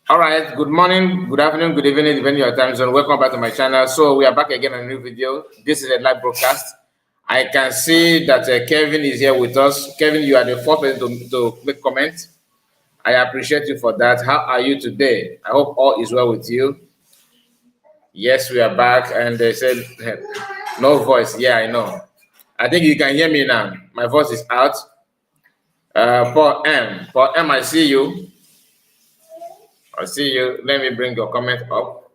All right, good morning, good afternoon, good evening, depending on your time zone. Welcome back to my channel. So we are back again on a new video. This is a live broadcast. I can see that Kevin is here with us. Kevin, you are the first person to make comment. I appreciate you for that. How are you today? I hope all is well with you. Yes, we are back, and they said no voice. Yeah, I know. I think you can hear me now. My voice is out. Paul M, I see you. I see you. Let me bring your comment up.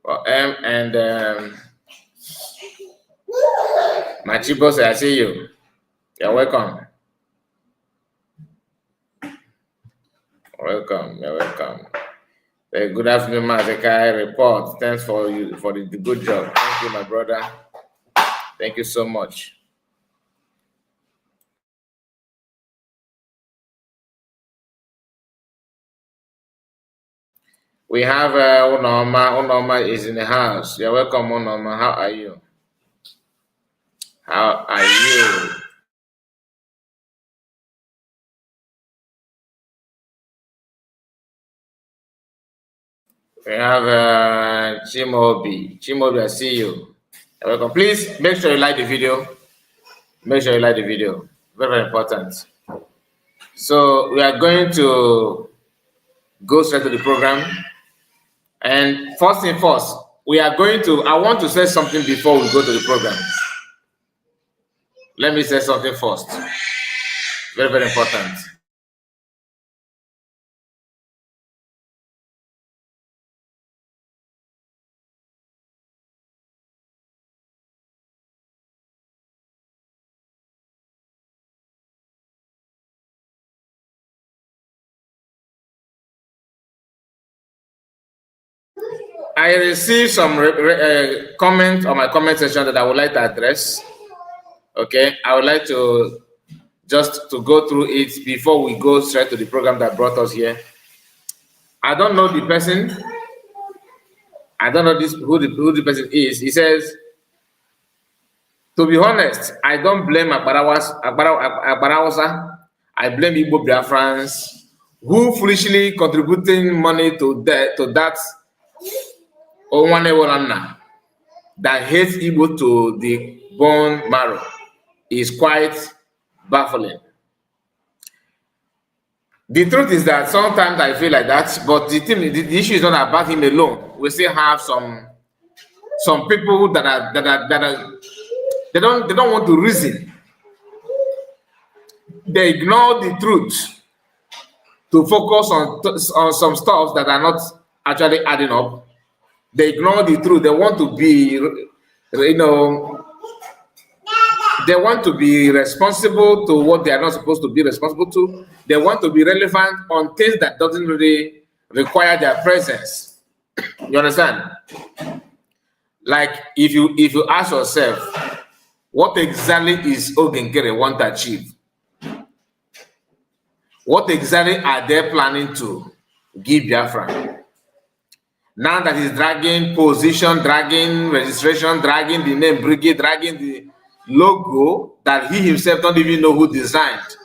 Paul M and Machibos, I see you. You're welcome. Welcome. You're welcome. Good afternoon, Mazekai. Report. Thanks for you for the good job. Thank you, my brother. Thank you so much. We have Unoma. Unoma is in the house. You're welcome, Unoma. How are you? How are you? We have Chimobi. Chimobi, I see you. You're welcome. Please make sure you like the video. Make sure you like the video. Very, very important. So we are going to go straight to the program. And first thing first, I want to say something before we go to the program. Let me say something first. Very, very important. I received some comments on my comment section that I would like to address. Okay, I would like to just to go through it before we go straight to the program that brought us here. I don't know the person. I don't know who the person is. He says, to be honest, I don't blame Akbarawasa. I blame Igbo Biafrans who foolishly contributing money to that Owane that hates Igbo to the bone marrow is quite baffling. The truth is that sometimes I feel like that, but the issue is not about him alone. We still have some people that are they don't want to reason. They ignore the truth to focus on some stuff that are not actually adding up. They ignore the truth. They want to be, they want to be responsible to what they are not supposed to be responsible to. They want to be relevant on things that doesn't really require their presence. You understand? Like if you ask yourself, what exactly is Ogenkere want to achieve? What exactly are they planning to give Biafra? Now that he's dragging position, dragging registration, dragging the name Brigade, dragging the logo that he himself don't even know who designed.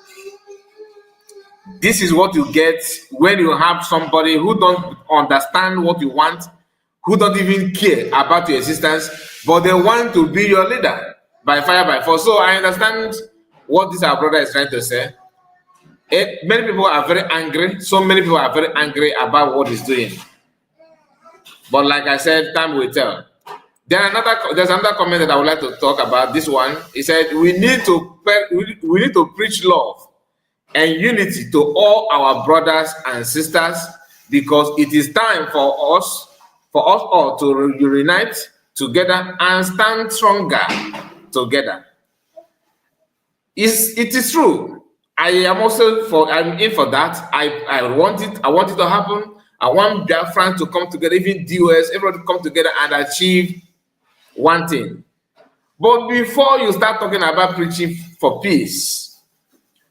This is what you get when you have somebody who don't understand what you want, who don't even care about your existence, but they want to be your leader by fire, by force. So I understand what this our brother is trying to say. Many people are very angry. So many people are very angry about what he's doing. But like I said, time will tell. There's another comment that I would like to talk about. This one, he said, we need to preach love and unity to all our brothers and sisters, because it is time for us all to unite together and stand stronger together. It is true. I'm in for that. I want it to happen. I want Biafran to come together, even DOS, everybody to come together and achieve one thing. But before you start talking about preaching for peace,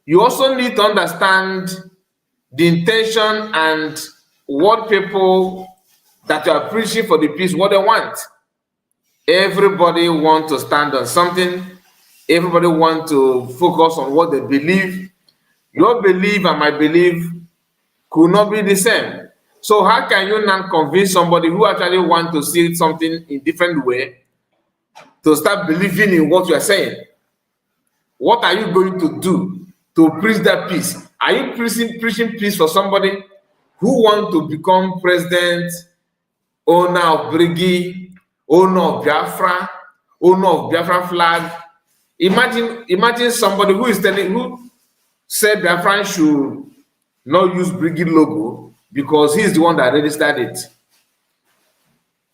you also need to understand the intention and what people that you are preaching for the peace, what they want. Everybody wants to stand on something. Everybody wants to focus on what they believe. Your belief and my belief could not be the same. So how can you now convince somebody who actually want to see something in different way to start believing in what you are saying? What are you going to do to preach that peace? Are you preaching peace for somebody who want to become president, owner of Brigi, owner of Biafra, owner of Biafra flag? Imagine somebody who said Biafra should not use Brigi logo because he's the one that registered it.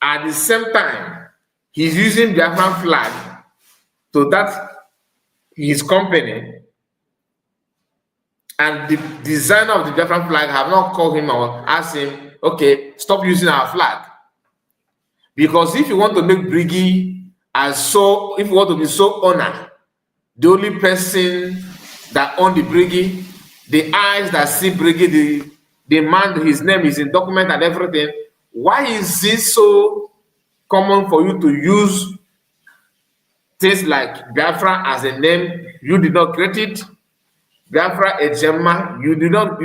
At the same time, he's using Biafra flag to that his company, and the designer of the Biafra flag have not called him or asked him, okay, stop using our flag. Because if you want to make Brigi if you want to be so honored, the only person that own the Brigi, the eyes that see Brigi, the man, his name is in document and everything, why is it so common for you to use things like Biafra as a name? You did not create it. Biafra Ejema, you did not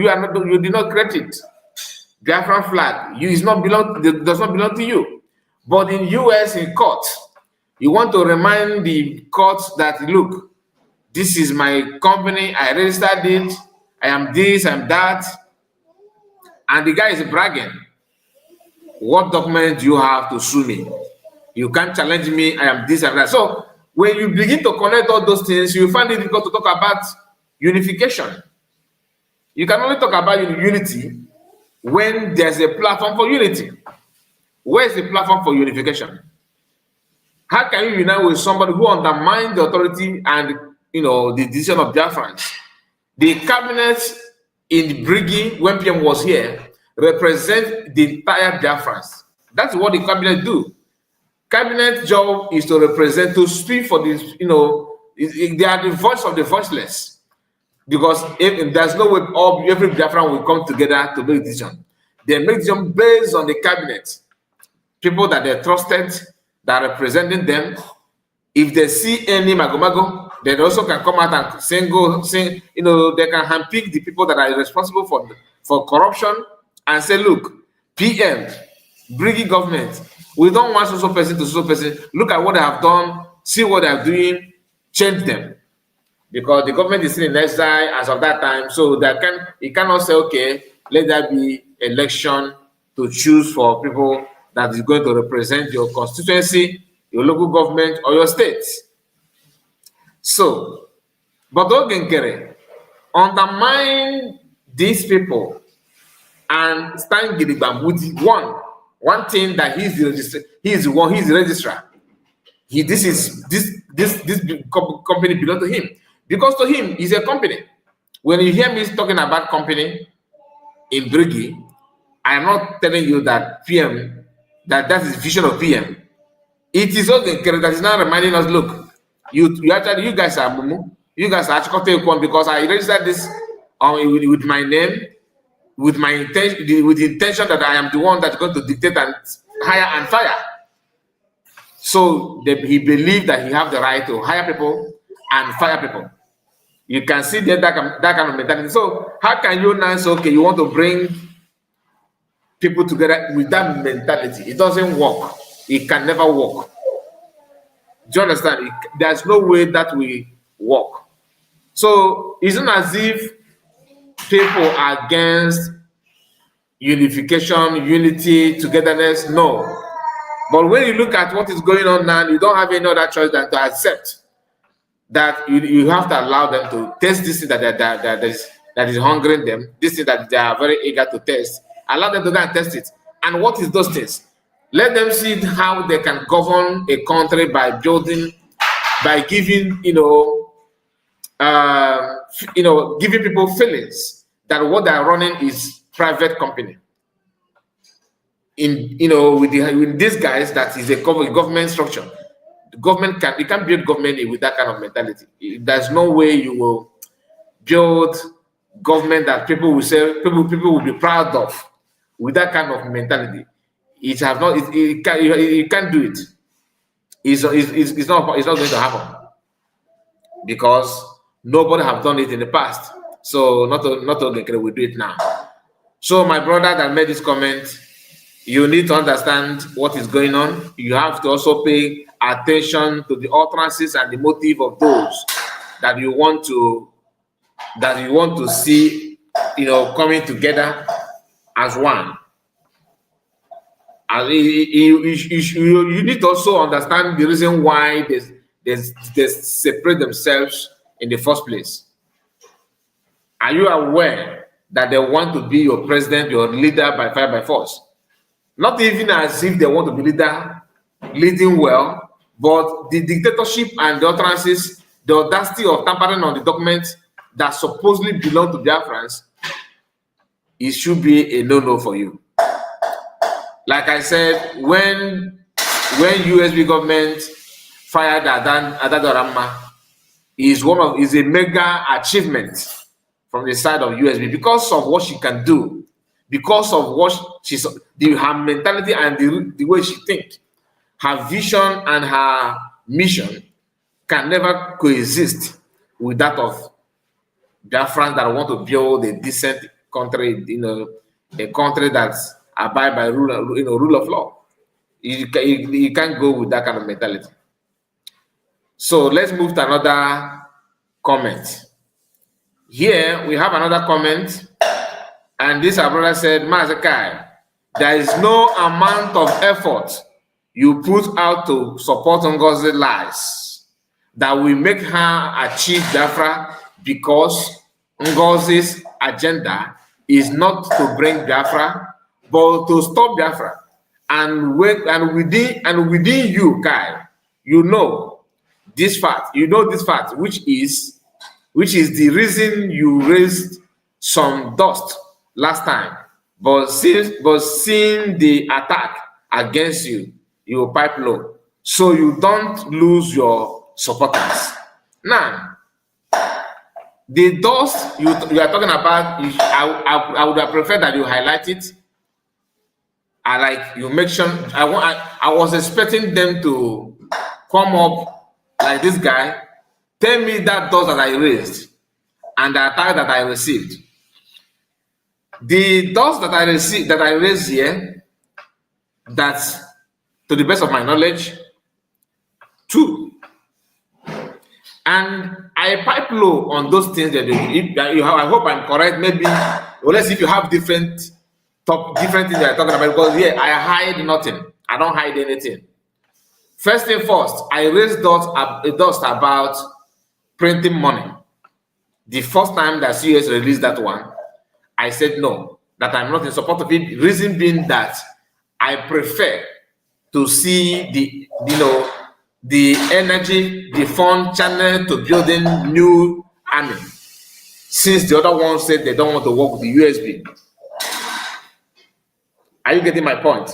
create it. Biafra flag, does not belong to you. But in US, in court, you want to remind the court that, look, this is my company, I registered it, I am this, I am that, and the guy is bragging. What document do you have to sue me? You can't challenge me, I am this and that. So when you begin to connect all those things, you find it difficult to talk about unification. You can only talk about unity when there's a platform for unity. Where is the platform for unification? How can you unite with somebody who undermines the authority and the decision of Biafrans? The cabinet in Brigi, when PM was here, represent the entire Biafrans. That's what the cabinet do. Cabinet job is to represent, to speak for this, they are the voice of the voiceless. Because if there's no way every Biafran will come together to make decision. They make decision based on the cabinet. People that they're trusted, that are representing them. If they see any magomago, they also can come out and they can handpick the people that are responsible for corruption and say, look, PM, Brigi government, we don't want so person to so person. Look at what they have done, see what they are doing, change them. Because the government is still in exile as of that time, so it cannot say, okay, let there be election to choose for people that is going to represent your constituency, your local government, or your state. So, but Ogenkere undermine these people and stand Gidigba with one thing that he's the registrar. This company belongs to him. Because to him, it's a company. When you hear me talking about company in Brigi, I am not telling you that PM, that is the vision of PM. It is Ogenkere that is now reminding us, look, you guys are Mumu, you guys are Achikote because I registered this with my name, with my intention, with the intention that I am the one that's going to dictate and hire and fire. So he believed that he have the right to hire people and fire people. You can see that kind of mentality. So how can you now say, okay, you want to bring people together with that mentality? It doesn't work. It can never work. Do you understand? There's no way that will work. So it's not as if people are against unification, unity, togetherness. No. But when you look at what is going on now, you don't have any other choice than to accept that you have to allow them to test this thing that is hungering them, this thing that they are very eager to test. Allow them to go and test it. And what is those things? Let them see how they can govern a country by giving, giving people feelings that what they are running is private company. With these guys, that is a government structure. The government you can't build government with that kind of mentality. There's no way you will build government that people will say people will be proud of with that kind of mentality. You can't do it. It's not going to happen because nobody have done it in the past. So not only can we do it now. So my brother that made this comment, you need to understand what is going on. You have to also pay attention to the utterances and the motive of those that you want to see, coming together as one. And you need to also understand the reason why they separate themselves in the first place. Are you aware that they want to be your president, your leader by fire by force? Not even as if they want to be leading well, but the dictatorship and the utterances, the audacity of tampering on the documents that supposedly belong to Biafrans, it should be a no-no for you. Like I said, when USB government fired Adadorama, is a mega achievement from the side of USB because of what she can do, because of what her mentality and the way she thinks. Her vision and her mission can never coexist with that of Biafrans that want to build a decent country, a country that's abide by rule of law. You can't go with that kind of mentality. So let's move to another comment. Here we have another comment, and this our brother said, Mazakai, there is no amount of effort you put out to support Ngozi's lies that will make her achieve Biafra, because Ngozi's agenda is not to bring Biafra, but to stop Biafra. And within you, Kai, you know this fact, which is the reason you raised some dust last time, but seeing the attack against you, you pipe low, so you don't lose your supporters. Now, the dust you are talking about, I would have preferred that you highlight it. Like you mentioned, I was expecting them to come up like this guy, tell me that dust that I raised and the attack that I received. The dust that I raised here, that's, to the best of my knowledge, 2. And I pipe low on those things that I hope I'm correct. Maybe, unless if you have different things that you're talking about, because I hide nothing. I don't hide anything. First thing first, I raised dust about printing money. The first time that CS released that one, I said no, that I'm not in support of it. Reason being that I prefer to see the energy, the fund channel to building new army, since the other one said they don't want to work with the USB. Are you getting my point?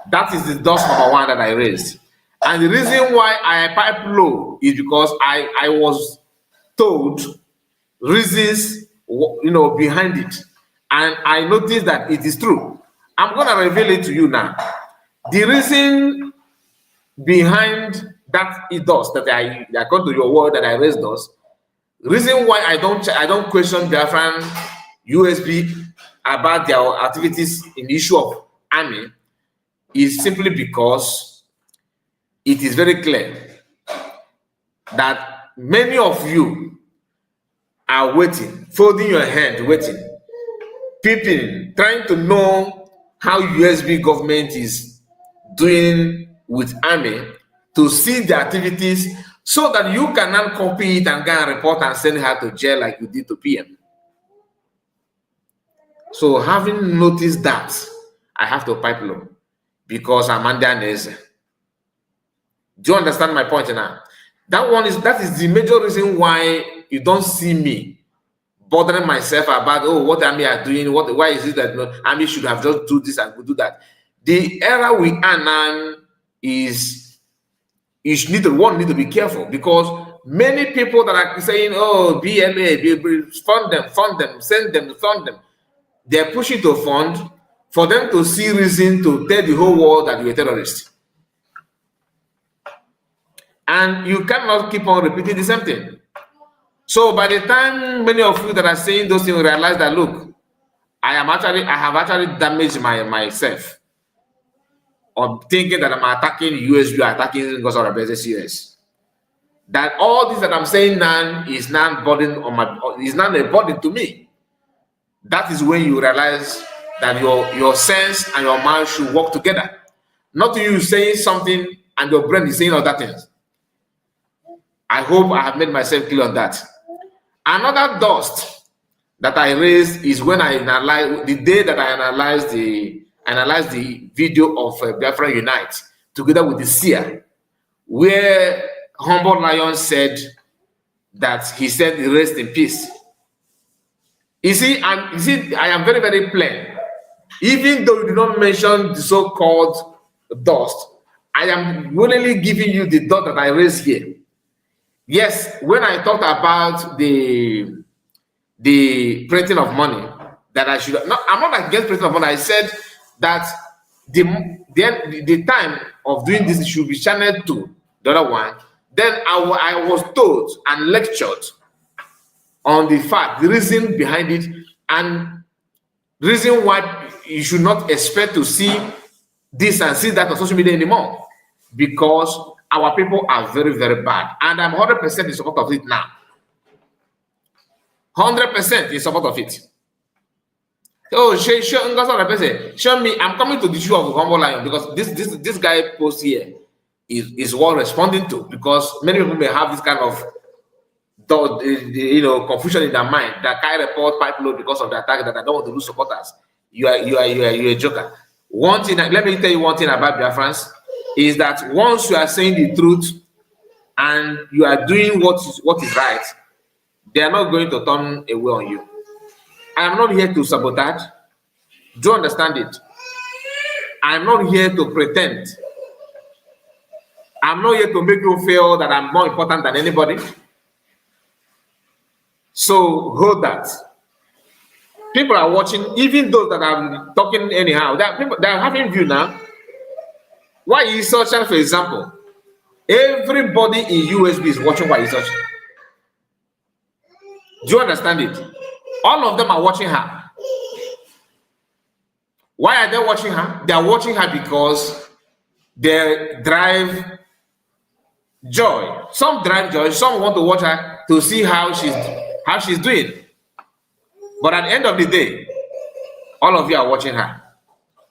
That is the dust number 1 that I raised. And the reason why I pipe low is because I was told reasons behind it. And I noticed that it is true. I'm going to reveal it to you now. The reason behind that dust that according to your word that I raised dust, reason why I don't question Biafran USB about their activities in the issue of army is simply because it is very clear that many of you are waiting, folding your hand, waiting, peeping, trying to know how USB government is doing with army, to see the activities so that you cannot copy it and go and report and send her to jail like you did to PM. So having noticed that, I have to pipe low because I'm under Neze. Do you understand my point now? That is the major reason why you don't see me bothering myself about what army are doing, why is it that army should have just do this and do that. The era we are now is need to be careful, because many people that are saying, BLA, fund them, send them, fund them. They're pushing to fund for them to see reason to tell the whole world that you're a terrorist. And you cannot keep on repeating the same thing. So by the time many of you that are saying those things realize that, look, I have actually damaged myself of thinking that I'm attacking USB, attacking Ngozi Orebeze CS. That all this that I'm saying now is not burden on is not a burden to me. That is when you realize that your sense and your mind should work together. Not you saying something and your brain is saying other things. I hope I have made myself clear on that. Another dust that I raised is when I analyzed the day that I analyzed the video of Biafra Unite together with the seer, where Humble Lion said that he said rest in peace. You see, I am very, very plain. Even though you do not mention the so-called dust, I am willingly giving you the dust that I raised here. Yes, when I talked about the printing of money, that I should not, I'm not against printing of money. I said that the time of doing this should be channeled to the other one. Then I was told and lectured on the fact, the reason behind it, and reason why you should not expect to see this and see that on social media anymore, because our people are very, very bad, and I'm 100% in support of it now. 100% in support of it. Oh, show me. I'm coming to the issue of Humble Lion because this guy post here is worth responding to, because many people may have this kind of confusion in their mind that I report pipe load because of the attack, that I don't want to lose supporters. You're a joker. One thing, let me tell you one thing about Biafrans is that once you are saying the truth and you are doing what is right, they are not going to turn away on you. I am not here to sabotage. Do you understand it? I am not here to pretend. I'm not here to make you feel that I'm more important than anybody. So hold that. People are watching, even those that are talking anyhow. There are people that are having view now. Why is searching, for example? Everybody in USB is watching why he's searching. Do you understand it? All of them are watching her. Why are they watching her? They are watching her because they drive joy. Some drive joy. Some want to watch her to see how she's doing. But at the end of the day, all of you are watching her.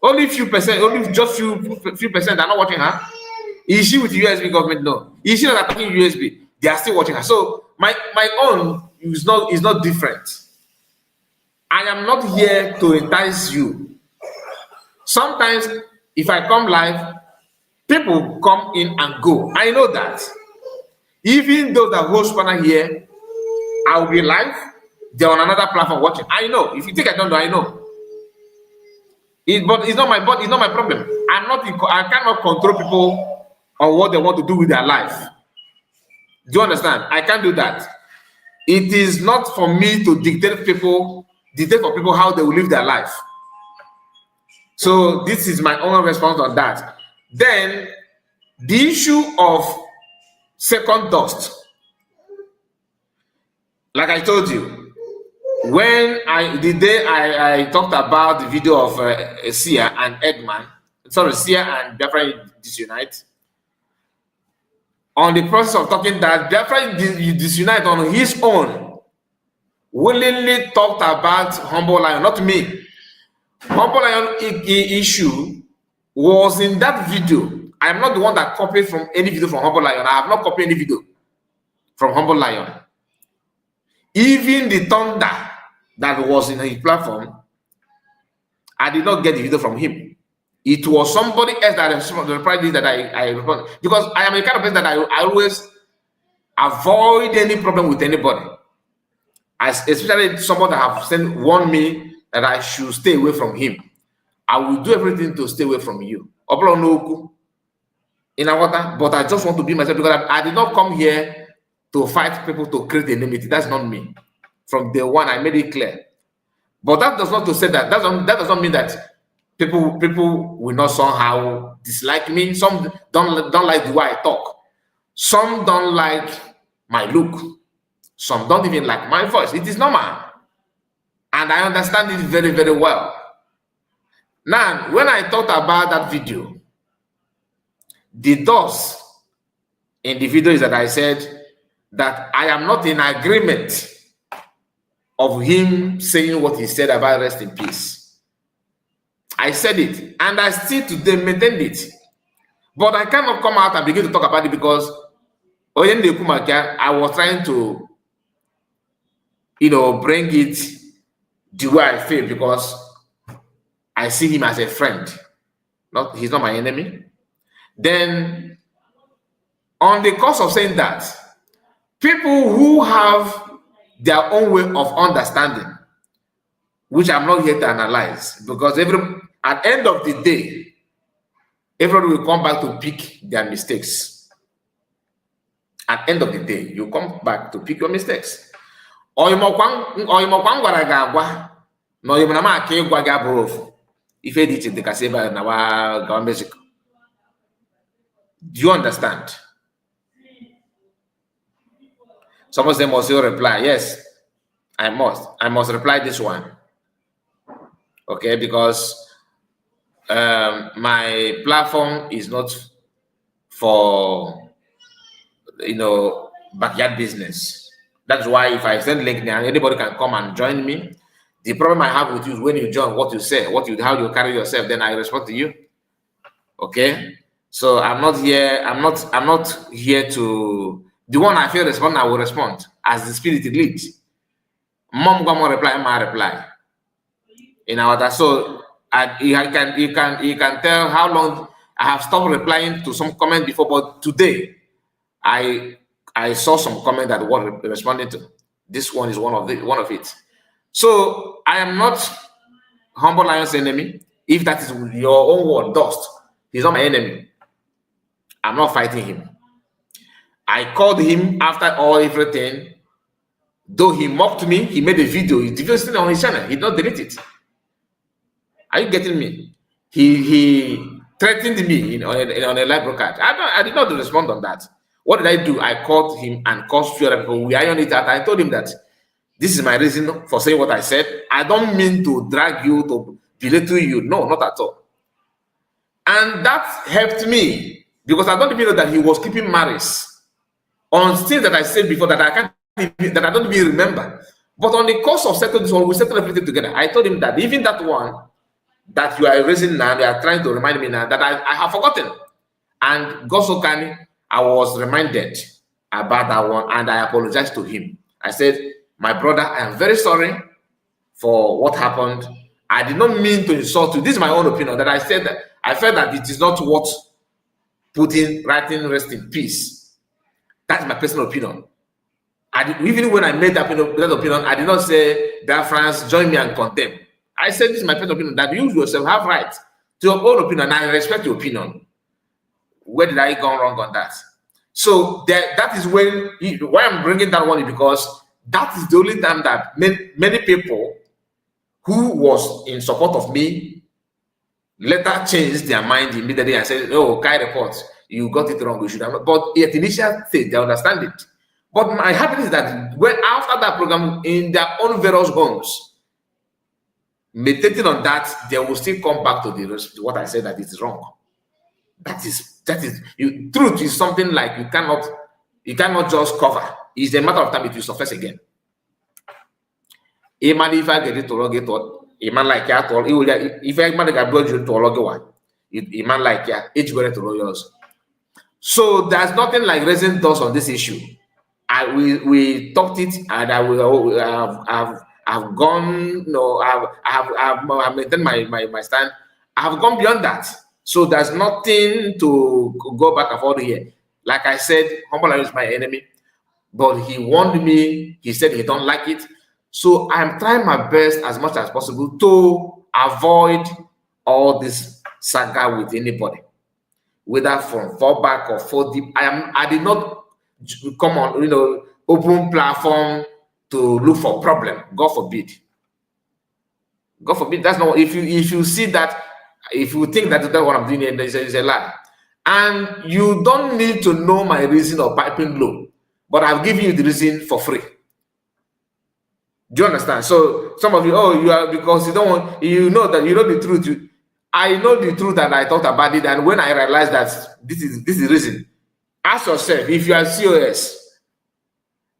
Only few percent, only just few percent are not watching her. Is she with the USB government? No. Is she not attacking USB? They are still watching her. So my own is not different. I am not here to entice you. Sometimes if I come live, people come in and go. I know that. Even though the host partner here, I will be live. They're on another platform watching. I know. If you think I don't know, I know. But it's not my problem. I cannot control people on what they want to do with their life. Do you understand? I can't do that. It is not for me to dictate for people how they will live their life. So this is my own response on that. Then the issue of second dust. Like I told you, when the day I talked about the video of Sia and Eggman, Sia and Biafra Disunite, on the process of talking that Biafra Disunite on his own, willingly talked about Humble Lion, not me. Humble Lion issue was in that video. I am not the one that copied from any video from Humble Lion. I have not copied any video from Humble Lion. Even the thunder that was in his platform, I did not get the video from him. It was somebody else that replied this that I reported, because I am a kind of person that I always avoid any problem with anybody. Especially someone that have warned me that I should stay away from him. I will do everything to stay away from you. In a water, but I just want to be myself, because I did not come here to fight people to create enmity. That's not me. From day one, I made it clear. But that does not to say that does not mean that people will not somehow dislike me. Some don't like the way I talk. Some don't like my look. Some don't even like my voice. It is normal. And I understand it very, very well. Now, when I thought about that video, the doors in the video is that I said that I am not in agreement of him saying what he said about rest in peace. I said it, and I still today maintained it. But I cannot come out and begin to talk about it because I was trying to, bring it the way I feel because I see him as a friend. He's not my enemy. Then, on the course of saying that, people who have their own way of understanding, which I'm not here to analyze, because at the end of the day, everyone will come back to pick their mistakes. At the end of the day, you come back to pick your mistakes. Do you understand? Some of them also reply, yes, I must reply this one. Okay, because my platform is not for backyard business. That's why if I send link there, anybody can come and join me. The problem I have with you is when you join, what you say, how you carry yourself, then I respond to you. Okay, so I'm not here. I'm not here to. The one I feel respond, I will respond as the spirit leads. Mom gonna reply, my reply. So you can tell how long I have stopped replying to some comment before, but today I saw some comment that was responding to. This one is one of it. So I am not Humble Lion's enemy. If that is your own word, dust. He's not my enemy. I'm not fighting him. I called him after everything. Though he mocked me, he made a video. The video is still on his channel. He did not delete it. Are you getting me? He threatened me on a live broadcast. I did not respond on that. What did I do? I called him and called few other people. We ironed it out. I told him that this is my reason for saying what I said. I don't mean to drag you, to belittle you. No, not at all. And that helped me because I don't even know that he was keeping malice on things that I said before that I don't even remember. But on the course of settling this one, we settled everything together. I told him that even that one that you are raising now, you are trying to remind me now that I have forgotten. And God so kindly, I was reminded about that one and I apologized to him. I said, my brother, I am very sorry for what happened. I did not mean to insult you. This is my own opinion that I said that I felt that it is not worth writing rest in peace. That's my personal opinion. Even when I made that opinion, I did not say that France join me and condemn. I said this is my personal opinion that you yourself have right to your own opinion and I respect your opinion. Where did I go wrong on that? So that is why I'm bringing that one is because that is the only time that many people who was in support of me later changed their mind immediately and said, "Oh, Kai report, you got it wrong. You should have." But at the initial stage, they understand it. But my happiness is that when after that program in their own various homes, meditating on that, they will still come back to what I said that it is wrong. That is truth is something like you cannot just cover. It's a matter of time it will surface again. Even if I get it to log it out, man like ya to if I man get blood you to log one, man like ya each go to yours. So there's nothing like raising doors on this issue. We talked it and I've gone, I've maintained my stand. I've gone beyond that. So there's nothing to go back and forth here. Like I said, Humble is my enemy, but he warned me. He said he don't like it. So I'm trying my best as much as possible to avoid all this saga with anybody, whether from far back or far deep. I did not come on, open platform to look for problem. God forbid. God forbid. That's not. If you see that. If you think that what I'm doing is a lie, and you don't need to know my reason of piping low, but I've given you the reason for free. Do you understand? So some of you, oh, you are, because you don't want, you know that you know the truth. I know the truth and I thought about it. And when I realized that this is the reason, ask yourself, if you are COS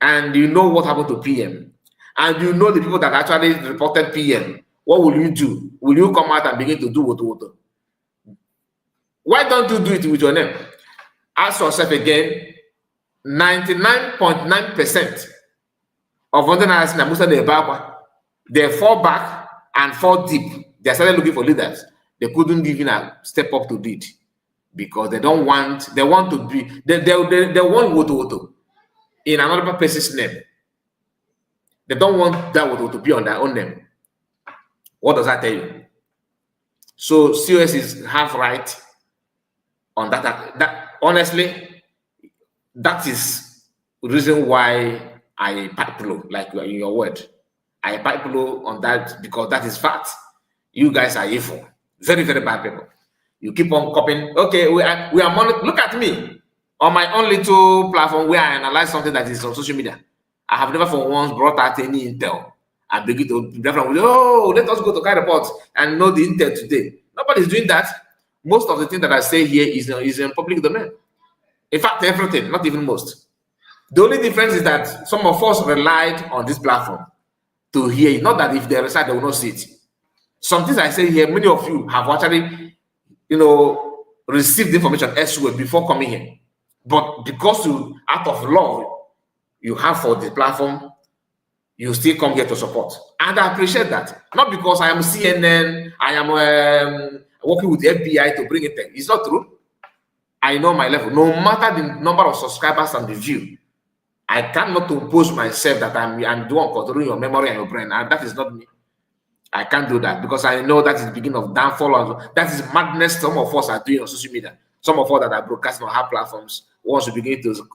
and you know what happened to PM, and you know the people that actually reported PM, what will you do? Will you come out and begin to do what? Why don't you do it with your name? Ask yourself again, 99.9% of entrepreneurs in Amusa they fall back and fall deep. They started looking for leaders. They couldn't even step up to lead because they don't want, they want to be, they want Woto in another person's name. They don't want that Woto to be on their own name. What does that tell you? So COS is half right on that. That honestly, that is the reason why I pipe low, like in your word. I pipe low on that because that is fact. You guys are evil, very, very bad people. You keep on copying. Okay, we are look at me on my own little platform where I analyze something that is on social media. I have never for once brought out any intel and begin to let us go to Kai Report and know the intel today. Nobody's doing that. Most of the things that I say here is in public domain. In fact, everything, not even most. The only difference is that some of us relied on this platform to hear it. Not that if they reside, they will not see it. Some things I say here, many of you have actually, received the information elsewhere before coming here. But because you, out of love you have for the platform, you still come here to support. And I appreciate that. Not because I am CNN, I am working with the FBI to bring it in. It's not true. I know my level. No matter the number of subscribers and the view, I cannot impose myself that I'm the one controlling your memory and your brain. And that is not me. I can't do that because I know that is the beginning of downfall. That is madness some of us are doing on social media. Some of us that are broadcasting on our platforms, once you begin to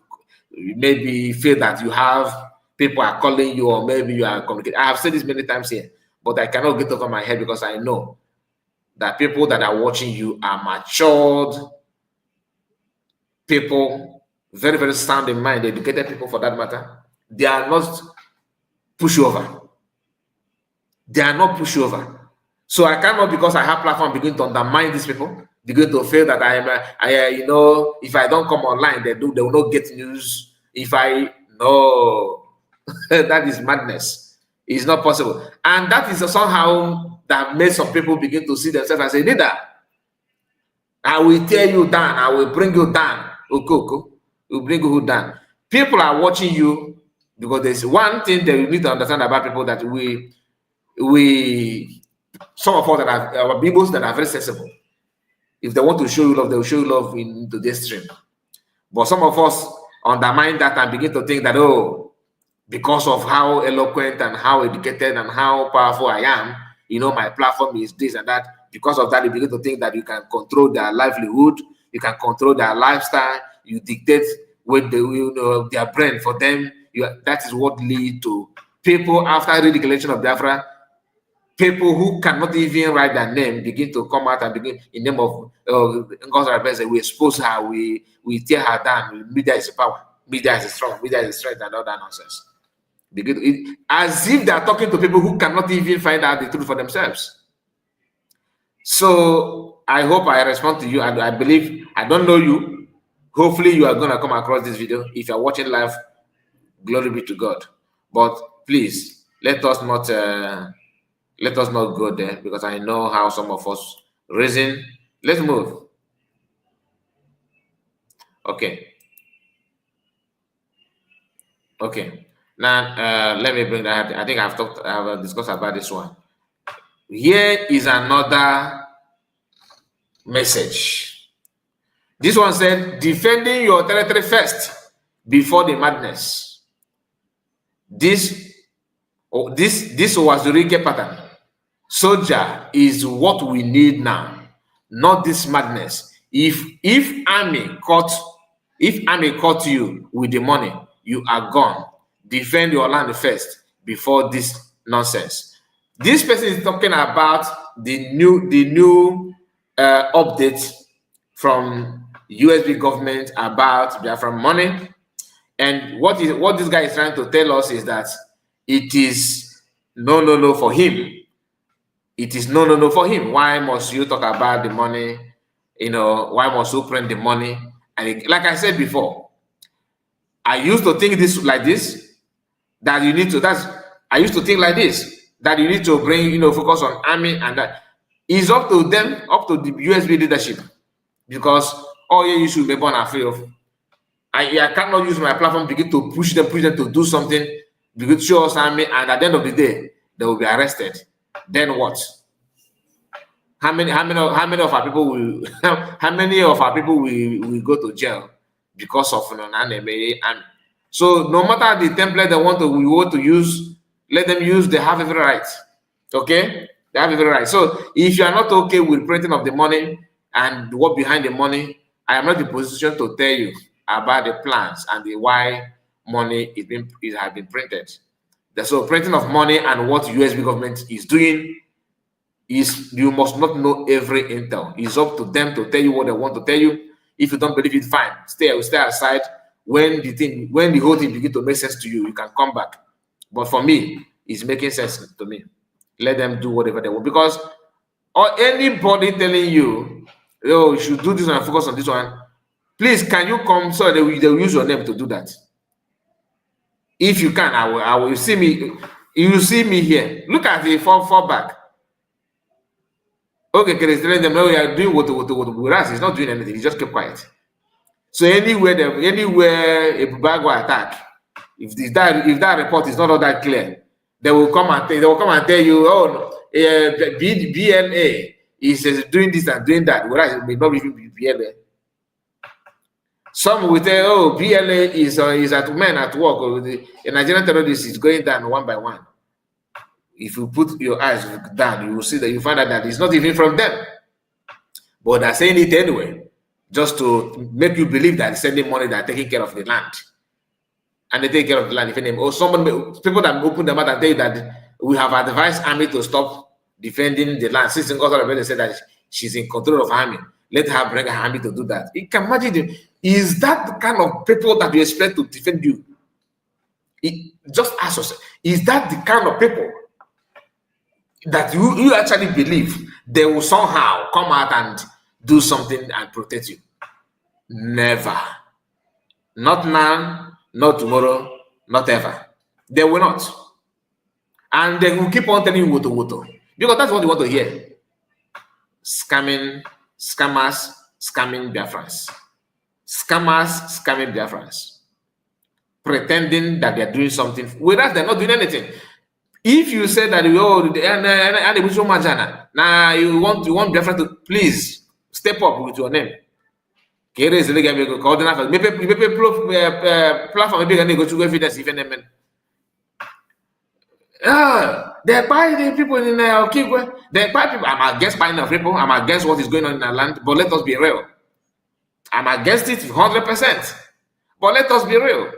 maybe feel that you have people are calling you or maybe you are communicating. I have said this many times here, but I cannot get over my head because I know that people that are watching you are matured people, very, very sound in mind, educated people for that matter. They are not pushover. They are not pushover. So I cannot, because I have platform, begin to undermine these people, begin to feel that if I don't come online, they will not get news. That is madness. It's not possible. And that is somehow that made some people begin to see themselves and say, leader, I will tear you down. I will bring you down. Okoko, will bring you down. People are watching you because there's one thing that you need to understand about people, that some of us that are people that are very sensible. If they want to show you love, they will show you love into this stream. But some of us undermine that and begin to think that, because of how eloquent and how educated and how powerful I am, my platform is this and that. Because of that, you begin to think that you can control their livelihood, you can control their lifestyle, you dictate what their brain for them. That is what leads to people, after the declaration of Biafra, people who cannot even write their name begin to come out and begin in name of God's advice. We expose her, we tear her down. Media is power, media is strong, media is strength, and all that nonsense. As if they are talking to people who cannot even find out the truth for themselves. So I hope I respond to you, and I believe, I don't know you. Hopefully you are going to come across this video. If you're watching live, glory be to God. But please, let us not go there, because I know how some of us reason. Let's move. Okay. Now let me bring that. I think I've discussed about this one. Here is another message. This one said, defending your territory first before the madness. This was the Rike pattern. Soldier is what we need now, not this madness. If army caught you with the money, you are gone. Defend your land first before this nonsense. This person is talking about the new update from USB government about Biafra money, and what this guy is trying to tell us is that it is no for him. It is no for him. Why must you talk about the money? Why must you print the money? And like I said before, I used to think this like this, that you need to, I used to think like this, that you need to bring, focus on army, and that is up to them, up to the USB leadership, because, oh yeah, you should be born afraid of. I cannot use my platform begin to push them to do something, begin to show us army, and at the end of the day, they will be arrested. Then what? How many of our people will will go to jail because of an anime? And so no matter the template we want to use, let them use. They have every right. Okay, they have every right. So if you are not okay with printing of the money and what behind the money, I am not in position to tell you about the plans and the why money has been printed. So printing of money and what USB government is doing, is you must not know every intel. It's up to them to tell you what they want to tell you. If you don't believe it, fine. Stay aside. When the whole thing begin to make sense to you, you can come back. But for me, it's making sense to me. Let them do whatever they want. Because or anybody telling you, oh, you should do this and focus on this one, please, can you come so they will use your name to do that? If you can, I will see me. You see me here. Look at the fall back. Okay, Chris, telling them, no, you are doing what, whereas he's not doing anything. He just kept quiet. So anywhere a Bubagwa attack, if that report is not all that clear, they will come and tell you, oh, BLA is doing this and doing that, whereas it may not even be BLA. Some will tell, oh, BLA is at men at work, or the Nigerian terrorist is going down one by one. If you put your eyes down, you will see that you find out that it's not even from them. But they're saying it anyway, just to make you believe that they're sending money, that are taking care of the land. And they take care of the land. If any, or people that open the mouth and tell you that we have advised army to stop defending the land. Since they said that she's in control of army, let her bring her army to do that. You can imagine, is that the kind of people that you expect to defend you? Just ask yourself, is that the kind of people that you actually believe they will somehow come out and do something and protect you? Never. Not now, not tomorrow, not ever. They will not. And they will keep on telling you woto, because that's what you want to hear. Scammers, scamming Biafrans. Scammers, scamming Biafrans. Pretending that they're doing something, whereas they're not doing anything. If you say that you want Biafra to, please step up with your name. Platform maybe go to evidence if any. They buy the people in Okigwe. They buy people. I'm against buying of people. I'm against what is going on in our land. But let us be real. I'm against it 100%. But let us be real.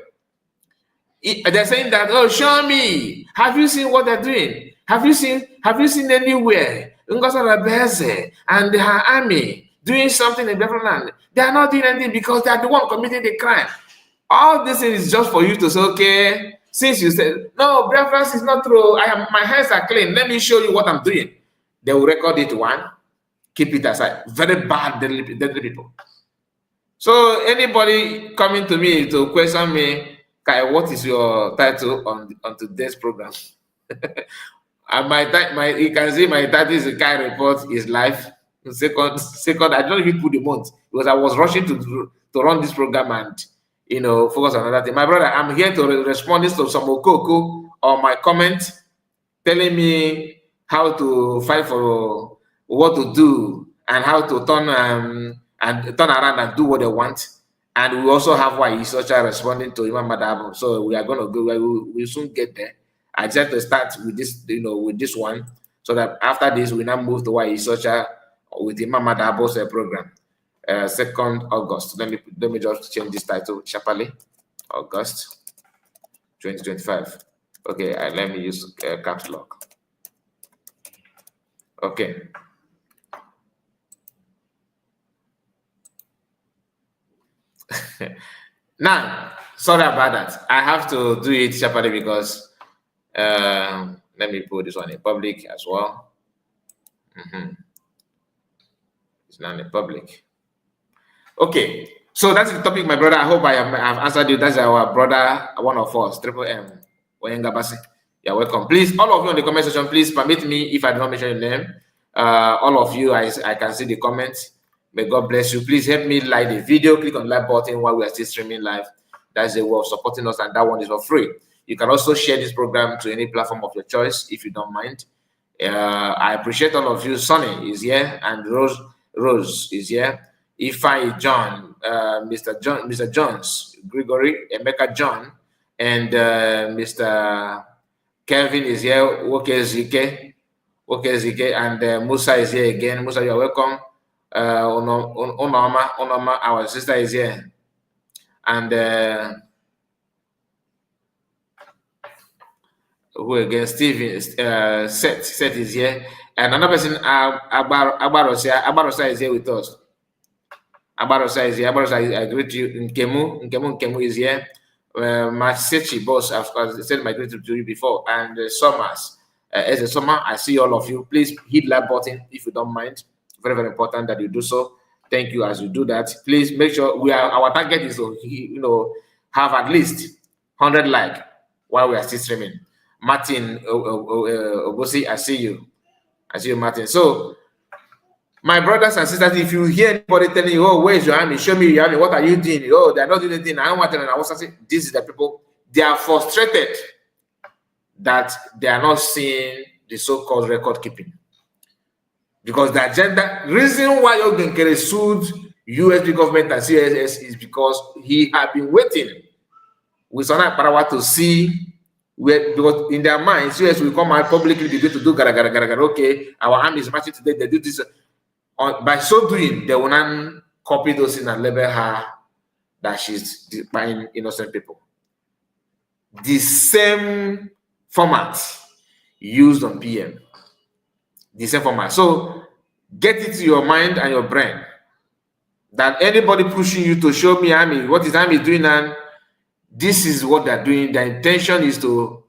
They're saying that, oh, show me. Have you seen what they're doing? Have you seen anywhere Ngosara Beze and her army doing something in different land? They are not doing anything because they are the one committing the crime. All this is just for you to say, okay, since you said, no, Biafra is not true. My hands are clean. Let me show you what I'm doing. They will record it one, keep it aside. Very bad, deadly people. So anybody coming to me to question me, Kai, what is your title on today's program? And you can see my title is Kai Report is live. Second, I don't even put the month because I was rushing to run this program and focus on another thing. My brother, I'm here to respond to some okoko or my comment telling me how to fight for what to do and how to turn around and do what they want. And we also have why Isocha responding to Imam Madabo. So we are going to go. We'll soon get there. I just to start with this, with this one, so that after this we now move to why Isocha with Imam Madabo's program. 2nd August. Let me just change this title sharply. August 2025. Okay, let me use caps lock. Okay. Now, sorry about that. I have to do it sharply because Let me put this one in public as well. It's not in public. Okay, so that's the topic, my brother. I hope I have answered you. That's our brother, one of us, Triple M, Oyengabasi. You're welcome. Please, all of you on the comment section, please permit me if I do not mention your name. All of you, I can see the comments. May God bless you. Please help me like the video. Click on the like button while we are still streaming live. That's a way of supporting us, and that one is for free. You can also share this program to any platform of your choice if you don't mind. I appreciate all of you. Sonny is here, and Rose is here. Ifai John, Mr. Jones, Gregory, Emeka John, and Mr. Kevin is here. Wokezike, and Musa is here again. Musa, you are welcome. Onoma, our sister is here, and who again? Steven, Seth is here, and another person, Abarosa is here with us. Abarosa is here. Abarosa, I greet you. Nkemu is here. Masechi, boss, I've said my greeting to you before, and Summers. As a summer, I see all of you. Please hit that button if you don't mind. Very, very important that you do so. Thank you as you do that. Please make sure our target is to have at least 100 like while we are still streaming. Martin Obosi, I see you. I see you, Martin. So, my brothers and sisters, if you hear anybody telling you, "Oh, where's your army? Show me your army. What are you doing?" Oh, they're not doing anything. I don't want to know. I was saying, this is the people. They are frustrated that they are not seeing the so-called record keeping. Because the agenda, reason why Ogenkere sued USB government and CSS is because he had been waiting with Sana Parawa to see where, because in their minds, CSS will come out publicly, be to do gara. Okay, our army is marching today, they do this. By so doing, they will not copy those in and label her that she's buying innocent people. The same format used on PM. The same format. So get it to your mind and your brain that anybody pushing you to show me army, what is army doing, and this is what they're doing. The intention is to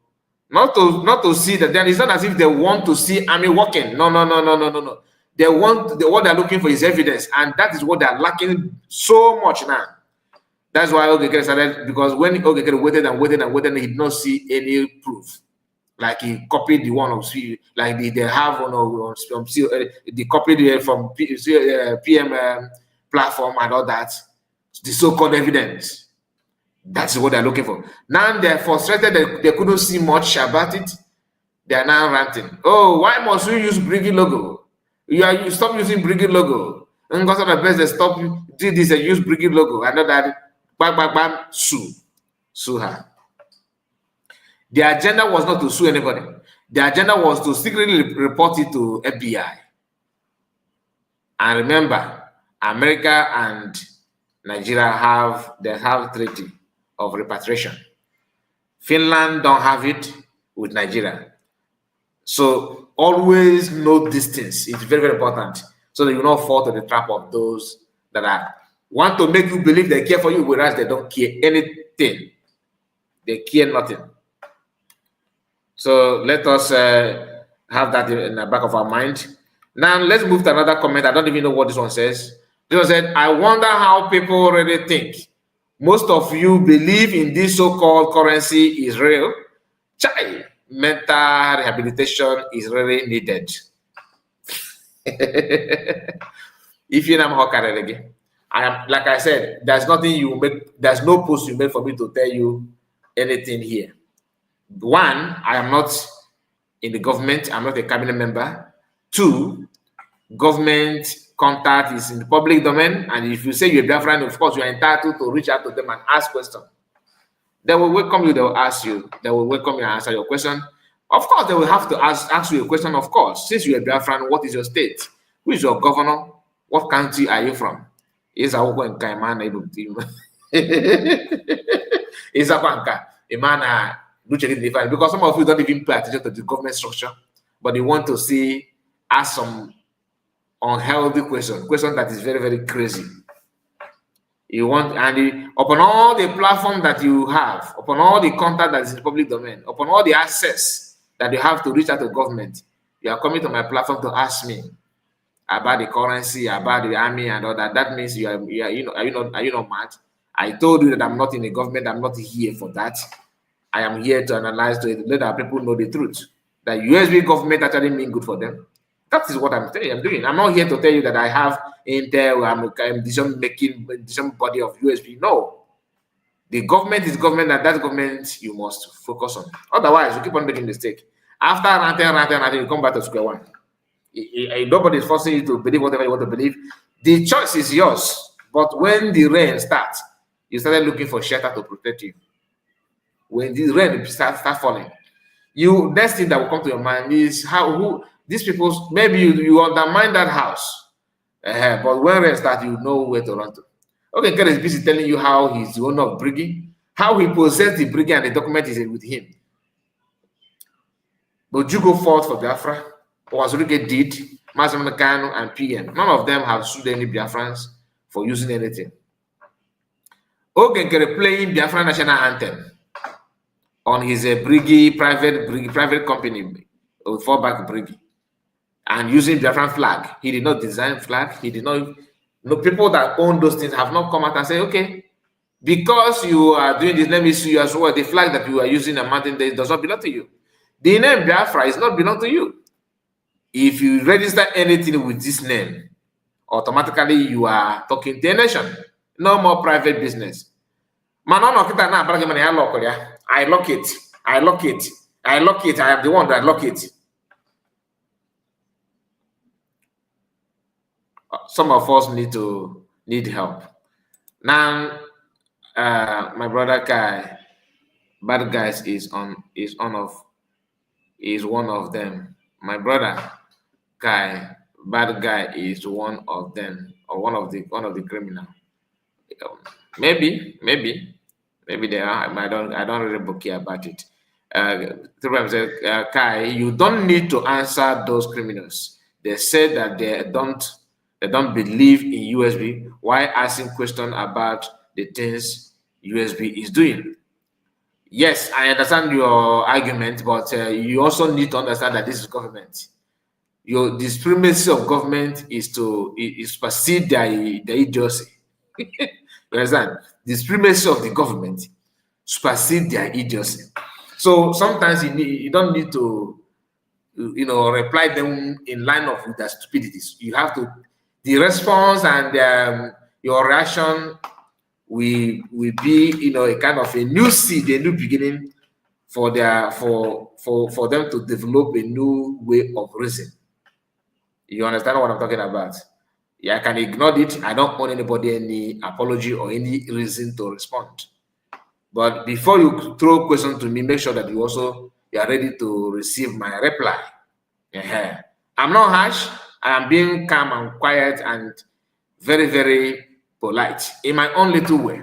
not to see that. Then it's not as if they want to see army working. No. They want what they're looking for is evidence, and that is what they're lacking so much now. That's why Ogekere started, because when Ogekere waited, he did not see any proof. Like he copied the one of like they have they copied it from PM platform and all that, the so-called evidence. That's what they're looking for. Now they're frustrated, they couldn't see much about it. They are now ranting. Oh, why must we use Briggy logo? You stop using Briggy logo. And because of the best, they stop did this and use Briggy logo. I know that bam, sue her. The agenda was not to sue anybody. The agenda was to secretly report it to FBI. And remember, America and Nigeria have treaty of repatriation. Finland don't have it with Nigeria. So always know distance. It's very, very important, so that you not fall to the trap of those that want to make you believe they care for you, whereas they don't care anything. They care nothing. So let us have that in the back of our mind. Now let's move to another comment. I don't even know what this one says. This one said, I wonder how people really think. Most of you believe in this so-called currency is real. Chai, mental rehabilitation is really needed. If you know how again, I am, like I said, there's nothing you make, there's no post you make for me to tell you anything here. One, I am not in the government, I'm not a cabinet member. Two, government contact is in the public domain, and if you say you're a Biafran, of course, you're entitled to reach out to them and ask questions. They will welcome you, they will ask you, they will welcome you and answer your question. Of course, they will have to ask you a question, of course. Since you're a Biafran, what is your state? Who is your governor? What country are you from? Is a man able to is a man because some of you don't even pay attention to the government structure, but you want to ask some unhealthy question that is very, very crazy. You want, and upon all the platform that you have, upon all the content that is in the public domain, upon all the access that you have to reach out to government. You are coming to my platform to ask me about the currency, about the army and all that. That means are you not mad? I told you that I'm not in the government. I'm not here for that. I am here to analyze, to let our people know the truth. That USB government actually mean good for them. That is what I'm doing. I'm not here to tell you that I have Intel, I'm decision body of USB. No. The government is government, and that government you must focus on. Otherwise, you keep on making mistake. After ranting, you come back to square one. Nobody is forcing you to believe whatever you want to believe. The choice is yours. But when the rain starts, you started looking for shelter to protect you. When the rain start falling, next thing that will come to your mind is who these people, maybe you undermine that house. But when rain starts, you know where to run to. Okay, God is busy telling you how he's the owner of Briggy, how he possessed the Briggy and the document is with him. But you go forth for Biafra, what Azuruke did, Mazen Kanu and PM. None of them have sued any Biafrans for using anything. Ogenkere playing Biafra national anthem on his private company, fallback Briggy, and using Biafran flag. He did not design flag. He did not. People that own those things have not come out and say, okay, because you are doing this, let me sue you as well. The flag that you are using a mountain day does not belong to you. The name Biafra is not belong to you. If you register anything with this name, automatically you are talking to a nation. No more private business. I lock it. I lock it. I am the one that lock it. Some of us need help. Now, my brother Kai, bad guys is one of them. My brother Kai, bad guy is one of them, or one of the criminal. Maybe they are. I don't really care about it. Kai, you don't need to answer those criminals. They said that they don't believe in USB. Why asking questions about the things USB is doing? Yes, I understand your argument, but you also need to understand that this is government. The supremacy of government is to supersede the idiocy. You understand? The supremacy of the government supersede their idiocy. So sometimes you don't need to, reply them in line of with their stupidities. You have to, the response and your reaction will be, a kind of a new seed, a new beginning for them to develop a new way of reasoning. You understand what I'm talking about? Yeah, I can ignore it. I don't owe anybody any apology or any reason to respond. But before you throw questions to me, make sure that you are ready to receive my reply. I'm not harsh. I am being calm and quiet and very, very polite in my own little way.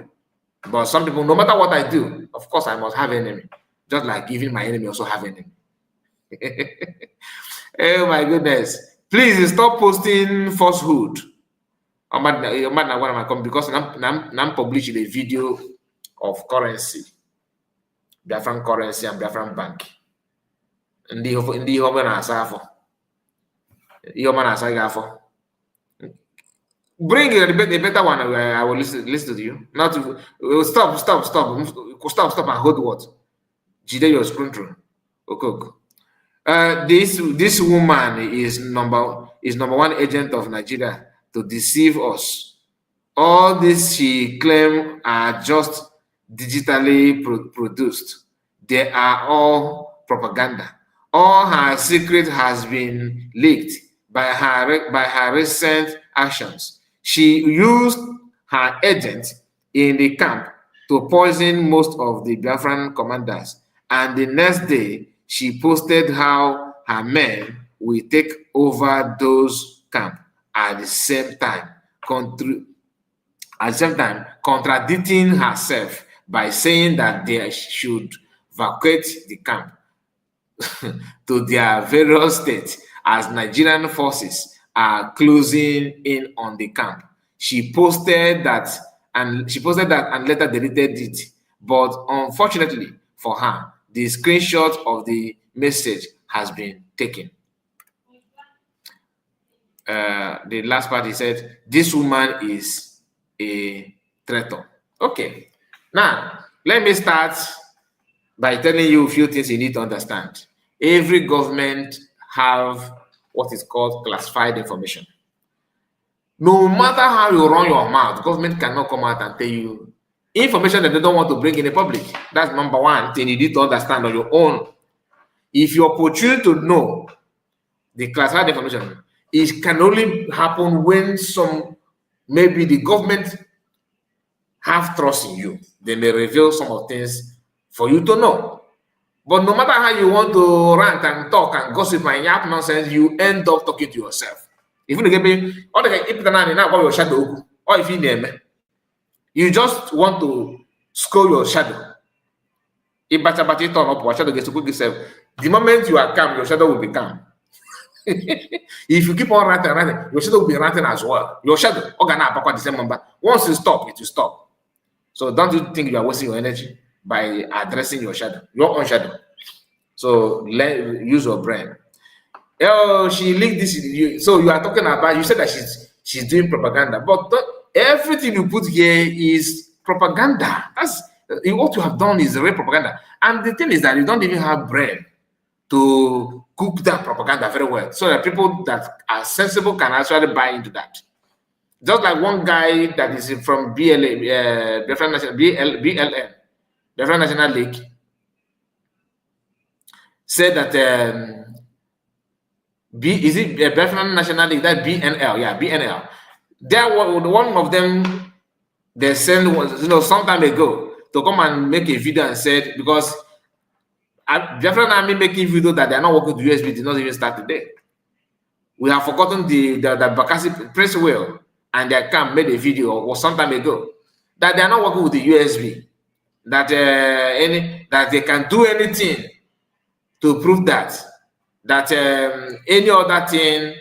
But some people, no matter what I do, of course, I must have an enemy. Just like even my enemy also have an enemy. Oh my goodness. Please stop posting falsehood. Because I'm publishing a video of currency, Biafran currency and Biafran bank. Ndị ọma na-asa afọ. Ihe ọma na-asa gị afọ. Bring a better one. I will listen to you. Not to, stop and hold what? Jide your screen through. Okay. This woman is number one agent of Nigeria to deceive us. All this she claims are just digitally produced. They are all propaganda. All her secret has been leaked by her recent actions. She used her agent in the camp to poison most of the Biafran commanders, and the next day she posted how her men will take over those camps at the same time, contradicting herself by saying that they should vacate the camp to their various states as Nigerian forces are closing in on the camp. She posted that and later deleted it. But unfortunately for her, the screenshot of the message has been taken. The last part, he said, this woman is a traitor. Okay. Now, let me start by telling you a few things you need to understand. Every government have what is called classified information. No matter how you run your mouth, government cannot come out and tell you information that they don't want to bring in the public. That's number one thing you need to understand on your own. If you opportunity to know the classified information, it can only happen when maybe the government have trust in you. Then they reveal some of things for you to know. But no matter how you want to rant and talk and gossip and yap nonsense, you end up talking to yourself. If you get or your shadow, or if you just want to scold your shadow. If turn up, shadow gets to put yourself. The moment you are calm, your shadow will be calm. If you keep on ranting, your shadow will be ranting as well. Your shadow, the same number. Once you stop, it will stop. So don't you think you are wasting your energy by addressing your shadow, your own shadow? So use your brain. Oh, she leaked this. So you are talking about, you said that she's doing propaganda, but everything you put here is propaganda. That's what you have done is real propaganda. And the thing is that you don't even have brain to cook that propaganda very well, so that people that are sensible can actually buy into that. Just like one guy that is from BLM, Biafran National League, said that Biafran National League, that BNL, yeah, BNL. There one of them they sent some time ago to come and make a video and said, because Biafran Army making video that they are not working with USB did not even start today. We have forgotten the Bakassi Press Will and their camp made a video or some time ago that they are not working with the USB, that that they can do anything to prove that any other thing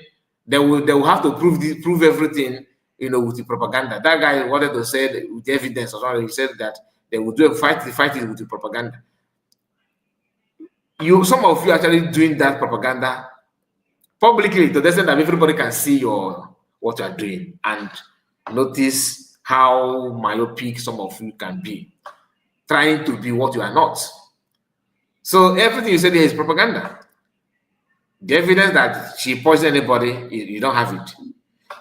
they will have to prove everything, with the propaganda. That guy wanted to say with evidence or something. He said that they will fight it with the propaganda. Some of you actually doing that propaganda publicly to the extent that everybody can see what you are doing and notice how myopic some of you can be, trying to be what you are not. So everything you said here is propaganda. The evidence that she poisoned anybody, you don't have it.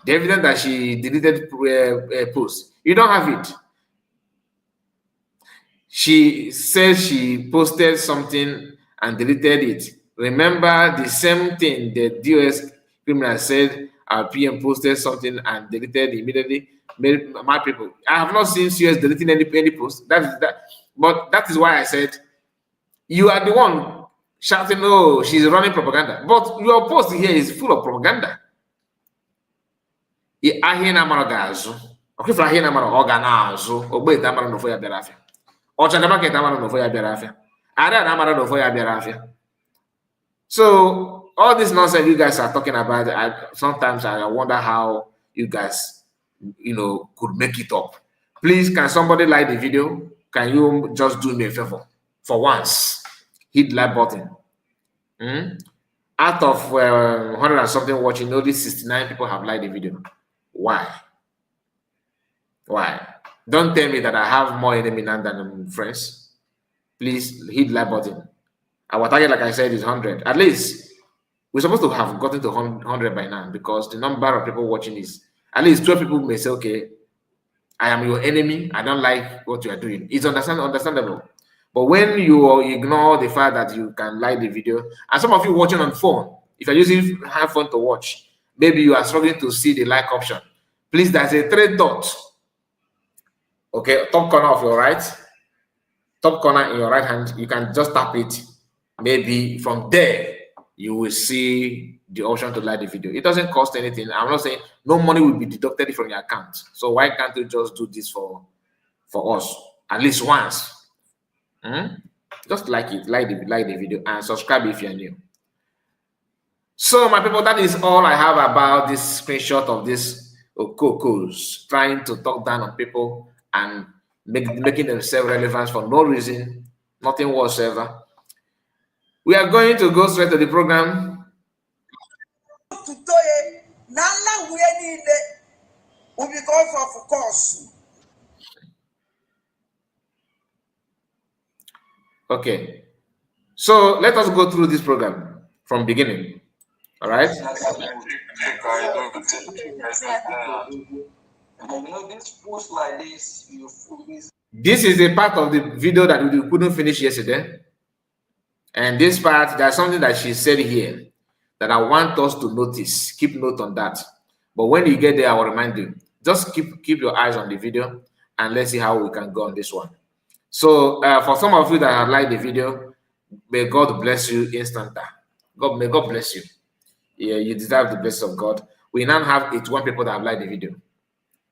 The evidence that she deleted posts, you don't have it. She says she posted something and deleted it. Remember the same thing the DOS criminal said our PM posted something and deleted immediately. My people, I have not seen CS deleting any post. But that is why I said you are the one shouting, "Oh, she's running propaganda." But your post here is full of propaganda. So all this nonsense you guys are talking about, sometimes I wonder how you guys, could make it up. Please, can somebody like the video? Can you just do me a favor for once? Hit the like button. Out of 100 and something watching, only 69 people have liked the video. Why? Don't tell me that I have more enemies than friends. Please hit the like button. Our target, like I said, is 100. At least we're supposed to have gotten to 100 by now, because the number of people watching is at least 12 people may say, okay, I am your enemy. I don't like what you are doing. It's understandable. But when you ignore the fact that you can like the video, and some of you watching on phone, if you're using phone to watch, maybe you are struggling to see the like option. Please, there's a 3 dot. Okay, top corner of your right, top corner in your right hand, you can just tap it. Maybe from there, you will see the option to like the video. It doesn't cost anything. I'm not saying no money will be deducted from your account. So why can't you just do this for us at least once? Just like it, like the video, and subscribe if you're new. So my people, that is all I have about this screenshot of this Okokos trying to talk down on people and making themselves relevant for no reason, nothing whatsoever. We are going to go straight to the program. Because of course. Okay. So let us go through this program from beginning. All right. This is a part of the video that we couldn't finish yesterday. And this part, there's something that she said here that I want us to notice. Keep note on that. But when you get there, I will remind you. Just keep your eyes on the video and let's see how we can go on this one. So for some of you that have liked the video, may God bless you instanta. May God bless you. Yeah, you deserve the blessing of God. We now have 81 people that have liked the video.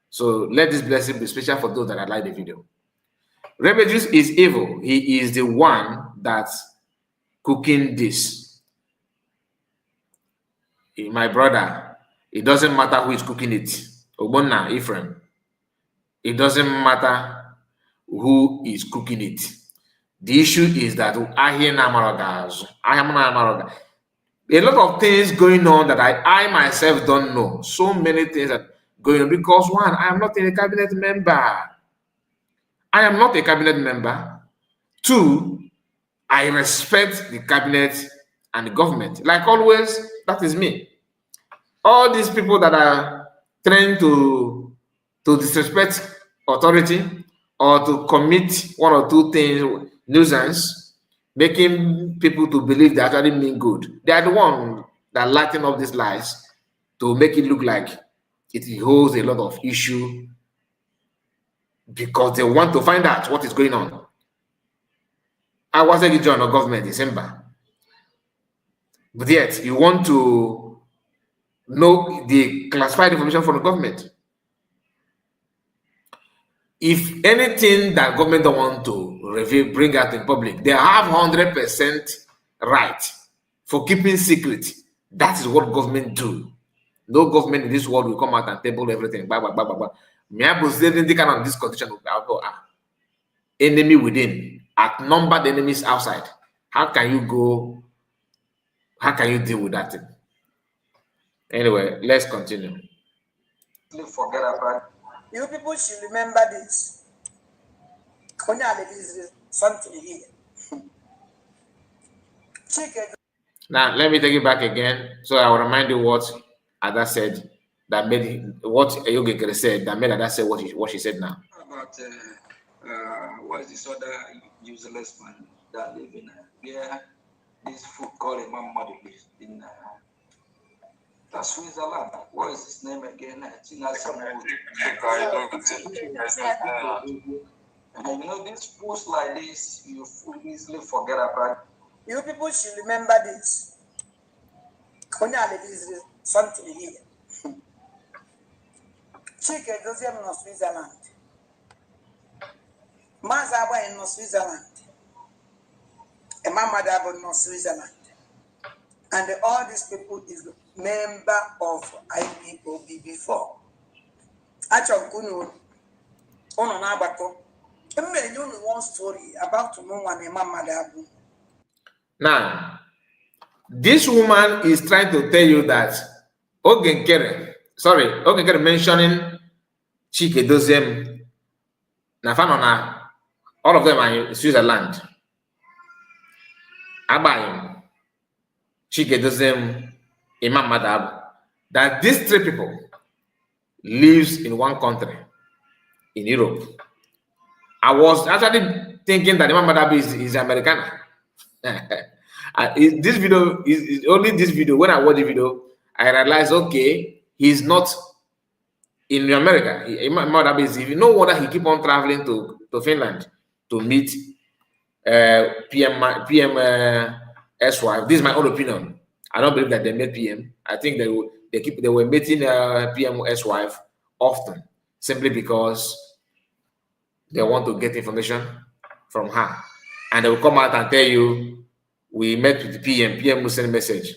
So let this blessing be special for those that have liked the video. Remedius is evil. He is the one that's cooking this. My brother, it doesn't matter who is cooking it. Ogbonna, Ephraim. It doesn't matter who is cooking it. The issue is that a lot of things going on that I myself don't know. So many things that going on because one, I am not a cabinet member. I am not a cabinet member. Two, I respect the cabinet and the government. Like always, that is me. All these people that are trained to disrespect authority or to commit one or two things, nuisance, making people to believe they actually mean good. They are the one that lighten up these lies to make it look like it holds a lot of issue because they want to find out what is going on. I was a join of government in December, but yet you want to know the classified information from the government. If anything that government don't want to reveal, bring out in public, they have 100% right for keeping secret. That is what government do. No government in this world will come out and table everything. Me I was living the kind of this condition. Enemy within, outnumbered enemies outside. How can you go? How can you deal with that thing? Anyway, let's continue. Forget about you people should remember this. Something here. Now let me take it back again. So I will remind you what Ada said that made what Yogekere said that made Ada say what she said now. About what is this other useless man that live in where this food called Mama lives in Switzerland. What is his name again? You know, these foods like this, you easily forget about. You people should remember this. Something here. Chicken doesn't have no Switzerland. Mazaba in no Switzerland. And my mother in no Switzerland. And all these people is member of IPOB before. Actually, ono na agbako. Emme you one story about one and Mama Dabu. Now, this woman is trying to tell you that Ogenkere mentioning Chike Dozem, Nafanona, all of them are in Switzerland. Abayim, Chike Dozem, Imam Madab, that these three people lives in one country, in Europe. I was actually thinking that Imam Madab is American. This video is only this video. When I watch the video, I realized okay, he's not in America. Imam Madab is, if you know whether he keep on traveling to Finland to meet PM S-wife. This is my own opinion. I don't believe that they met PM. I think they were meeting PM S-wife often, simply because they want to get information from her, and they will come out and tell you, "We met with the PM. PM will send a message."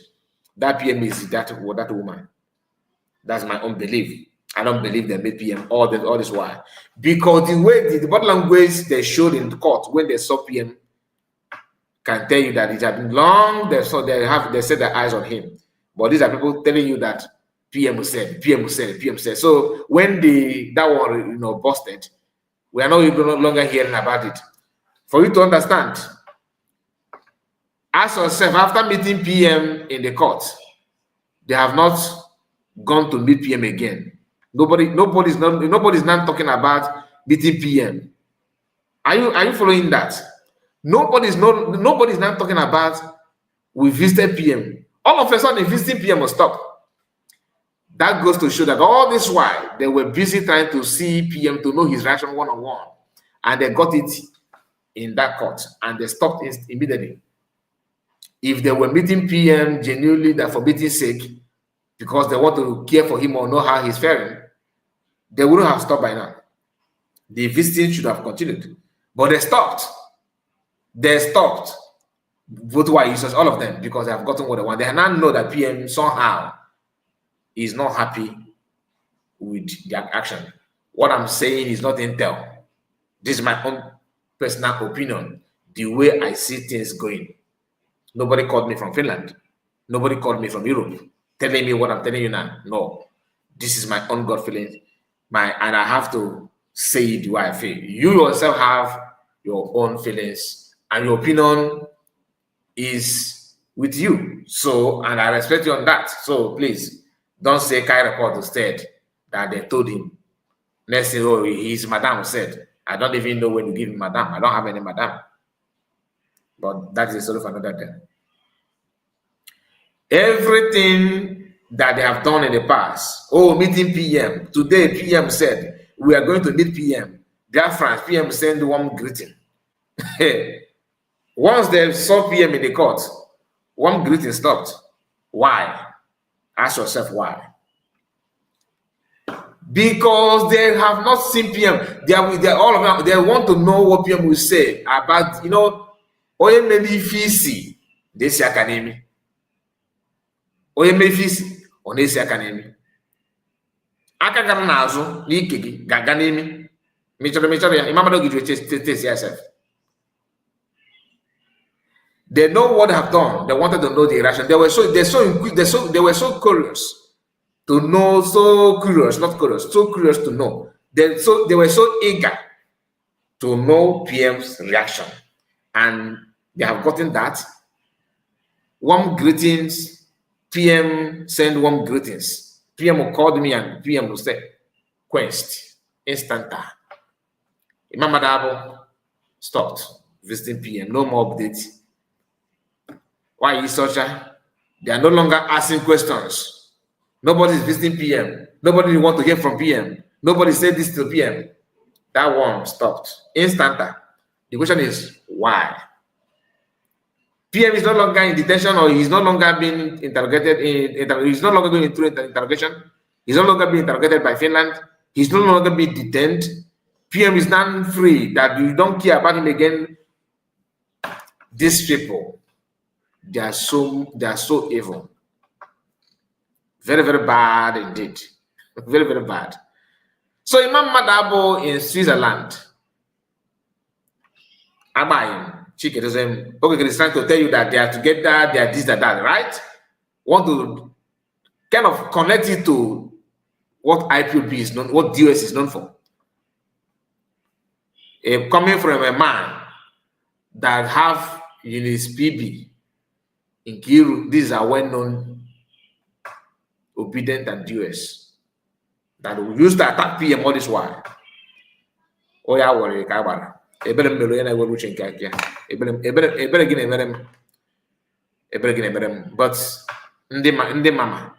That PM is that woman. That's my own belief. I don't believe they met PM all this while, because the way the body language they showed in the court when they saw PM can tell you that it has been long. They set their eyes on him, but these are people telling you that PM said, PM said, PM said. So when that one busted, we are no longer hearing about it. For you to understand, ask yourself, after meeting PM in the court, they have not gone to meet PM again. Nobody's not talking about meeting PM. Are you following that? Nobody's not talking about we visited PM. All of a sudden, visiting PM will stop. That goes to show that all this while they were busy trying to see PM to know his reaction one-on-one, and they got it in that court, and they stopped it immediately. If they were meeting PM genuinely, that for meeting's sake, because they want to care for him or know how he's faring, they wouldn't have stopped by now. The visiting should have continued, but they stopped. They stopped. Both why users, all of them, because they have gotten what they want. They now know that PM somehow is not happy with their action. What I'm saying is not intel. This is my own personal opinion, the way I see things going. Nobody called me from Finland. Nobody called me from Europe telling me what I'm telling you now. No, this is my own gut feeling. And I have to say it the way I feel. You yourself have your own feelings, and your opinion is with you. So, and I respect you on that. So please don't say Kai report instead that they told him. Next thing, oh, his madam said. I don't even know when to give him madam. I don't have any madam. But that is a story for another day. Everything that they have done in the past, meeting PM. Today, PM said, we are going to meet PM. Dear friends, PM sent one greeting. Once they saw PM in the court, one greeting stopped. Why? Ask yourself why. Because they have not seen PM. They all of them. They want to know what PM will say about, Oye Melifisi, this academy. Oye Melifisi, on this academy. Aka gara n'azụ n'ike gị ga-aga n'imi. Mechọrọ ya, imamado gị test yourself. They know what they have done. They wanted to know the reaction. They were so curious to know, so curious to know. They were so eager to know PM's reaction, and they have gotten that. Warm greetings. PM send warm greetings. PM called me, and PM will say, quenched, instanta. Imam Adabo stopped visiting PM. No more updates. Why is such a? They are no longer asking questions. Nobody is visiting PM. Nobody want to hear from PM. Nobody said this to PM. That one stopped. Instanta. The question is why? PM is no longer in detention, or he's no longer being interrogated. He's no longer going through interrogation. He's no longer being interrogated by Finland. He's no longer being detained. PM is now free, that you don't care about him again. These people, they are so evil. Very, very bad indeed. Very, very bad. So Imam Madabo in Switzerland, Abayim, Chiketism, okay, he's trying to tell you that they are together, they are this, that, right? Want to kind of connect it to what IPOB is known, what DOS is known for. Coming from a man that have in his PB in Kiru, these are well-known, obedient and DOS that will use to attack PM all this while. Oh yeah, worry, Kabara. Ebere melo yana will reach in Kakia. Ebere again, but ndi mama.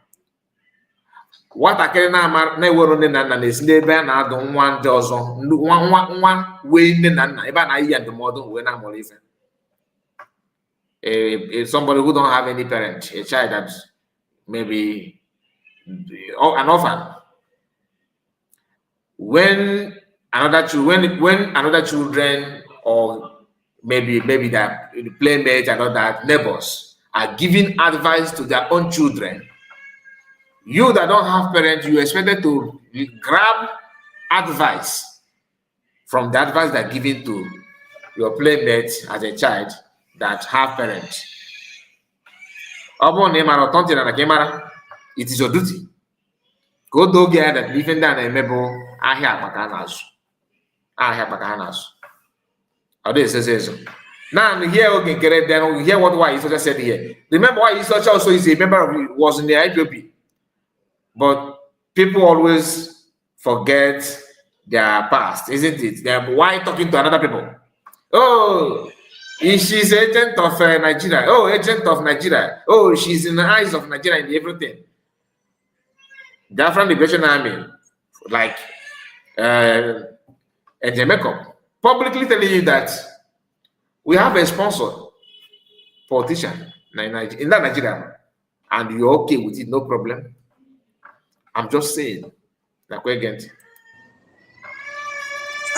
What I can now na were on the nana is neighbor and I don't want Johnson. One way in the nana, even I hear the model when I'm living. Somebody who don't have any parent, a child that maybe an orphan. When another children or maybe that playmates and all that neighbors are giving advice to their own children, you that don't have parents, you expected to grab advice from the advice they're giving to your playmates as a child. that have parents. It is your duty. Go do get that even than a mebo ahia bakanas. Ahia bakanas. Or this is now here we can get it, then we hear what Iso just said here. Remember why Iso also is a member of was in the IPOB. But people always forget their past, isn't it? They're why talking to another people? Oh, she's agent of Nigeria. Oh, agent of Nigeria. Oh, she's in the eyes of Nigeria and everything. Biafran Liberation Army, like Jamaica, publicly telling you that we have a sponsor politician in that Nigeria, and you're okay with it, no problem. I'm just saying, like we're getting.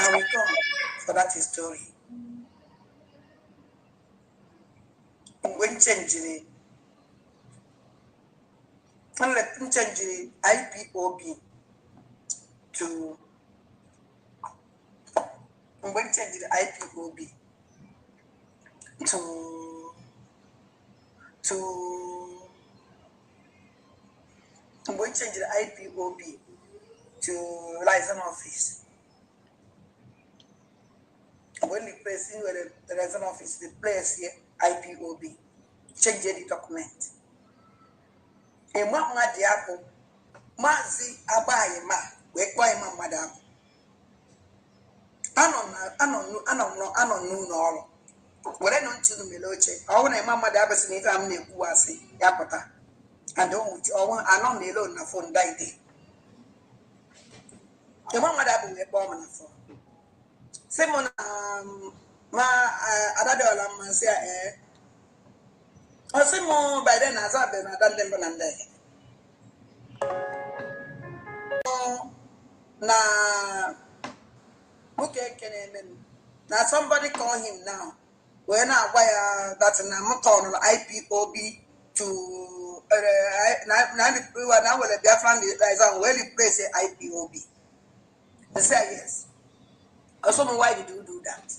I will come for that story. When changing IPOB to when changing IPOB to when changing IPOB to license office. When the person with the license office, the place here IPOB change the document. E ma di apple mazi abaye ma we kwa ma madam anon no all were no ntu me loche owo na ma madam besi ni fam na eku ase yakota and owo anon me lo na phone die dey e ma madam we kwa na phone simon ma adadola man say Osimo by then as I've been done them and now okay now somebody call him now. When I wire that's an Amaton IPOB to now will be a friend is on well you place IPOB. They say yes. Also, why did you do that?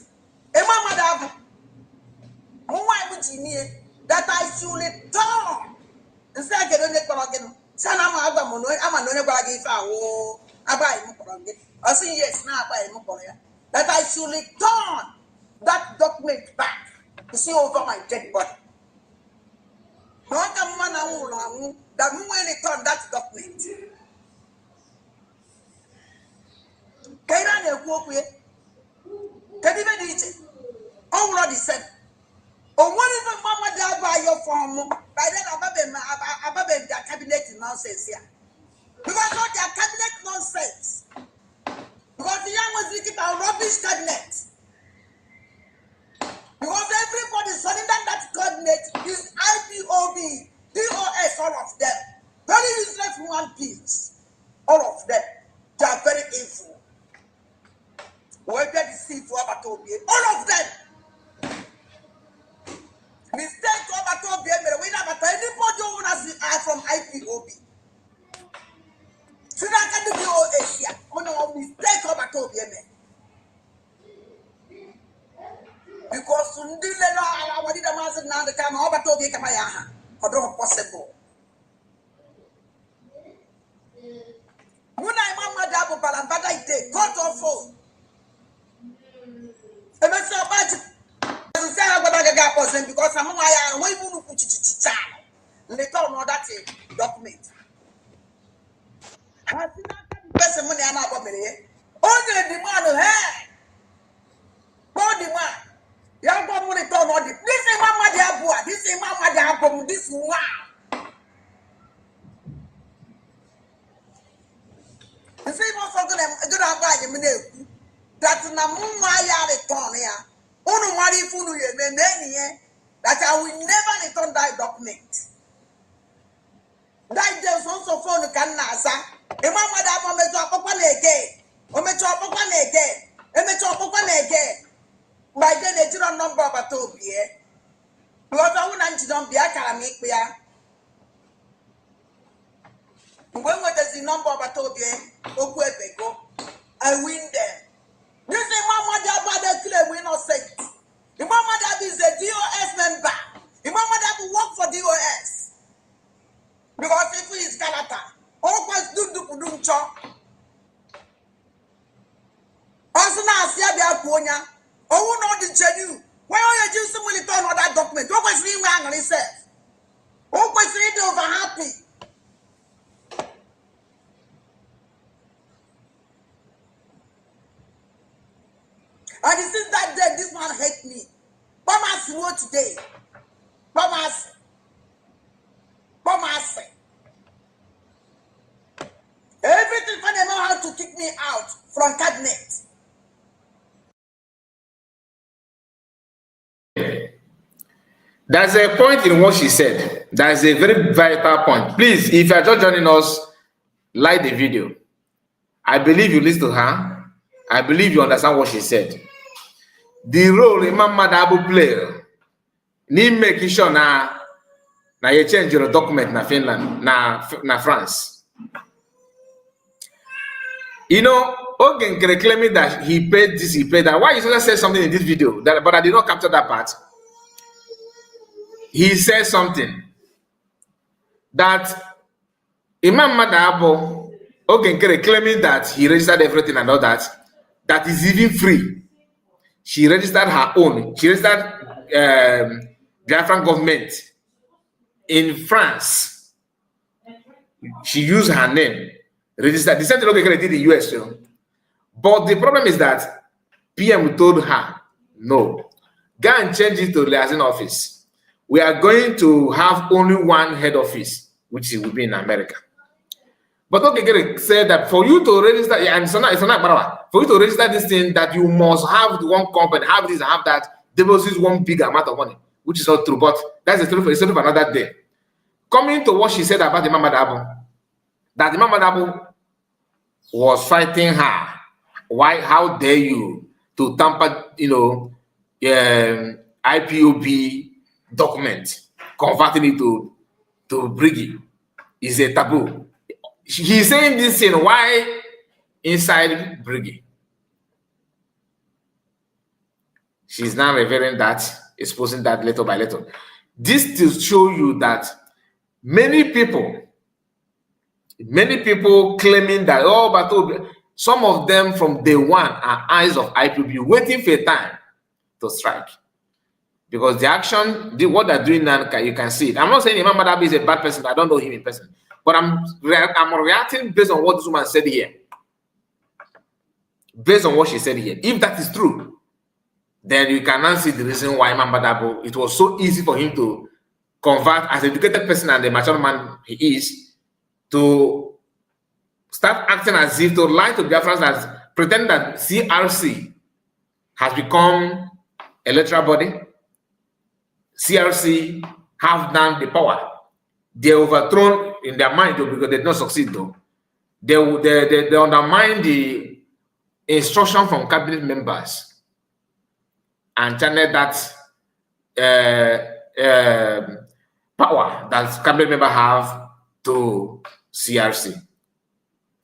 Mama, why would you need that I should return? Instead of getting it again, Sana Magamono, I'm a no bag if I buy him. I say yes, now I buy him. That I should return that document back to see over my dead body. Not a man that when return that document. Can I walk with? Can you even eat it? Already said. Oh, what is the mama that by your form? By then, above their cabinet nonsense here. Because of their cabinet nonsense. Because the young was looking at rubbish cabinet. Because everybody surrendering that cabinet is IPOB, DOS, all of them. Very useless human beings. All of them. They are very evil. Whether deceitful about all of them. Mistake about anybody who has from IPOB. So that can do Asia. No mistake about because Sundila what did the master now the time over to be Kamaya or don't possible. When I mamma double balabada day, cut off phone. And that's so much. Because I'm way to put it they don't know that document. Has person money and only demand hey. What demand? You have money to know this is Mama Diabua, this is Mama Diabum, this one. The same also good buy the that's Namumaya return here. Ono mari funu ye me that I will never return that document. That there's also phone can nasa. E mama da mo meto akokwa na again. O meto akokwa na again. E meto akokwa na again. By then they don't number about obi e. Because I won't don't be akara me pe ya. When what is the number about obi e? Oku epego. I win them. This is Mama Daba that claim we not say. The Mama Daba is a DOS Ponya. Oh, no, the genuine. Why are you using when you turn on that document? What was being wrong on himself? What was really over happy? And since that day, this man hate me. Mamas wrote today. Mamas. Everything for them know how to kick me out from cabinet. There's a point in what she said. That's a very vital point. Please, if you are just joining us, like the video. I believe you listen to her. I believe you understand what she said. The role Imam Madabu play, ni making sure na you change your document na Finland, na France. You know, Ogen claiming that he paid this, he paid that. Why you just say something in this video? But I did not capture that part. He said something that Imam Madabu, Ogen claiming that he registered everything and all that is even free. She registered her own. She registered Biafran government in France. She used her name. Registered. The same thing did in the US. But the problem is that PM told her, no, go and change it to liaison office. We are going to have only one head office, which will be in America. But said that for you to register, and it's not for you to register this thing, that you must have the one company, have this, have that, deposit one big amount of money, which is not true. But that's a story for another day. Coming to what she said about Imam Madabu, that Imam Madabu was fighting her. Why? How dare you to tamper, IPOB document, converting it to Briggy is a taboo. He's saying this thing, why inside Briggy? She's now revealing that, exposing that little by little. This to show you that many people claiming that, but some of them from day one are eyes of IPOB, waiting for a time to strike. Because the action, what they're doing now, you can see it. I'm not saying Imam Madabu is a bad person. I don't know him in person. But I'm reacting based on what this woman said here. Based on what she said here. If that is true, then you can now see the reason why Imam Madabu, it was so easy for him to convert as an educated person and the mature man he is, to start acting as if to lie to Biafrans, as pretend that CRC has become a electoral body. CRC have now the power. They overthrown in their mind, though, because they did not succeed, though. They undermine the instruction from cabinet members and channel that power that cabinet members have to CRC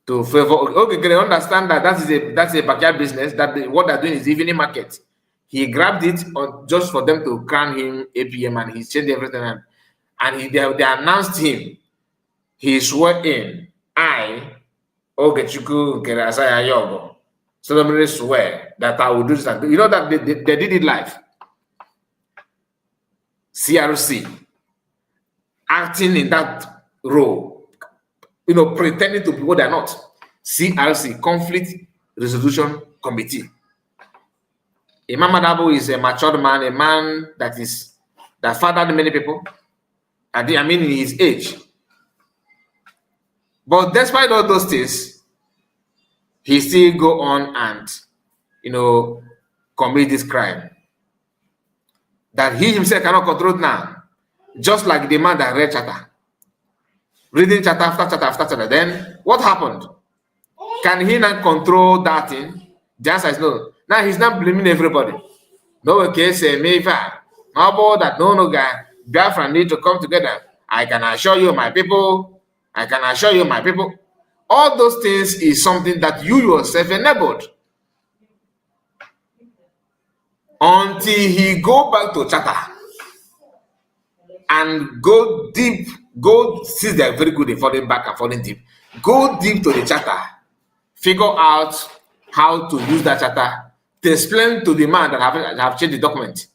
to favor. Okay, they understand that that's a backyard business. That what they're doing is evening market. He grabbed it just for them to crown him APM, and he changed everything. And they announced him. He swore in, I, Ogechuku Kerasaya Yogo, solemnly swear that I will do this. You know that they did it live. CRC acting in that role, pretending to be what they're not. CRC, Conflict Resolution Committee. Imam Madabu is a matured man, a man that fathered many people. In his age. But despite all those things, he still go on and, commit this crime that he himself cannot control now. Just like the man that read chapter, reading chapter after chapter after chapter. Then what happened? Can he not control that thing? The answer is no. Now he's not blaming everybody. No, okay, say me how about that? No, guy. Biafra need to come together. I can assure you, my people. I can assure you, my people. All those things is something that you yourself enabled. Until he go back to Chata and go deep, see they're very good in falling back and falling deep. Go deep to the Chata. Figure out how to use that Chata, to explain to the man that have changed the document.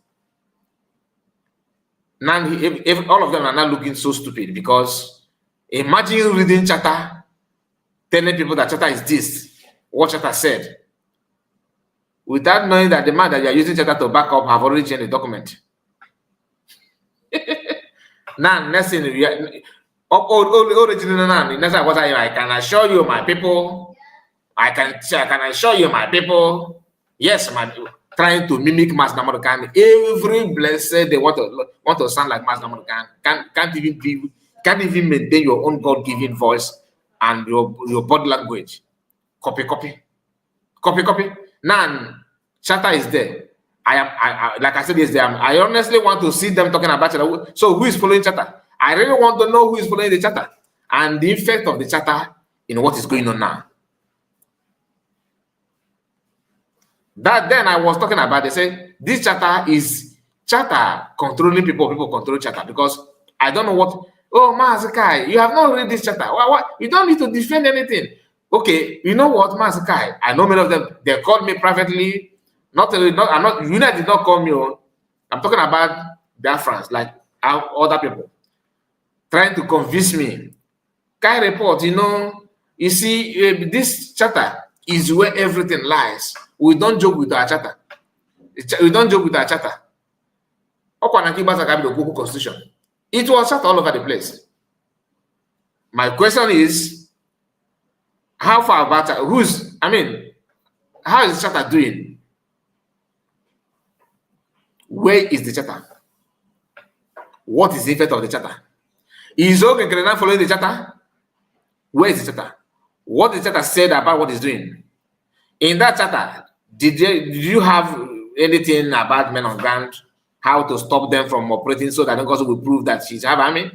Now, if all of them are not looking so stupid, because imagine reading charter, telling people that charter is this, what charter said, without knowing that the man that you are using charter to back up have already changed the document. Now, next thing, I can assure you, my people. I can assure you, my people. Yes, my trying to mimic Mas Namorkan. Every blessed they want to sound like Mas Namorkan. Can't even maintain your own God-given voice and your body language. Copy. Now, charter is there. I like I said yesterday, I honestly want to see them talking about charter. So who is following charter? I really want to know who is following the charter and the effect of the charter in what is going on now. That then I was talking about, they say this charter is charter controlling people control charter, because I don't know what. Oh, Mazakai, you have not read this charter. What? You don't need to defend anything. Okay, you know what, Mazakai? I know many of them. They called me privately. United did not call me. I'm talking about their friends, like other people, trying to convince me. Kai report, you see, this charter is where everything lies. We don't joke with our charter. Constitution. It was charter all over the place. My question is, how far about how is the charter doing? Where is the charter? What is the effect of the charter? Is Ogenkere following the charter? Where is the charter? What the charter said about what it's doing? In that charter, did you have anything about men on ground, how to stop them from operating so that the government will prove that she's have army?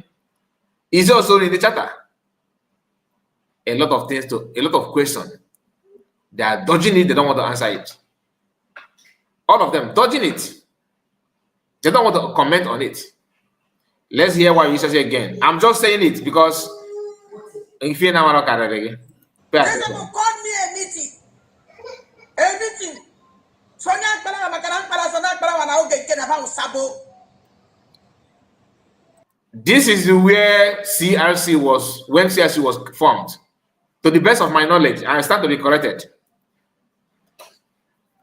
Is it also in the charter? A lot of questions. They are dodging it, they don't want to answer it. All of them dodging it. They don't want to comment on it. Let's hear what you say again. I'm just saying it because if you now look at it again. They called me a meeting. A meeting. This is where CRC was, when CRC was formed. To the best of my knowledge, I stand to be corrected.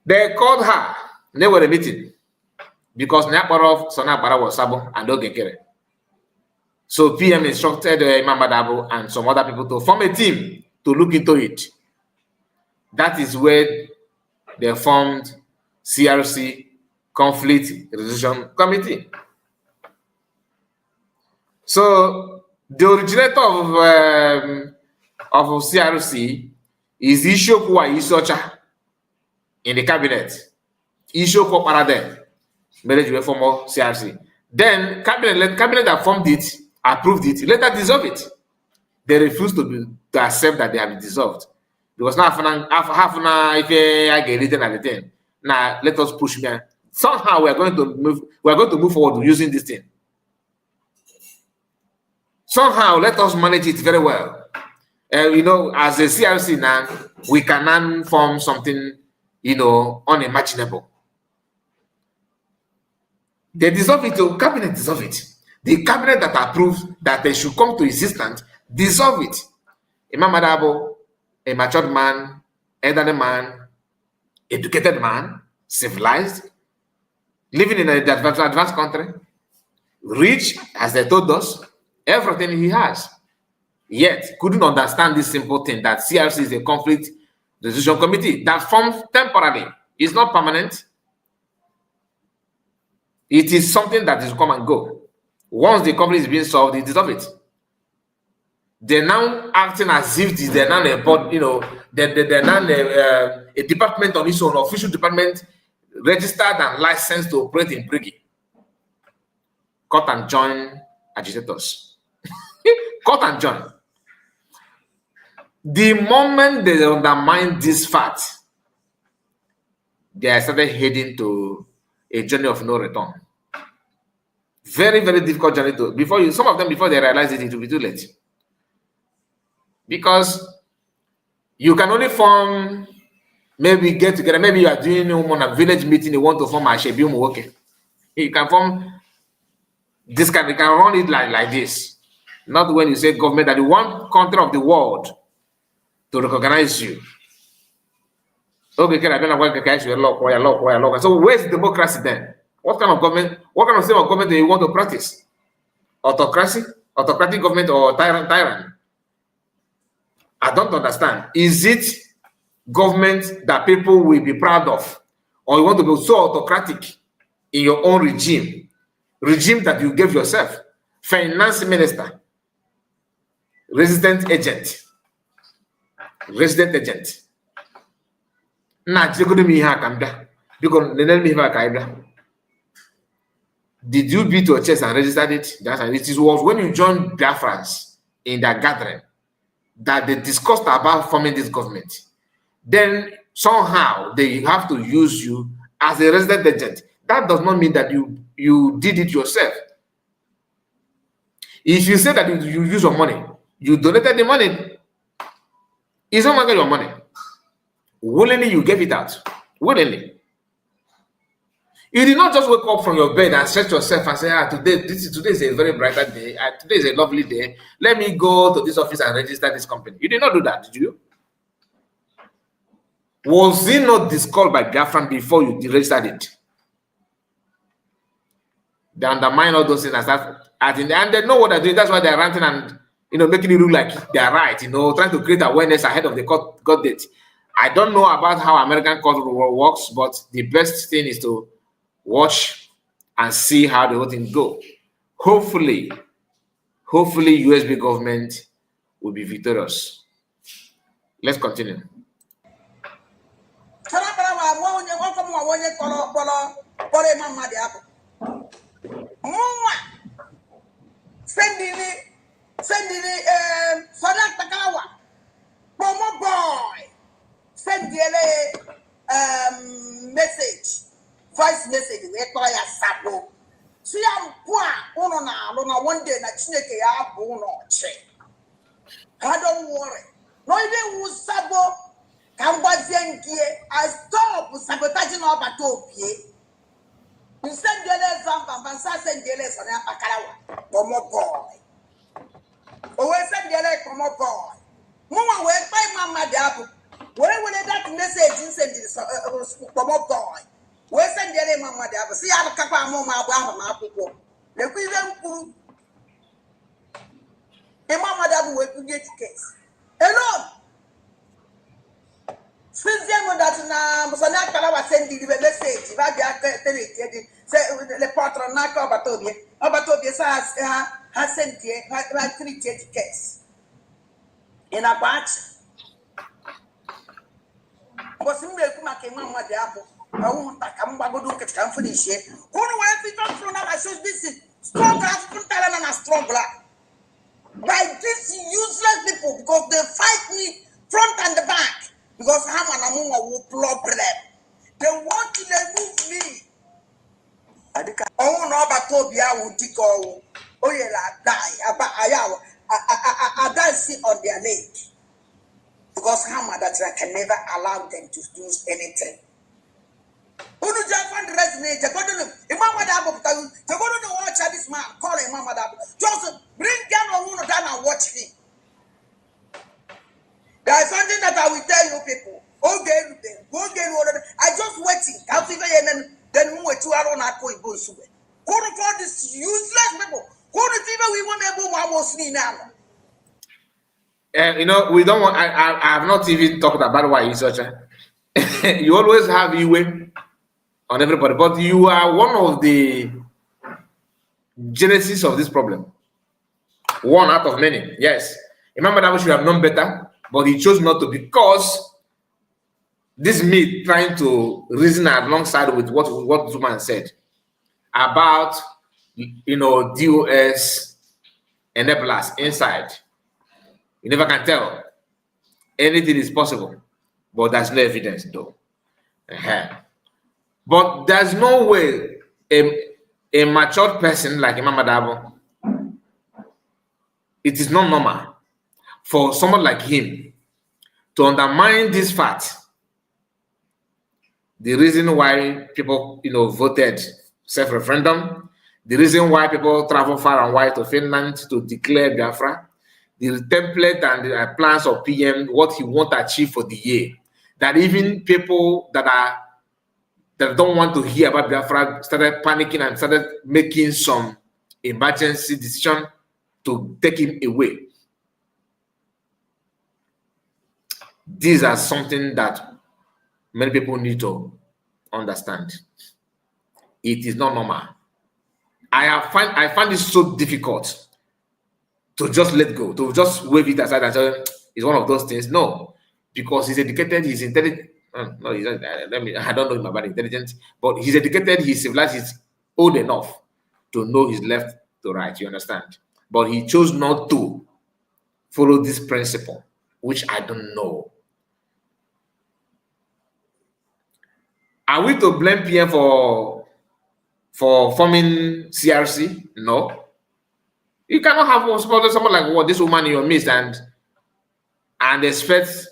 They called her. They were a meeting because Nyaparov, Sonapara was Sabo and Ogekere. So PM instructed Imam Badabo and some other people to form a team to look into it. That is where they formed CRC, Conflict Resolution Committee. So the originator of CRC is Ishoku Isocha in the cabinet. Ishoku Parade, marriage former CRC. Then cabinet that formed it, approved it, later dissolved it. They refused to accept that they have been dissolved. Because now if I get written at the thing, now let us push me. Somehow we are going to move forward using this thing. Somehow let us manage it very well. As a CRC now, we can form something, unimaginable. They dissolve it, the cabinet dissolve it. The cabinet that approved that they should come to existence, dissolve it. Imam Adabo, a matured man, elderly man, educated man, civilized, living in an advanced country, rich, as they told us, everything he has. Yet, couldn't understand this simple thing that CRC is a conflict resolution committee that forms temporarily. It's not permanent. It is something that is come and go. Once the conflict is being solved, they dissolve it. They're now acting as if they're now they're now a department on its own, official department, registered and licensed to operate in Briggy. Cut and join agitators. Cut and join. The moment they undermine this fact, they started heading to a journey of no return. Very, very difficult journey to some of them before they realize it will be too late. Because you can only form Maybe get together. Maybe you are doing on a village meeting. You want to form a shebium. Okay, you can form this kind. You can run it like this. Not when you say government that the one country of the world to recognize you. Okay, can I don't recognize you? Law. So where's democracy then? What kind of government? What kind of system of government do you want to practice? Autocracy, autocratic government, or tyrant? I don't understand. Is it government that people will be proud of, or you want to be so autocratic in your own regime that you gave yourself? Finance minister, resident agent. Na chegodo me ihe aka m bịa because nenere m ihe aka anyị bịa. Did you beat your chest and registered it? It was when you joined Biafrans in their gathering that they discussed about forming this government. Then somehow they have to use you as a resident agent. That does not mean that you did it yourself. If you say that you use your money, you donated the money, it's no longer your money. Willingly, you gave it out. Willingly. You did not just wake up from your bed and set yourself and say, today is a very brighter day. Today is a lovely day. Let me go to this office and register this company. You did not do that, did you? Was it not discussed by Biafran before you registered it? They undermine all those things and in the end, they know what they're doing. That's why they're ranting and making it look like they're right, trying to create awareness ahead of the court date. I don't know about how American court works, but the best thing is to watch and see how the whole thing go. Hopefully, USB government will be victorious. Let's continue. Send message, voice message, we call ya sabo. So ya mpua uno one day na chineke ya abu uno che. I don't worry. No even who sabo kambazengie. I stop sabotaging all batopie. You send the zamba, bansa send the son ya pakarawa. Pomo boy. Always send the pomo boy. Mama we buy mama dabu. When that message you send this from up boy. Where send the mama there? See how the capa mama people. The even a mama that will get case. Alone. Since then, that now, Musanaka was sending the message. If I get say the patron Naka Batobia has sent a 3 case in a batch. Was in the Mama de Apple. I won't come back to finish it. Who do I fit up from that? I should be strong as Puntalan and a strong black. By these useless people, because they fight me front and the back. Because I'm an Amuma will problem. They want to remove me. Oh, no, but Tobia will take all. Oh, yeah, die. I dance on their leg. Because Hammer that I can never allow them to do anything. Who do you find resonate? They go to the Mama Dabo, they go to watch this man, call him Mama Dabo. Just bring down on one down and watch me. There is something that I will tell you people. Okay, I just waiting. I'll figure then move to our own point. Go for this useless people. Go to people we want to move our now. We don't want. I have not even talked about why you're such a. You always have Iwe on everybody, but you are one of the genesis of this problem. One out of many. Yes, remember that we should have known better, but he chose not to because this me trying to reason alongside with what Zuman said about DOS enablers inside. You never can tell. Anything is possible, but there's no evidence though. But there's no way a matured person like Imam Adabo, it is not normal for someone like him to undermine this fact the reason why people, voted self-referendum, the reason why people travel far and wide to Finland to declare Biafra, the template and the plans of PM, what he want to achieve for the year. That even people that don't want to hear about Biafra started panicking and started making some emergency decision to take him away. These are something that many people need to understand. It is not normal. I find it so difficult to just let go, to just wave it aside and say it's one of those things. No, because he's educated, he's intelligent. No, he's not, I don't know him about intelligence, but he's educated, he's civilized, he's old enough to know his left to right. You understand? But he chose not to follow this principle, which I don't know. Are we to blame PM for forming CRC? No. You cannot have someone like what this woman in your midst and expect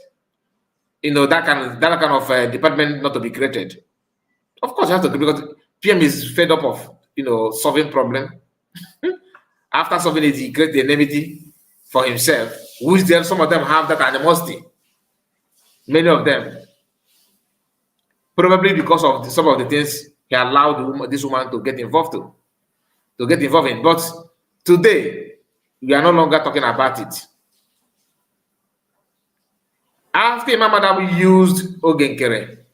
that kind of department not to be created. Of course, you have to, because PM is fed up of solving problem. After solving it, he creates the enmity for himself, which then some of them have that animosity. Many of them, probably because of some of the things he allowed this woman to get involved in. But today, we are no longer talking about it. After Imam Adam used Ogenkere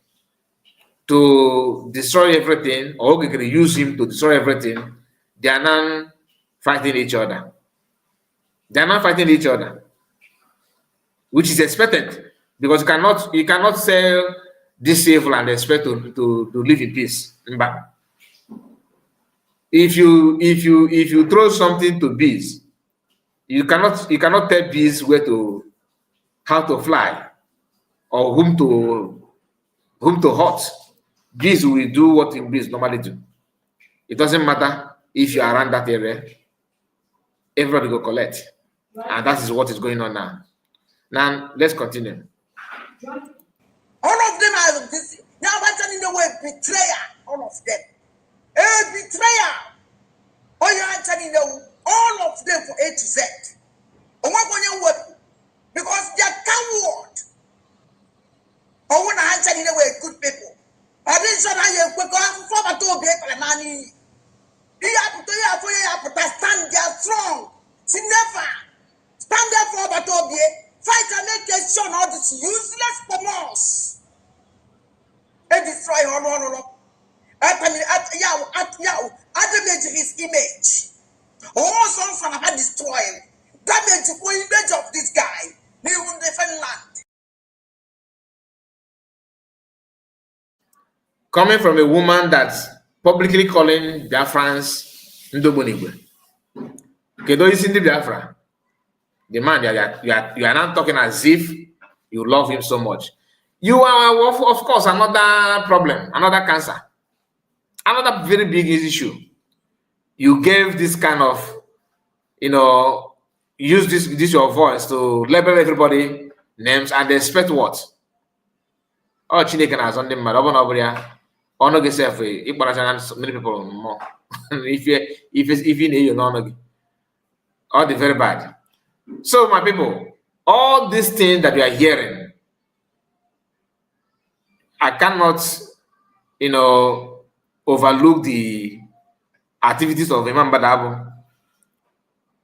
to destroy everything, or Ogenkere used him to destroy everything, they are now fighting each other. Which is expected, because you cannot sell this evil and expect to live in peace. But if you throw something to bees, you cannot tell bees how to fly or whom to hurt. Bees will do what bees normally do. It doesn't matter if you are around that area, everybody go collect. And that is what is going on now. Now let's continue. All of them are this. Now what's in the word betrayer? All of them. A betrayer. Oh, you're answering all of them for A to Z. Because they are coward. Oh, when I answer in the way, good people. I didn't say I have to go for money. You have to stand there strong. See, never stand there for Batobie. Fight and make a show all this useless commerce. And destroy all. Damage his image. All songs are destroyed. Damage the image of this guy. He will defend land. Coming from a woman that's publicly calling Biafrans Ndobonigwe. Kedo is in the Biafra. The man, you are not talking as if you love him so much. You are, of course, another problem, another cancer, another very big issue. You gave this kind of, use this your voice to label everybody names and expect what? Oh, Chineke has on them, honor yourself. Many people more. if you know, you know, all the very bad. So, my people, all these things that you are hearing, I cannot, overlook the activities of Imam Badabo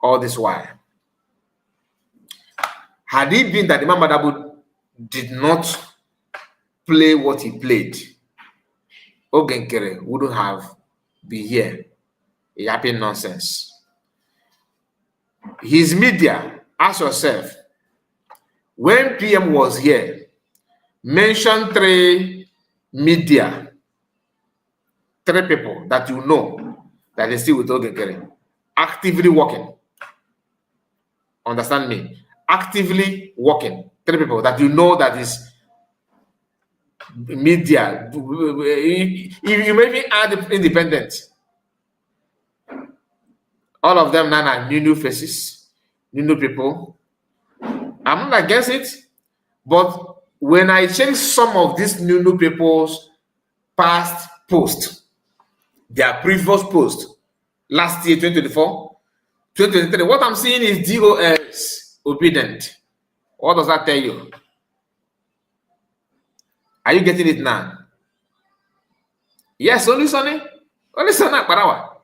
all this while. Had it been that Imam Badabo did not play what he played, Ogenkere wouldn't have been here yapping nonsense. His media, ask yourself, when PM was here, mention three people that you know that is still with Ogenkere, actively working. Understand me? Actively working. Three people that you know that is media. You maybe add independent. All of them now are new faces, new people. I'm not against it, but when I check some of these new people's past post, their previous post, last year, 2024, 2023. What I'm seeing is DOS, obedient. What does that tell you? Are you getting it now? Yes, only Sonny. Only Sonny Parawa.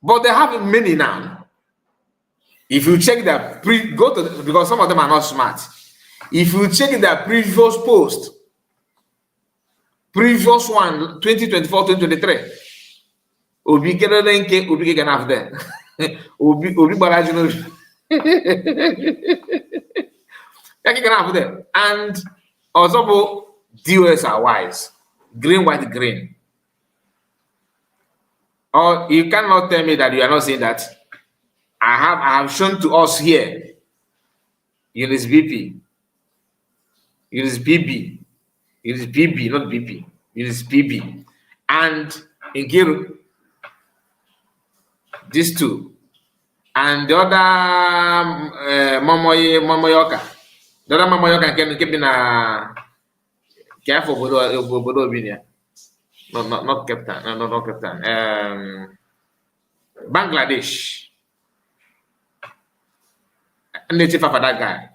But they have many now. If you check their because some of them are not smart. If you check their previous post, previous one, 2024, 2023, Obi can have there. Obi Barajino. Can have there. And also, DOS are wise. Green, white, green. Or you cannot tell me that you are not saying that. I have shown to us here. Eunice BP. Eunice BB. Eunice BB, not BP. Eunice BB. And Nkiru. These two. And the other Momoyoka. The other Momoyoka can keep in a careful Bodo Binia. No, not Captain. No, not Captain. Bangladesh. Native of that guy.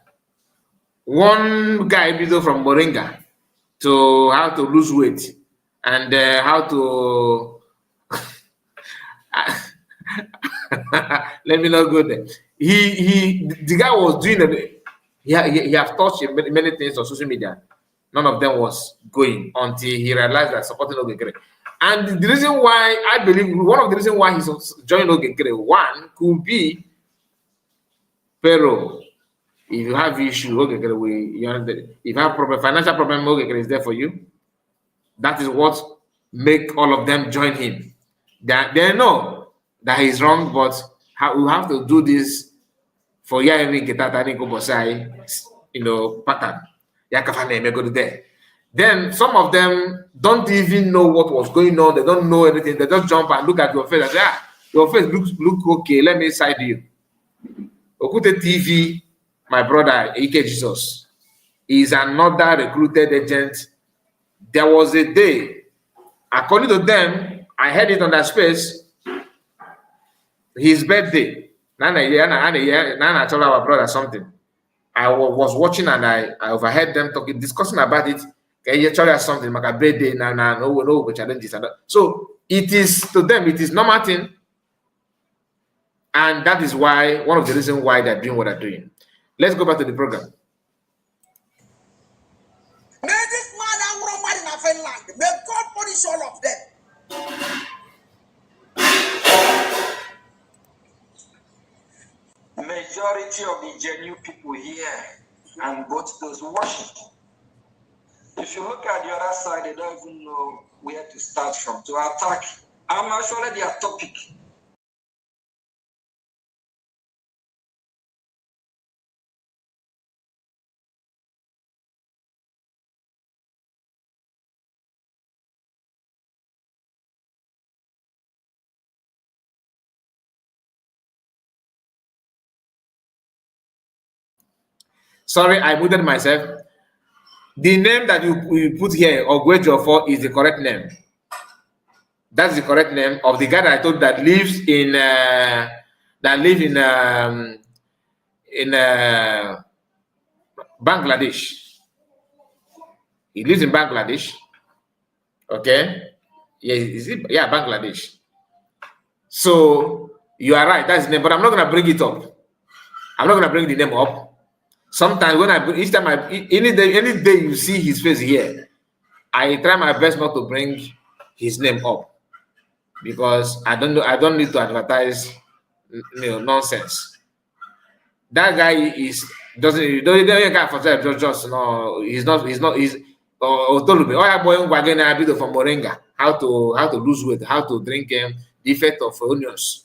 One guy video from Moringa to how to lose weight and how to let me not go there. The guy was doing it. He have touched many things on social media. None of them was going until he realized that supporting Ogekere. And the reason why I believe one of the reasons why he's joined Ogekere, one could be Pero. If you have issue, Ogekere, if you have financial problem, Ogekere is there for you. That is what make all of them join him. They know that he's wrong, but we have to do this for pattern. Then some of them don't even know what was going on. They don't know anything. They just jump and look at your face and say, your face look okay. Let me side you. Okute TV, my brother Ike Jesus, is another recruited agent. There was a day, according to them, I heard it on that space, his birthday. Nana told our brother something. I was watching and I overheard them discussing about it. You tell us something like a birthday, no challenges. So it is to them, it is normal thing. And that is why, one of the reasons why they're doing what they're doing. Let's go back to the program. May this man and woman in Finland, may God punish all of them. Majority of the genuine people here and both those who worship. If you look at the other side, they don't even know where to start from to attack. I'm actually their topic. Sorry, I muted myself. The name that you put here, Ogwejofor, is the correct name. That's the correct name of the guy that I told that lives in Bangladesh. He lives in Bangladesh. Okay. Yeah, Bangladesh. So you are right, that's the name, but I'm not gonna bring it up. I'm not gonna bring the name up. Sometimes when any day you see his face here, I try my best not to bring his name up because I don't need to advertise nonsense. That guy doesn't guy for just no, he's not from Moringa, how to lose weight, how to drink the effect of onions.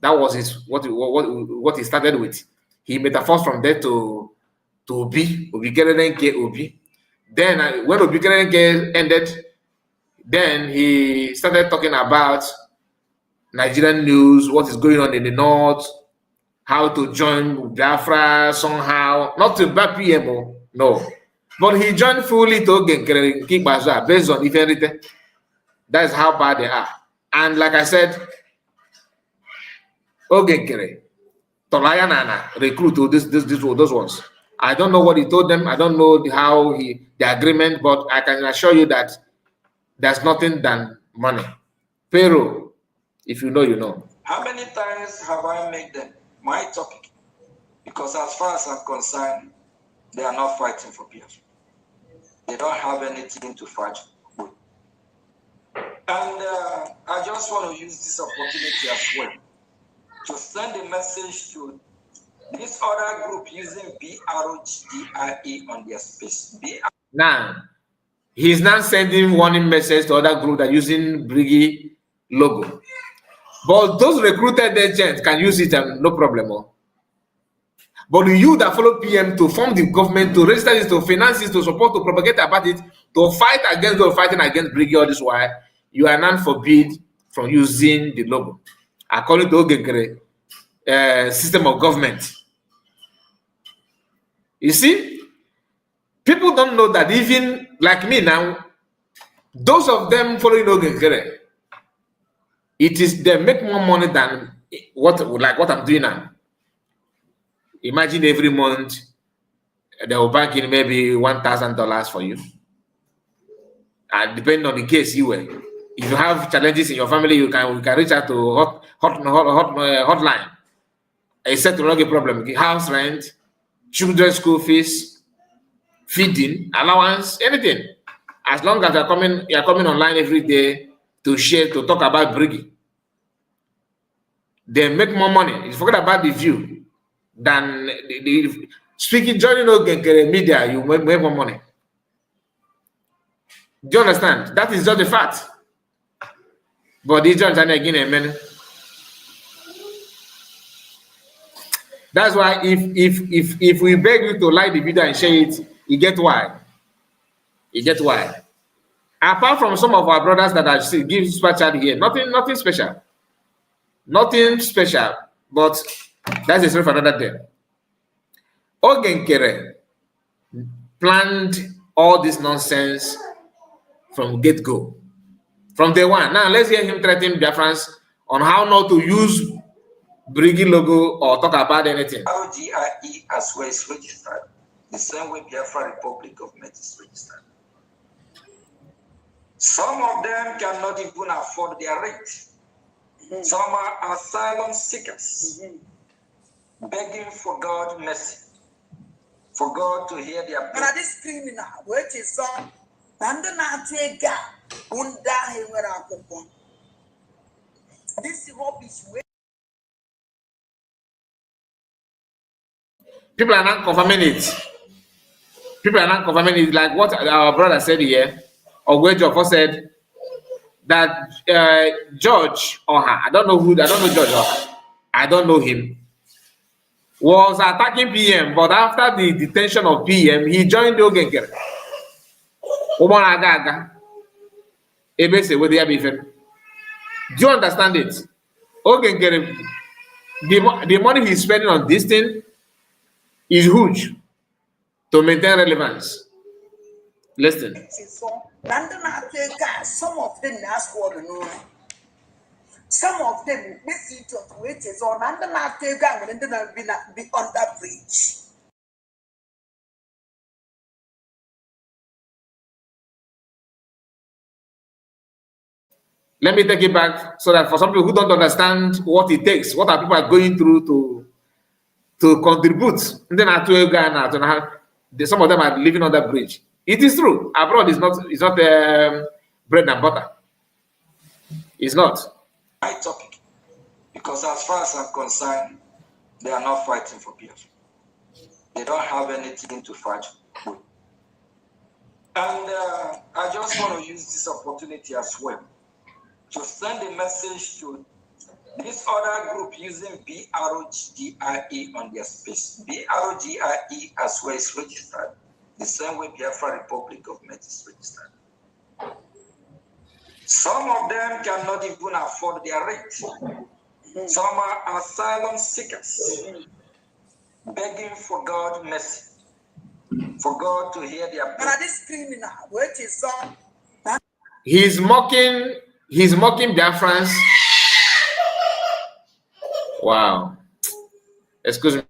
That was what he started with. He metaphors from there to Obi Obi. Then when Obi ended, then he started talking about Nigerian news, what is going on in the north, how to join Biafra somehow, not to back PMO, no. But he joined fully to Ogenkere Kikbaza based on if anything. That's how bad they are. And like I said, Ogenkere, Tolaya Nana recruit to those ones. I don't know what he told them. I don't know how the agreement, but I can assure you that there's nothing than money. Pharaoh, if you know, you know. How many times have I made them my topic? Because as far as I'm concerned, they are not fighting for peace. They don't have anything to fight with. And I just want to use this opportunity as well to send a message to this other group using BROGDIE on their space. Now, he's now sending warning message to other group that using Briggy logo. But those recruited agents can use it and no problem. But you that follow PM to form the government, to register this, to finance it, to support, to propagate about it, to fight against those fighting against Briggy all this while, you are not forbid from using the logo. According to Ogenkere, system of government. You see, people don't know that even like me now, those of them following Ogenkere, it is they make more money than what I'm doing now. Imagine every month they will bank in maybe $1,000 for you. And depending on the case you were. If you have challenges in your family, you can reach out to hotline. A set a problem, house rent, children's school fees, feeding, allowance, anything. As long as you're coming online every day to share, to talk about Briggy. They make more money. You forget about the view than speaking, joining Ogenkere media, you make more money. Do you understand? That is just a fact. But these joints are again, amen. That's why if we beg you to like the video and share it, you get why. You get why. Apart from some of our brothers that I still give super chat here, nothing special. Nothing special, but that's a story for another day. Ogenkere planned all this nonsense from get-go, from day one. Now let's hear him threaten Biafrans on how not to use Briggy logo or talk about anything. ROGIE as well is registered, the same way Biafra Republic Government is registered. Some of them cannot even afford their rent. Some are asylum seekers, begging for God's mercy, for God to hear their prayer. This criminal, which is on, this rubbish. People are not confirming it. People are not confirming it, like what our brother said here, or where Jofo said that George Oha, I don't know George Oha, I don't know him, was attacking PM, but after the detention of PM, he joined the Ogenkere. Do you understand it? Ogenkere, the money he's spending on this thing is huge to maintain relevance. Listen. Some of them ask what to know. Some of them make it of wages on and then be under bridge. Let me take it back so that for some people who don't understand what it takes, what are people going through to contribute, and then some of them are living on that bridge. It is true. Abroad is not bread and butter. It's not. My topic, because as far as I'm concerned, they are not fighting for peace. They don't have anything to fight with. And I just want to use this opportunity as well to send a message to this other group using BROGDIE on their space. BROGDIE as well is registered, the same way Biafra Republic Government is registered. Some of them cannot even afford their rent. Some are asylum seekers, begging for God's mercy, for God to hear their prayer. This criminal, which is on. He's mocking Biafrans. Wow. Excuse me.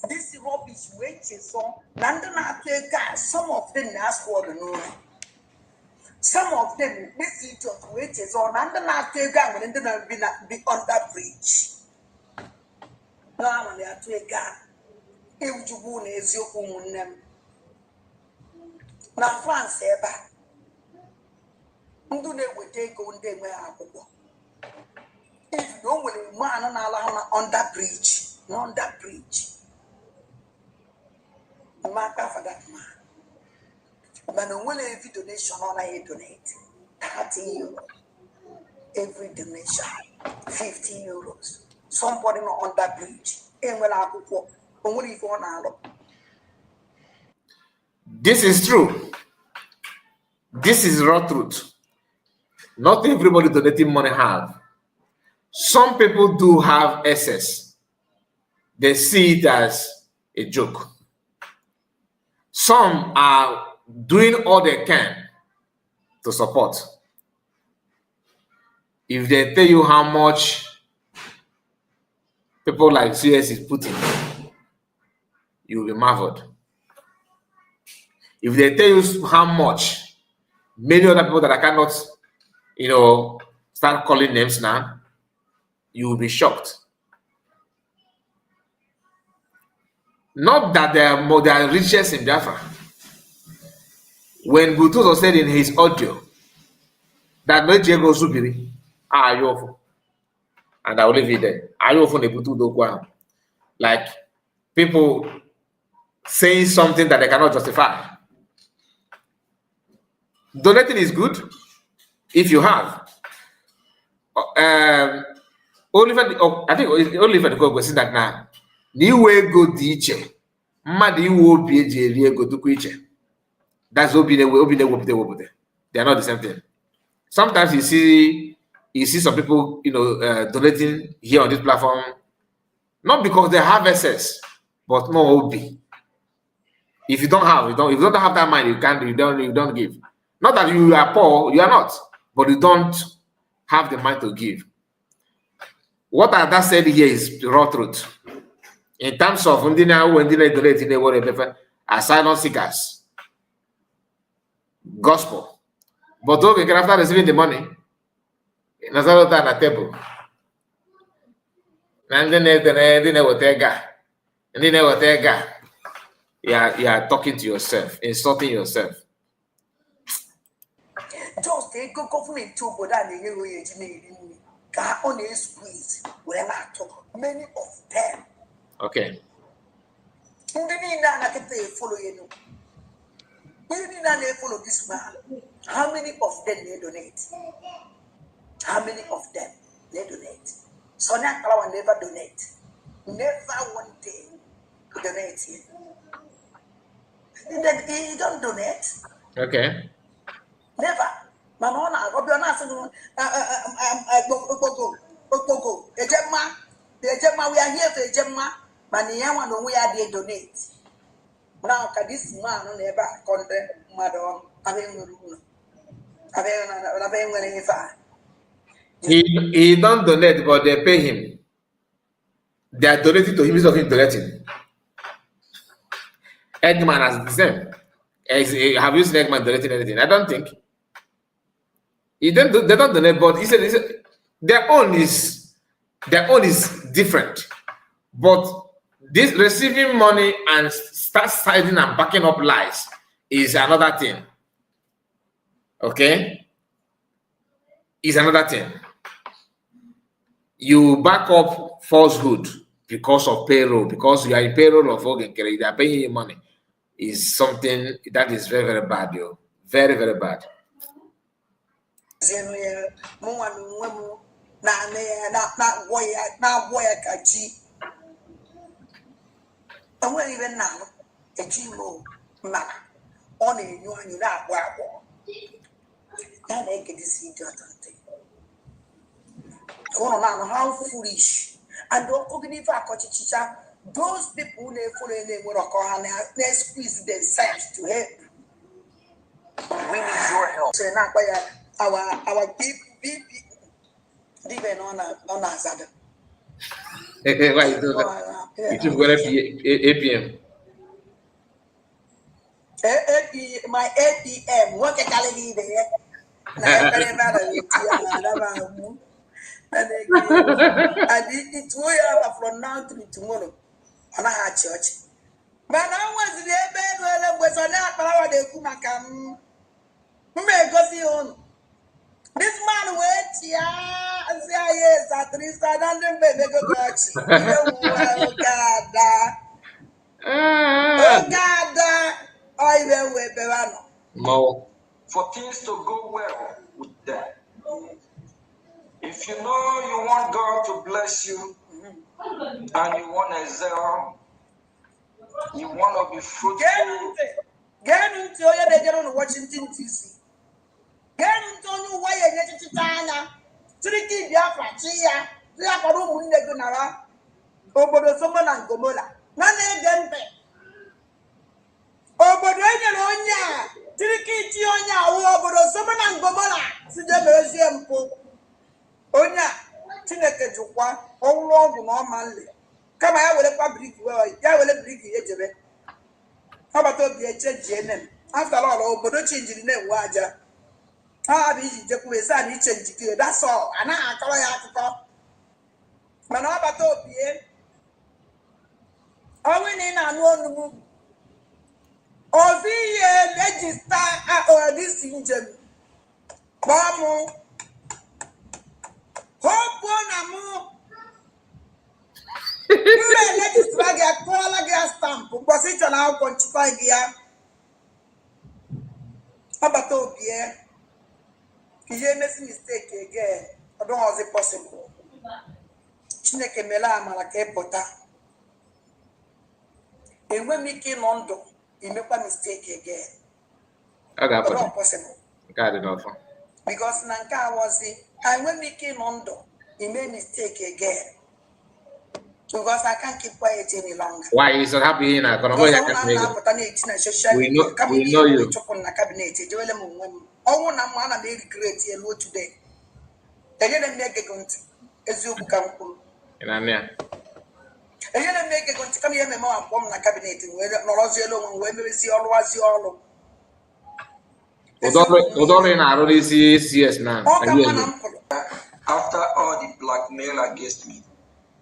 This rubbish wages on Nandana some of them ask for the no. Some of them this eat of wages on Nandana Tega and then be on that bridge. Now when they are to a gun, if you wound is your woman. Now France ever. Do they will take on them where if you don't will man on that bridge, on that bridge. Matter for that man. But when every donation on I donate 30 euros. Every donation 50 euros. Somebody not on that bridge. And when I go only for now. This is true. This is raw truth. Not everybody donating money have. Some people do have excess. They see it as a joke. Some are doing all they can to support. If they tell you how much people like CS is putting, you will be marveled. If they tell you how much many other people that I cannot, start calling names now, you will be shocked. Not that they are richest in Biafra. When Butuzo said in his audio that no Diego Zubiri, Ayofu, and I will leave it there. Ayofu ne Butudo, like people saying something that they cannot justify. Donating is good if you have. I think Oliver the Gogo said that now. Niwe go diche. Mmadụ iwe obi eji eri ego dukwa iche. That's obi na-ewe. They are not the same thing. Sometimes you see some people, donating here on this platform, not because they have excess, but more obi. If you don't have, if you don't have that mind, you don't give. Not that you are poor, you are not, but you don't have the mind to give. What I just said here is raw truth. In terms of when they donate asylum seekers, gospel. But okay, after receiving the money, that's all that on the table. And then you are talking to yourself, insulting yourself. Just take go government too, but that they on a squeeze when I talk. Many of them. Okay. Follow you. Follow this man. How many of them they donate? How many of them they donate? Sonia Kalawa never donate. Never one day donate. He don't donate. Okay. Never. Manona, Robiana, Go. Ejema, we are here for Ejema. Maniawa, no, we are there donate. Now, this man never condemn Madon. He don't donate, but they pay him. They are donating to him instead of him donating. Eggman has the same. Have you seen Eggman donating anything? I don't think. They don't donate, but he said their own is different. But this receiving money and start siding and backing up lies is another thing. Okay? Is another thing. You back up falsehood because of payroll, because you are in payroll of Ogenkere, they are paying you money, is something that is very, very bad, yo. Very, very bad. And when even now, a GMO man on a new and you not war. That ain't get this idiot. How foolish. And don't go give a cochicha those people who follow they squeeze themselves to help. We need your help. So now our BP even on us. Why you do that? You should go to APM. My APM, what can I leave there? And it's way out from now to tomorrow. And I had church. But I was there, bed was on that power de Kumakam. May go see on. This man waits, yes, at least I don't baby go oh God, I will wear Berano. No. For things to go well with them. If you know you want God to bless you and you want to excel, you want to be fruitful. Get into your Washington DC. Get into why you get to China. Tricky Biafra, Chia, Biafra, Mundegunara, Obodo Soman and Gomola. None again. Obodo Onya, Tricky Tionya, Obodo Soman and Gomola, Sidem Po. Onya, Tineke Jukwa, all wrong normally. Come I will a public well, I will a big age. How about the change? After all, Obodo change the name Waja. Ah, that's all. And I call it. But how about Opie? I went in and one of the register or this engine. Bamu. Hope one more. Register get call gas stamp. Position out quantify here. How about Opie? He makes mistake again. I don't know how it possible. Chineke mela malake pota. And when we came on, he make a mistake again. I got Not possible. Got it offer. Because Nanka was it, and when we came on, he made mistake again. Because I can't keep quiet any longer. Why is so happy in a We know you. Oh, one man made great yellow today. They didn't make a gun as you come. And I'm there. And you didn't make a gun to come here, Mamma, woman, a cabinet, where Norozio, when we see all was your. Although in our yes now. After all the blackmail against me,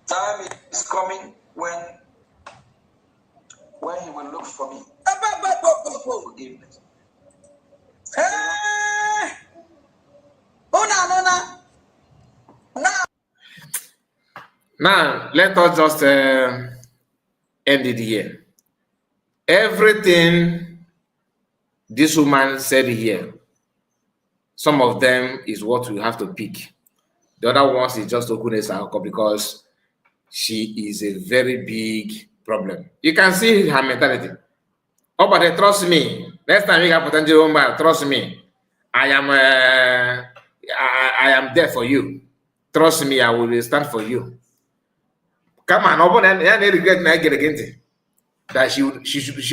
time is coming when he will look for me. Forgiveness. Now, let us just end it here. Everything this woman said here, some of them is what we have to pick. The other ones is just Okune's alcohol because she is a very big problem. You can see her mentality. Oh, but trust me. Next time you have potential woman, trust me. I am there for you. Trust me, I will stand for you. Come on, open and regret that she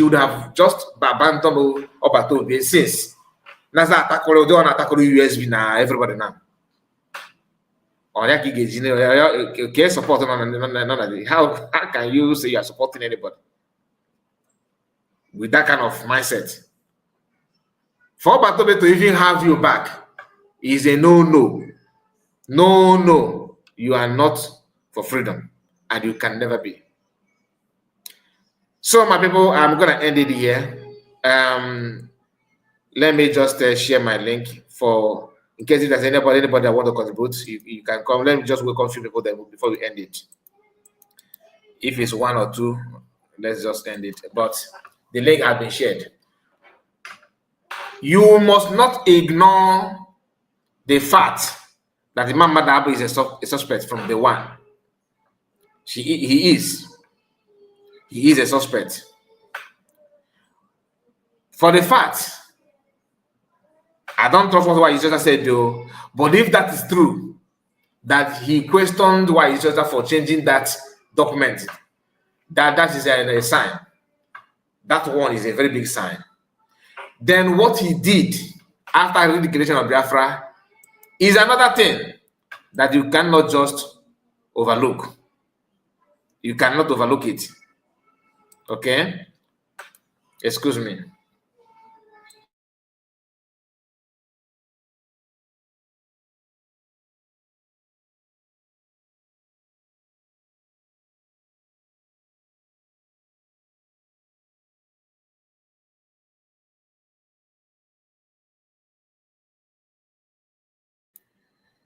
would have just abandoned Obato since. Nasa atakoro do na atakoro USB na everybody now. Or that you support how can you say you are supporting anybody with that kind of mindset? For Batobe to even have you back is a no. You are not for freedom, and you can never be. So, my people, I'm gonna end it here. Let me just share my link for in case if there's anybody that want to contribute, you can come. Let me just welcome a few people then before we end it. If it's one or two, let's just end it. But the link has been shared. You must not ignore the fact that the man Madabu is a suspect from the one. He is a suspect. For the fact, I don't trust what his sister said though, but if that is true, that he questioned why his sister for changing that document, That is a sign. That one is a very big sign. Then what he did after the creation of Biafra is another thing that you cannot just overlook. You cannot overlook it. Okay? Excuse me.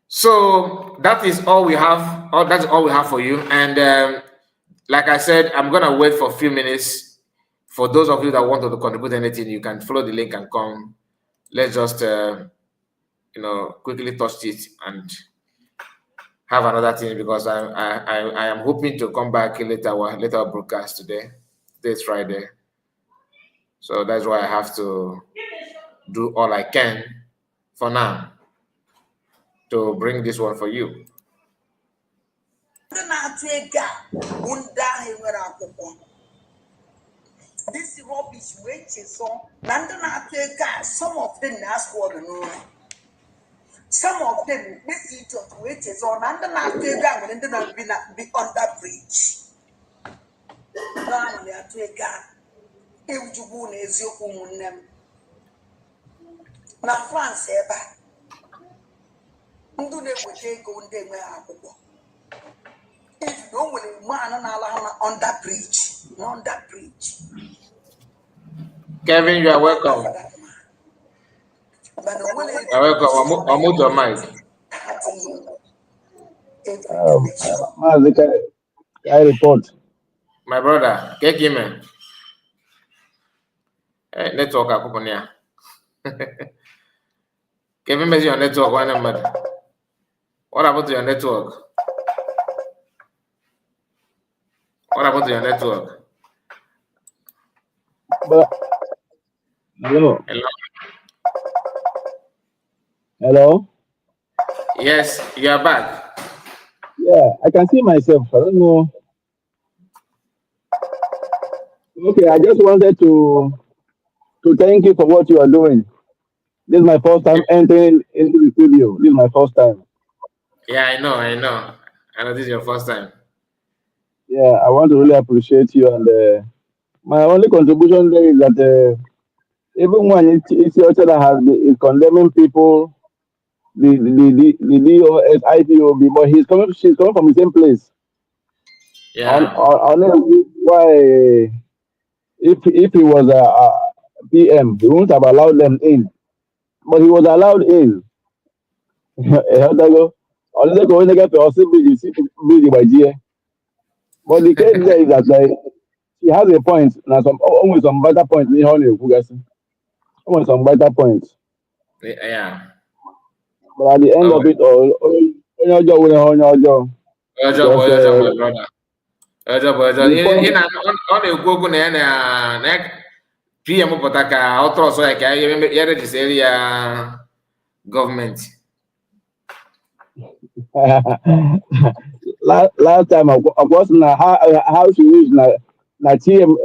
So that is all we have. That's all we have for you. And like I said, I'm gonna wait for a few minutes. For those of you that want to contribute anything, you can follow the link and come. Let's just quickly touch it and have another thing, because I am hoping to come back later broadcast today. Today's Friday, so that's why I have to do all I can for now to bring this one for you. This rubbish wages on some of them ask for the no. Some of them this eat of wages on and then be on that bridge. Now they are to a gun. If you go is your them. Now France ever. Do they would take on them if you don't want man on that bridge. Kevin, you are welcome. You're welcome. I'll mute your mic. I report. My brother, get him. Network akupunia. Kevin, measure your network. What about your network? What about your network? Hello. Hello. Hello. Yes, you are back. Yeah, I can see myself. I don't know. Okay, I just wanted to thank you for what you are doing. This is my first time entering into the studio. This is my first time. Yeah, I know. I know this is your first time. Yeah, I want to really appreciate you. And my only contribution there is that even when it's your that has is condemning people, the DOS, IPOB, but she's coming from the same place. Yeah. On why if he was a PM, he wouldn't have allowed them in. But he was allowed in. Unless go get to also busy by GA. But the case there is that he has a point. Now almost some better points in honey, almost some better points. Yeah. But at the end of it all, Your job, because my brother. the point, Ọ na-ekwu okwu na ya na PM pụta ka ọ trọsọ ya ka ya rejisiri ya gọọmenti. last time of course na how she reach na TM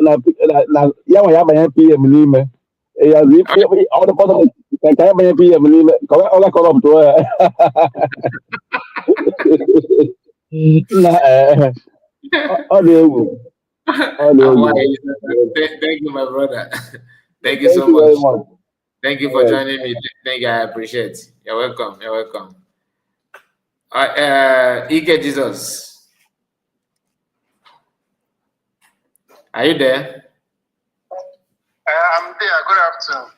na ya nwa ya banye PM n'ime ya all the part ka ya banye PM n'ime ka ọ ga corrupt na ọ dị egwu Thank you, my brother. Thank you so much. Thank you for joining me. Thank you. I appreciate it. You're welcome. You're welcome. Ike Jesus. Are you there? I'm there. Good afternoon.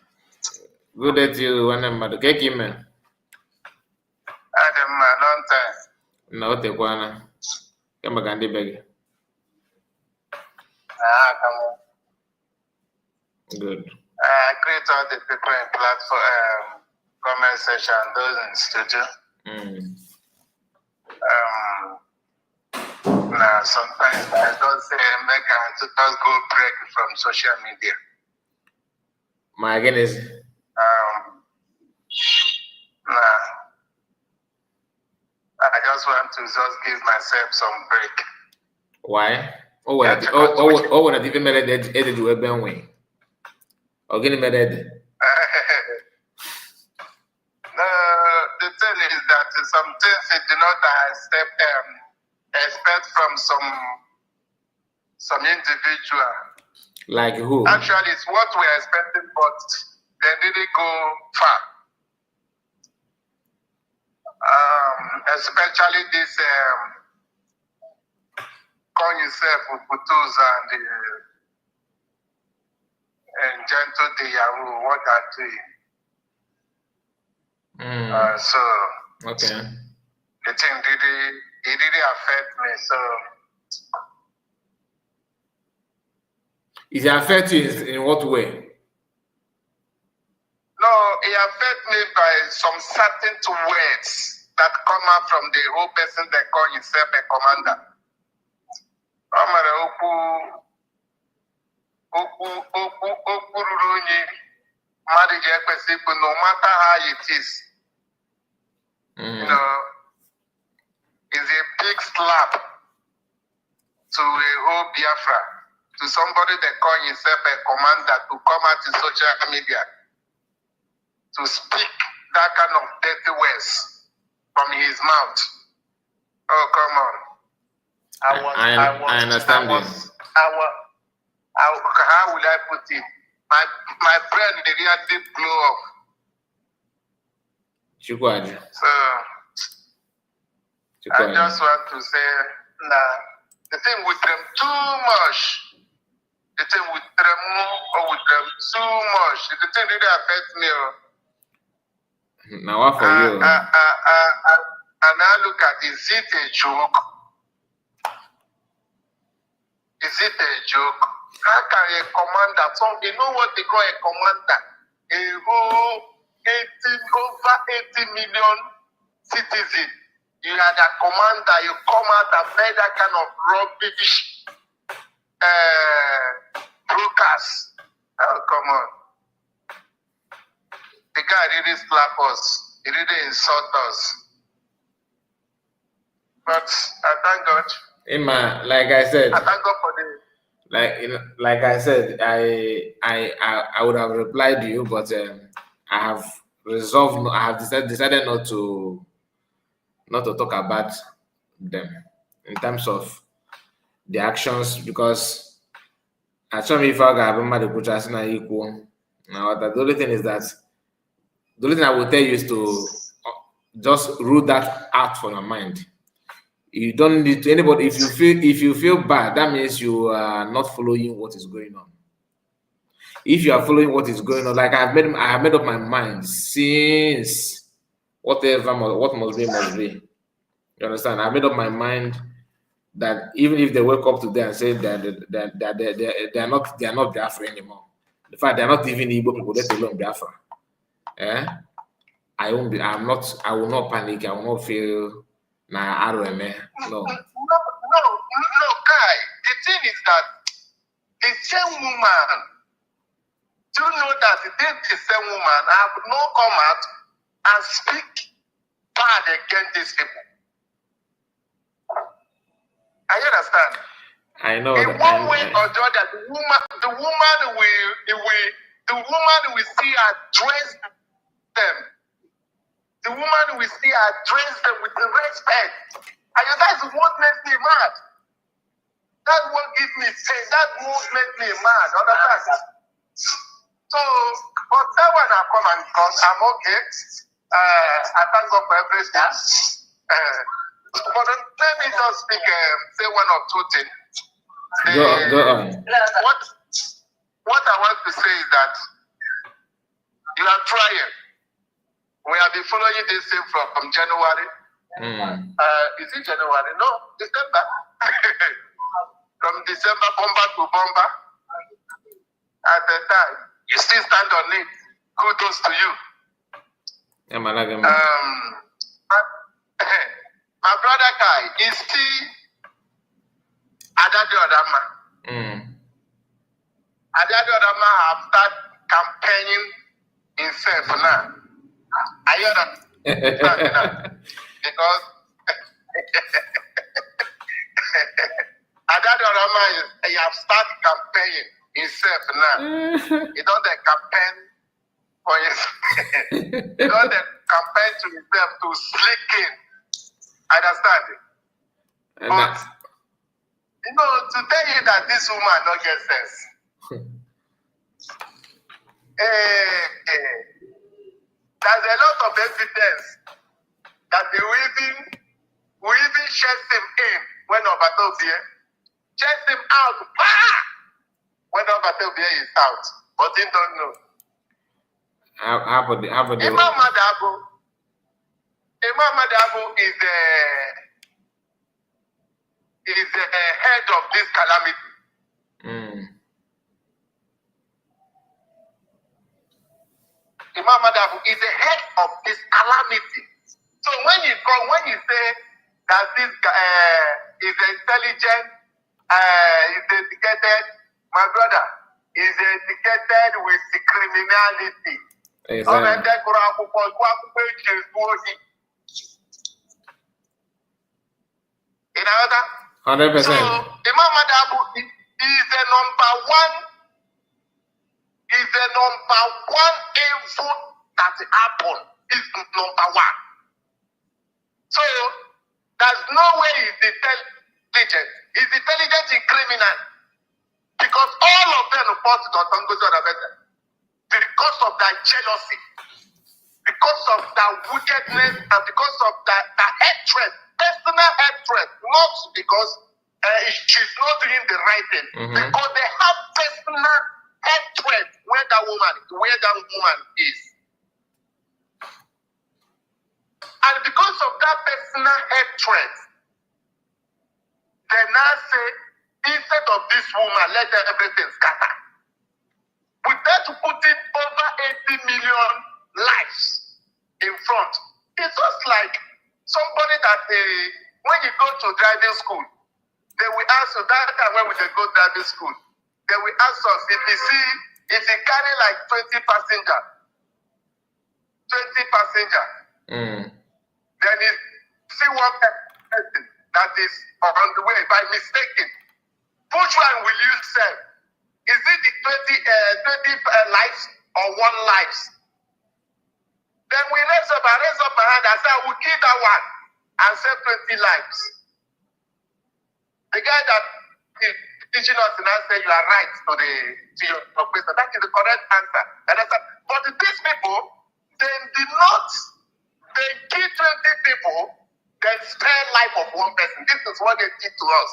Good day to you, one Keki man. Adam, long time. No, take one. Come back and beg. Come on. Good. I greet all the people in platform, comment section, those in studio. Now, sometimes I don't say make I just go break from social media. My goodness. Nah, I just want to just give myself some break. Why? when I even made it to a Ben way. Or getting made it. The thing is that some things it do not expect from some individual. Like who? Actually, it's what we're expecting, but they didn't go far. Especially this call yourself Uputus and gentle the Yahoo, what are doing. So Okay. The thing really affect me. So Is it affect you in what way? no, it affect me by some certain words that come out from the whole person that call himself a commander. No matter how it is, you know, is a big slap to a whole Biafra, to somebody that call himself a commander to come out in social media to speak that kind of dirty words from his mouth. Oh, come on. I understand this. How would I put it? My brain really blew up. So I just want to say, nah, the thing with them too much. The thing with them too much. The thing really affects me. Now what for you? And I look at, is it a joke? Is it a joke? How can a commander, you know what they call a commander? A whole over 80 million citizens. You are the commander, you come out and make that kind of rubbish broadcast. Oh, come on. The guy really slap us. He really insult us. But I thank God. Emma, like I said, I thank God for the. Like I said, I would have replied to you, but I have resolved. I have decided not to talk about them in terms of the actions, because I saw me if I got the equal. Now the only thing is that the only thing I will tell you is to just rule that out from your mind. You don't need to anybody. If you feel bad, that means you are not following what is going on. If you are following what is going on, like I have made up my mind since what must be must be. You understand? I made up my mind that even if they wake up today and say that they are not Biafra anymore. In fact, they are not even Igbo people, let alone Biafra. I will not panic. I will not feel RMA. No. No, Kai. The thing is that the same woman, do you know that the same woman have not come out and speak bad against these people? I understand. I know. In one way or the other, the woman will still address them. The woman will still address them with the respect. And that is what makes me mad. That's what gives me faith. That's what makes me mad. Understand? So, but that one I come and gone. I'm okay. I thank God for everything. But let me just speak, say one or two things. Go on. What I want to say is that you are trying. We have been following this thing from January. Is it January? No, December. From December, bomber to bomber. At the time, you still stand on it. Kudos to you. My brother Kai is still Adadi Odama. Adadi Odama have started campaigning himself now. I hear that. Because And that other man is, he have started campaigning himself now. He don't campaign for himself. He don't campaign to himself to slick in. Understand it? But, you know, to tell you that this woman don't get sense. There's a lot of evidence that they will even chase him in when Obatobie, chase him out, when Obatobie is out, but he don't know. How about Imam Madabu is the head of this calamity. Imam Madabu is the head of this calamity. So when you say that this is intelligent, is educated, my brother is educated with the criminality. Exactly. In order, 100%. so Imam Madabu is the number one evil that happened. Is number one. So there's no way he's intelligent. He's intelligent in criminal. Because all of them report to better. Because of that jealousy, because of that wickedness, and because of that hatred, personal hatred, not because she's not doing the right thing, because they have personal hatred where that woman is. And because of that personal hatred, they now say, instead of this woman, let everything scatter. Without putting over 80 million lives in front. It's just like somebody that when you go to driving school, they will ask you, that time when we go to driving school, they will ask us if you carry like 20 passengers, then you see one person that is on the way by mistake. Which one will you save? Is it the 20 lives or one lives? Then we raise up my hand and say, I will kill that one and save 20 lives. The guy that is teaching us and I say, you are right to your question. That is the correct answer. But these people, they kill 20 people, then spare life of one person. This is what they did to us.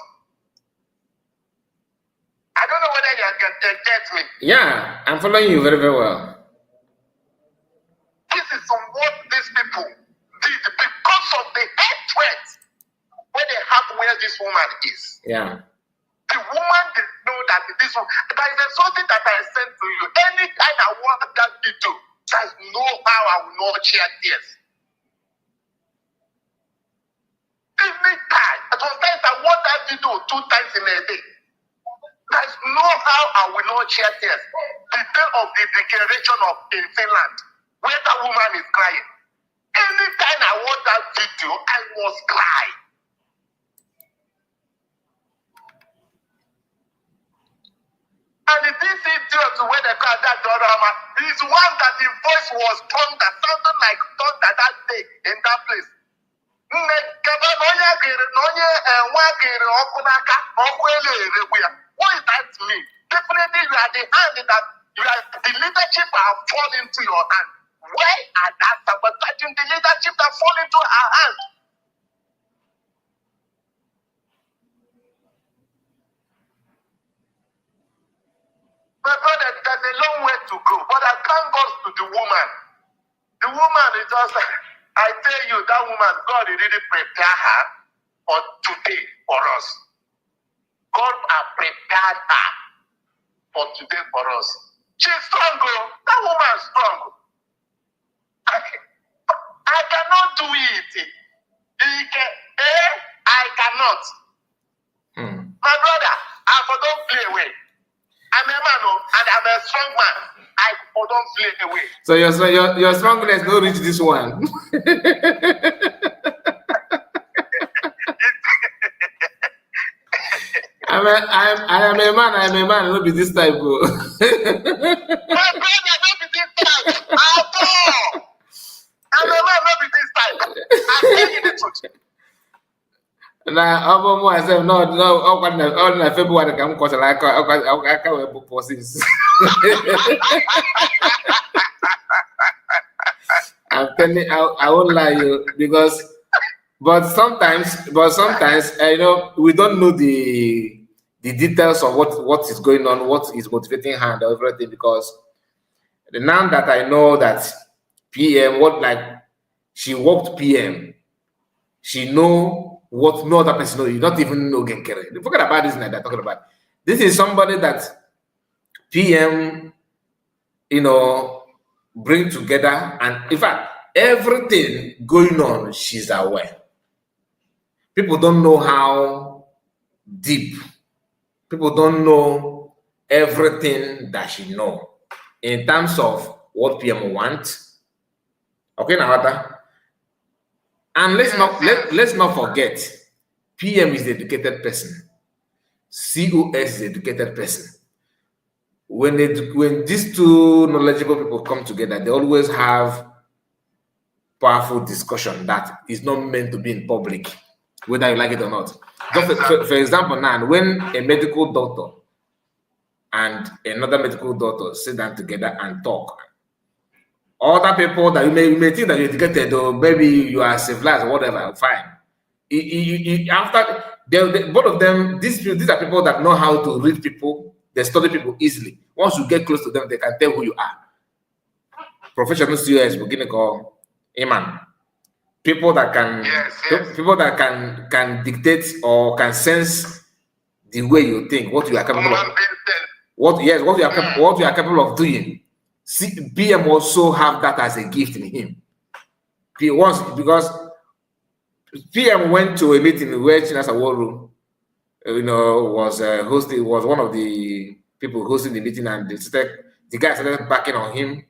I don't know whether you can get me. Yeah, I'm following you very, very well. This is what these people did because of the hatred where they have where this woman is. Yeah. The woman did know that this one. There is something that I sent to you. Anytime I want that video, there's no how I will not share tears. Anytime. Sometimes I want that video 2 times in a day. There's no how I will not share tears. The day of the declaration in Finland, where that woman is crying. Anytime I watch that video, I must cry. And this idiot, when they call that drama, is one that the voice was thunder, something like thunder that day in that place. What does that mean? Definitely you are the hand that the leadership have fallen into your hand. Why are that sabotaging the leadership that fall into our hand? My brother, there's a long way to go, but I thank God to the woman. The woman is just, I tell you, that woman, God really prepared her for today for us. God has prepared her for today for us. She's strong, that woman is strong. I cannot do it. I cannot. My brother, I don't play away. I'm a man, and I'm a strong man. I don't play away. So your strongness don't reach this one. I am a man. I am a man. Not be this type. My brother, not be this type at all. I'm a man, not be this type. I'm telling you the truth. Now, I'm myself. No. On February, I'm caught like I can't book forces. I'm telling. I won't lie you because, but sometimes, you know, we don't know the details of what is going on, what is motivating her and everything. Because now that I know that PM, what like she worked PM, she know what no other person know. You don't even know Genkere. Forget about this that they're talking about. This is somebody that PM, you know, bring together, and in fact, everything going on, she's aware. People don't know how deep. People don't know everything that she know in terms of what PM wants. Okay, now, and let's not forget, PM is the educated person. COS is the educated person. When these two knowledgeable people come together, they always have powerful discussion that is not meant to be in public, whether you like it or not. Just for example, now when a medical doctor and another medical doctor sit down together and talk, other people that you may think that you're educated or maybe you are civilized or whatever, fine. After both of them, these are people that know how to read people. They study people easily. Once you get close to them, they can tell who you are. Professional COS, beginning call Iman. People that can people that can dictate or can sense the way you think, what you are capable of. What you are capable of doing. PM also have that as a gift in him. Because PM went to a meeting where Chinasa Woru, you know, was one of the people hosting the meeting, and the guy started backing on him.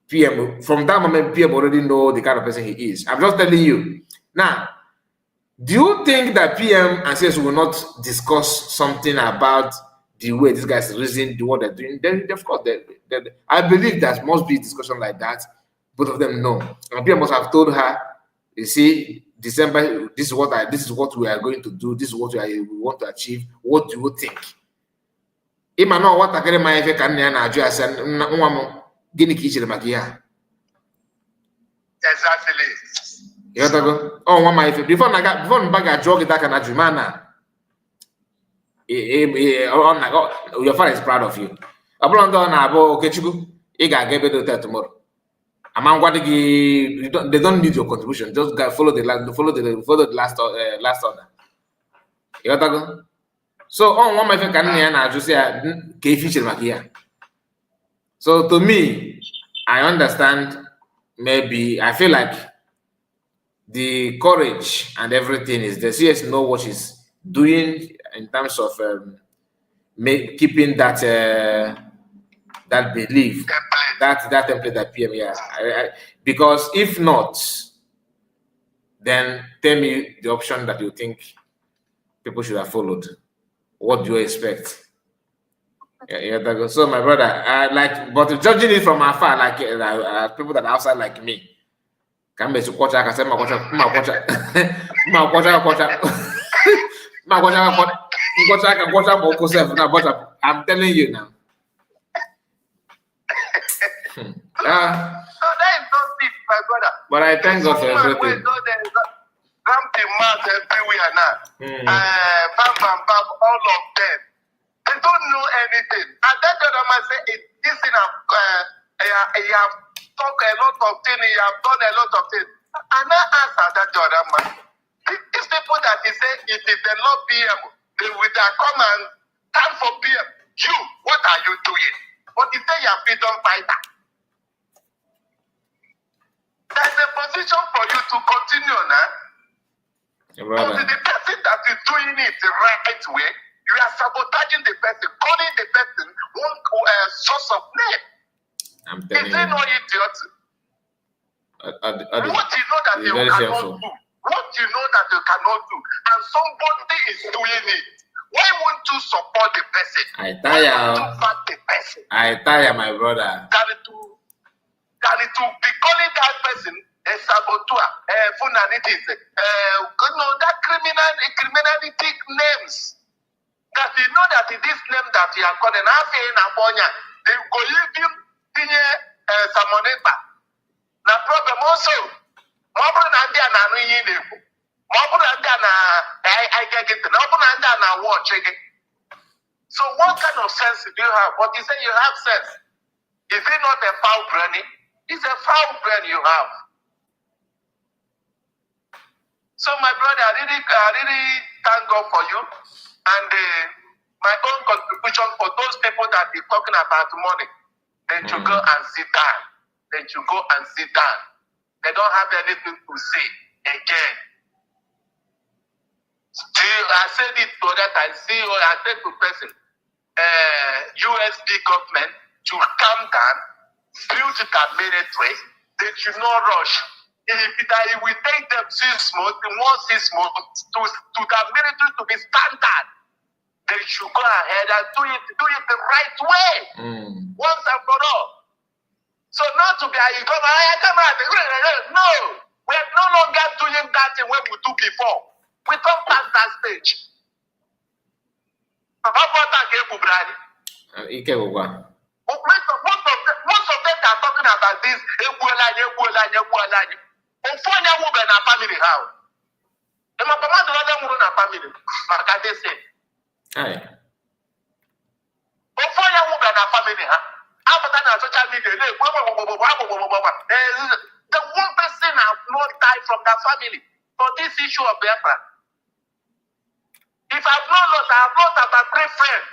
PM, from that moment, PM already know the kind of person he is. I'm just telling you. Now, do you think that PM and CS will not discuss something about the way these guys reason, what they're doing? Then, of course, I believe there must be discussion like that. Both of them know. And PM must have told her, you see, December, this is what we are going to do. This is what we want to achieve. What do you think? Ima no what akere ma ife kan na aju ase nwa mo gini ki chere maka ya. Exactly. You go. Oh, nwa ma ife before mba ga aju gị daka na juma na. Your father is proud of you. Abụrụ ndị ọ na-abụ Okechukwu, ị ga-aga ebe dị hotel tomorrow. They don't need your contribution. Just follow the last order. You go. So on one my friend can na just say So to me, I understand. Maybe I feel like the courage and everything is the CS know what she's doing in terms of keeping that that belief, that template that PM, because if not, then tell me the option that you think people should have followed. What do you expect? So my brother, but judging it from afar, like people that are outside like me, can be supporter. I can say my but I'm telling you now. So that is not deep, my brother. But I thank God for everything. Ramping mouth everywhere now. Bam, all of them. They don't know anything. And that other man say, this thing he have talked a lot of things, he have done a lot of things. And I answer that other man. These people that he say, if they love PM, they will come and stand for PM. You, what are you doing? But he say you are freedom fighter. There's a position for you to continue now. But the person that is doing it the right way, you are sabotaging the person, calling the person one source of name. I'm telling you. Is he not idiot? What you know that you cannot do. What you know that you cannot do. And somebody is doing it. Why won't you support the person? I Why tire. won't you back the person? I tire, my brother. Than to be calling that person a saboteur, funanitis, that criminality names. That you know that this name that you are calling, they go give him some money back. Now problem also, more than they are not in more than I get it, more than I watch again. So what kind of sense do you have? But you say you have sense. Is it not a foul brain? It's a foul brain you have. So my brother, I really thank God for you. And my own contribution for those people that are talking about money, they should go and sit down. They should go and sit down. They don't have anything to say again. I said it to that I see, or I said to person, USD government to calm down, build the military. They should not rush. If it will take them 6 months, 6 months to the military to be standard, they should go ahead and do it the right way, once and for all. So not to be come out. No, we are no longer doing that thing when we do before. We don't pass that stage. Most of them are talking about this. Family how? Social media, the one person has not died from that family for this issue of Biafra. If I've not lost, I have lost about 3 friends.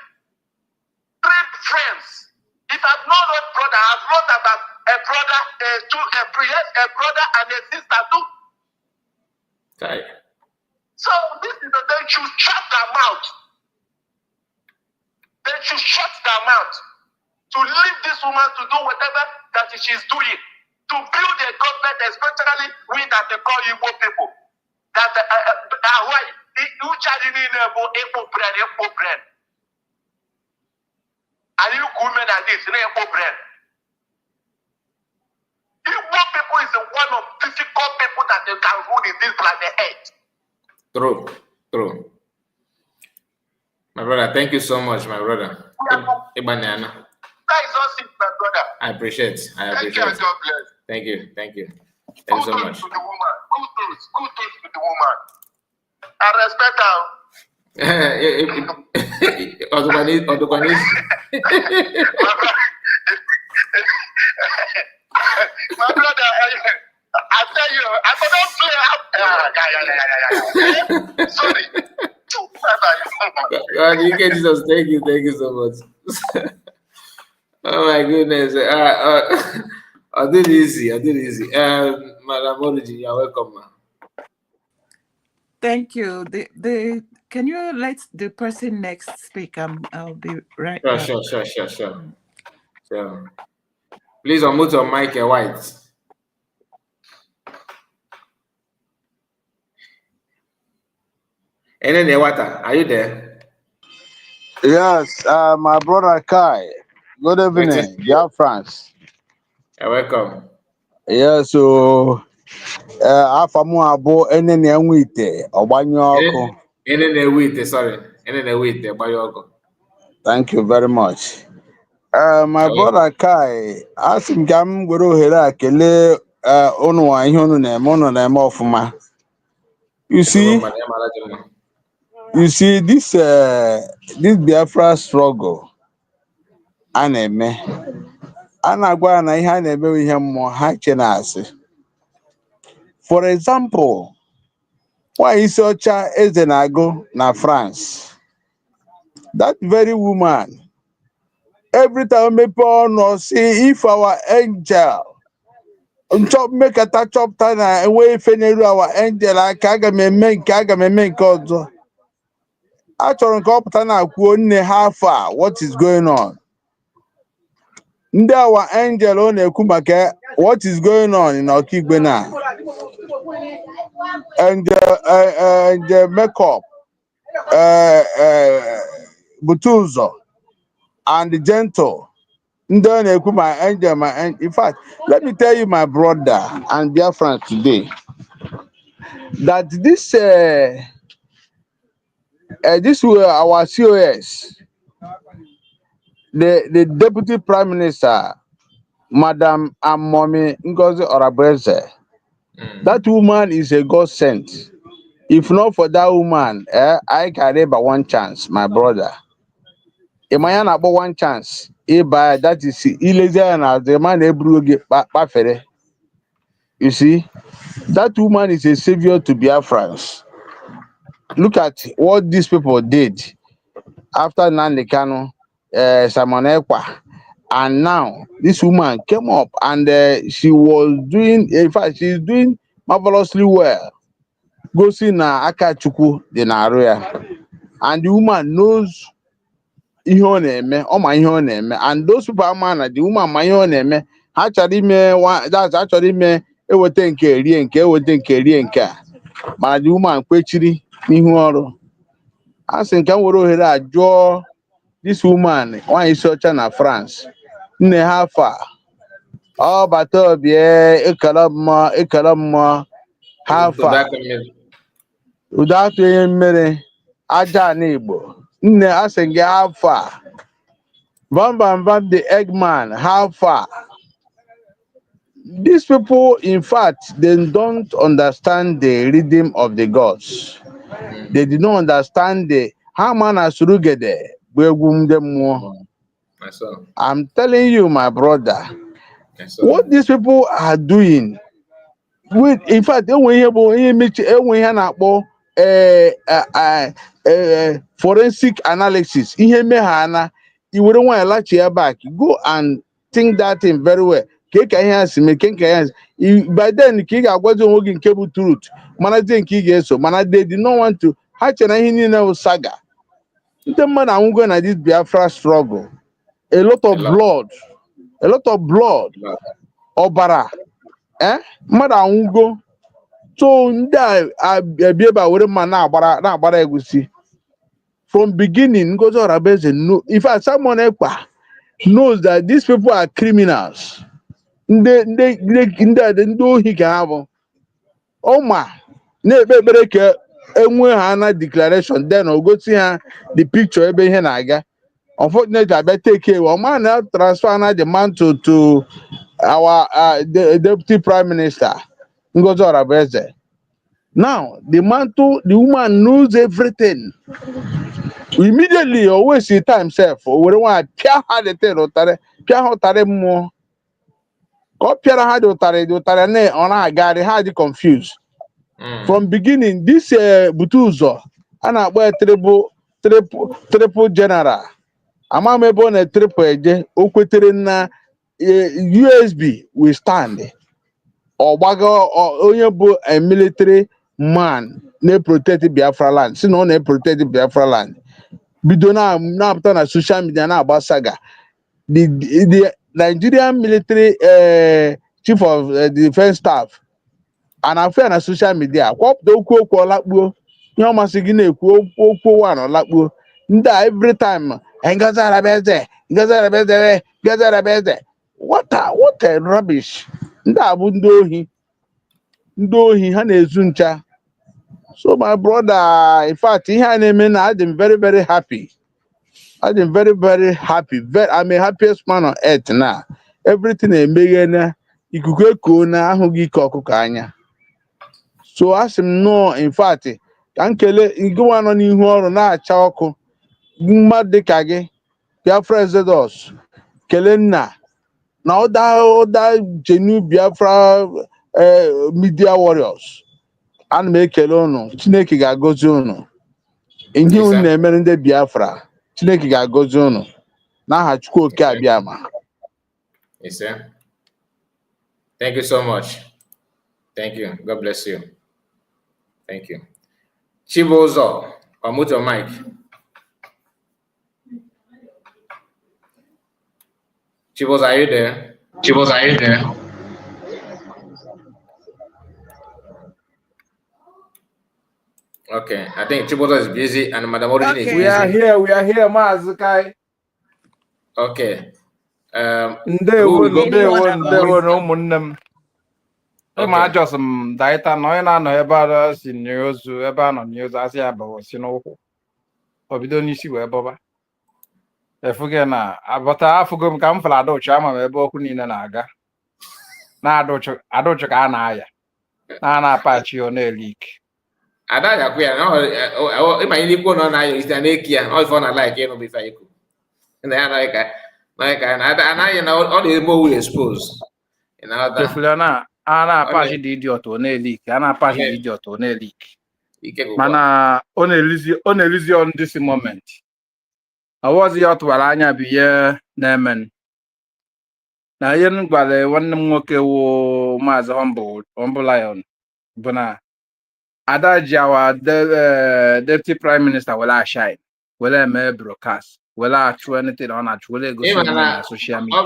3 friends. If I've not lost brother, I've lost about a brother, a brother and a sister too. Okay. So this is they should shut their mouth. They should shut their mouth to leave this woman to do whatever that she's doing, to build a government, especially we that they call Igbo people, that why you charging in Igbo brand. Are you women at this Igbo brand? Igbo people is one of difficult people that they can rule in this planet Earth. True. My brother, thank you so much, my brother. Ibanana. That is all, my brother. I appreciate. Thank you, God bless. Thank you so much. To the woman. Kudos to the woman. I respect my brother, I tell you, I cannot play. Sorry. God, you can Jesus. Thank you so much. Oh my goodness. I did easy. Madam Origi, you're welcome, man. Thank you. Can you let the person next speak? I'll be right back. Sure. Please unmute your mic, White. And then Water, are you there? Yes, my brother Kai. Good evening, dear friends. You're welcome. Yeah, so afamu abo enene enwite ogbanyo oku. Enene wait, Bayoko. Thank you very much. My brother Kai, asim gam gwere ohere a kele unu ihe unu na-eme ọfụma. You see this Biafra struggle a na-eme. A na-agwa na ihe a na-eme ihe mmụọ ha che na-asị. For example, nwaanyị isi ọcha eze na-agụ na France. That very woman, every time mepe ọnụ say if our angel mekata chọpụta na enwe ife n'elu our angel aka aga m eme nke ọzọ. A chọrọ nke ọ pụta na-akwuo nne ha afọ a what is going on. Ndị our angel ọ na-ekwu maka what is going on in Ọkigwe na and makeup Butuzo and Gentle. My angel, in fact, let me tell you, my brother and dear friends today, that this were our COS, the Deputy Prime Minister, Madam Amomi Ngozi Orabreze. That woman is a God sent. If not for that woman, I carry by one chance, my brother. Imaya about one chance. By that is illegal and the man Ebru. You see, that woman is a savior to Biafrans. Look at what these people did after Nnamdi Kanu, Simon Ekpa, and now this woman came up and she was doing, in fact, she's doing marvelously well. Go see na Akachukwu dị na-arụ ya, and the woman knows ihe ọ na-eme, ọ ma ihe ọ na-eme, and those people ama na the woman ma ihe ọ na-eme. Ha chọrọ ime that's ha chọrọ ime eweta nke rie nke eweta nke rie nke a, mana the woman kpechiri n'ihu ọrụ. A sị nke m were ohere a jụọ this woman nwaanyị isi ọcha na France, nne ha afa ọ bata obie ekele mmụọ ha afa ụda atụ ihe mmiri aja na Igbo. Nne a sị gị afa Bam the Eggman, how far? These people, in fact, they don't understand the rhythm of the gods. They did not understand the Hamana Surugede. I'm telling you, my brother, what these people are doing. In fact, forensic analysis. You wouldn't want to latch your back. Go and think that thing very well. By then, Kiga wasn't working cable truth. Managing Kiga, so they did not want to hatch an saga. The man I'm going at this Biafra struggle. A lot of blood. Obara. Mother won't go. So be about what man now, but I will see. From beginning, goes on no. If someone knows that these people are criminals, they do he can have. Oh my, break a declaration. Then I'll go see her the picture. Unfortunately, I better take care. One man now transfer the mantle to our the deputy prime minister. Ngozi Orabreze. Now the woman knows everything. Immediately, always see time self. We don't want to had the tail or tare more. Or Pierre had otare ne on our guy, they had confused. From beginning, this Butuzo, and I wear triple general. I'm a born a triple na USB we stand. Or Bago or Oyabo a military man, ne protected Biafra land. See, no, ne protected Biafra land. Bidona now on social media now about saga. The Nigerian military chief of defense staff and affair na social media. Kwop do kwo lakbuo. You must begin a kwo one or lakbuo. Nda every time. Ngaza rabeze. What a rubbish. Nda bu ndohi ha na-ezu ncha. So my brother, in fact, I'm very, very happy. I'm very, very happy. I'm a happiest man on earth now. Everything I make na ikuku na ahụghị ike ọkụkọ anya. So as him no, in fact, ka nkele ngwa nọ n'ihu ọrụ na-acha ọkụ. Mmadụ dịka gị, Biafra Exodus, kele nna na other genuine Biafra media warriors. Ana m ekele unu. Chineke ga-agọzi unu. Ihe unu na-emere ndị Biafra. Chineke ga-agọzi unu n'aha Chukwu oke abịama. Yes, sir. Thank you so much. Thank you. God bless you. Thank you. Chibozo, unmute your mic. Chibozo, are you there? Okay, I think Chiboto is busy and Madam Origin is Okay. busy. We are here, Mazukai. Okay. Ndewo Anyone na ụmụnne m ma Okay. ajọs m daịta na onye na-anọ ebe a si n'ozu ebe a nọ n'ozu asị ya bawa si n'ụkwụ o bido n'isi wee bọba efuge na abọta afụgo m ka m fụrụ adụchụ ama m ebe okwu niile na-aga na adụchụ ka a na-aya na-apachi ọ na-elik Ada ya kwa ya ịma ihe ikwu nọ na ayo isi na-eki ya ọ ife ọ na like ịnụ bifa ikwu na ya na anaghị na ọ na-eme owu expose chefula na a na-apachi dị idiot ọ na-elik a na-apachi dị idiot ọ na-elik mana ọ na-elizi on this moment ọwọzi ya ọ tụwara anya bụ ihe na-emen na ihe m gwara nwanne m nwoke wụ maazị Humble Lion bụ na ada ji awa deputy prime minister were ashine were eme broadcast were achụ anything ọ na-achụ were egosi na social media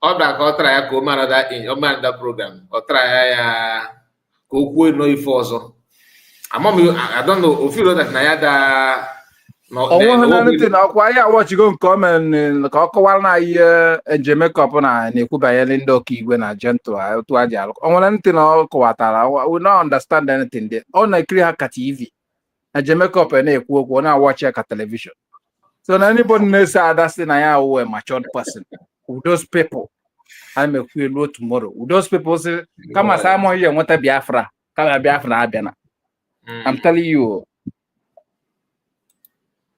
ọ bịara ka ọ tara ya ka omenada program ọ tara ya ka o kwuo nọ ife ọzọ amam ofiro that na ya da onwe ha anything ọkwa ya awọchigo nke o mere ka ọ kọwara na ihe njem makeup na-ekwu banyere ndị ọka igwe na gentle otu a ji alụ o nwere anything ọ kọwatara we not understand anything there ọ na-ekiri ha ka TV na njem makeup na-ekwu okwu ọ na-awọchi ya ka television so na anybody na-ese ada si na ya wụ a matured person with those people I may feel tomorrow with those people say kama Simon ihe nweta Biafra kama Biafra abịa na I'm telling you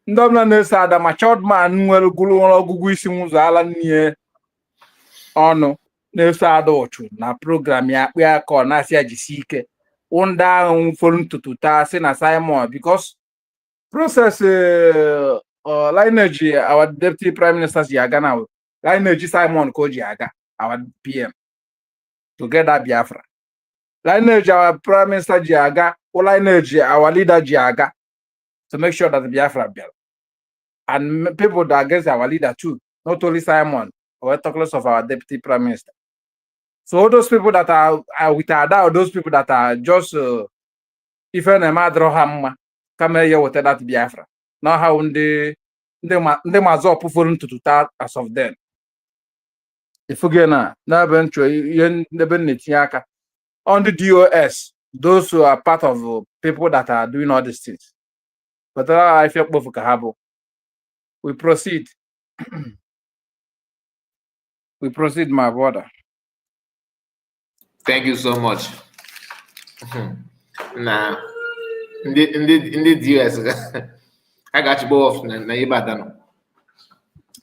ndị ọbụla na-ese ada matured man nwere ọgụgụ isi ụzọ ala n'ihe ọnụ na-ese ada ọchụ na program ya akpị aka ọ na-asị ya jisi ike ndị ahụ fọrọ ntutu taa sị na Simon because process lineage our deputy prime minister ji aga na lineage Simon ka o ji aga our PM together Biafra lineage our prime minister ji aga lineage our leader ji aga to make sure that the Biafra bill and people that against our leader too, not only Simon, we're talking of our deputy prime minister. So all those people that are with Ada, those people that are just if any madro hamma come here with that Biafra. Now how they must up for to that as of then. If again na eventually on the DOS, those who are part of people that are doing all these things. But I feel both Kahabo. We proceed. We proceed, my brother. Thank you so much. Nah, in the US, I got you both.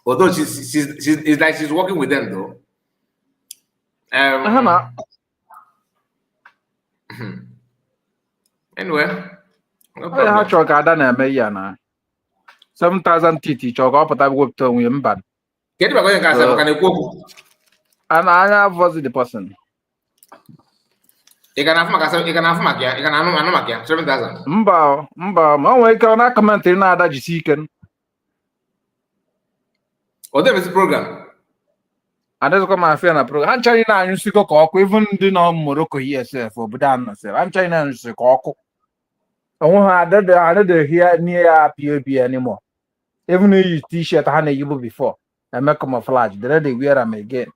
Although it's like she's working with them though. Anyway, no problem. I chọrọ ka Ada na-eme ya na 7,000 titi chọrọ ka ọ pụta wepụta onwe mba. Kedu maka onye nke asa maka na-ekwu okwu? Anya voice the person. Ị ga na-afụ maka ya? Ị ga na-anụ maka ya? 7,000? Mba, ma o nwere ike ọ na-akọmentịrị na Ada jisi ike. Ọ dịghị program. Adịzịkwa ma afịa na program. Ha nchaghị na-anyụsịkọ ka ọkụ even ndị nọ Morocco ESF obodo a nọ sef. Ha nchaghị na-anyụsị ka ọkụ. Onwe ha adịghị here near ya POB anymore. Even if you t-shirt ha na-eyibu before, I make camouflage. They wear them again.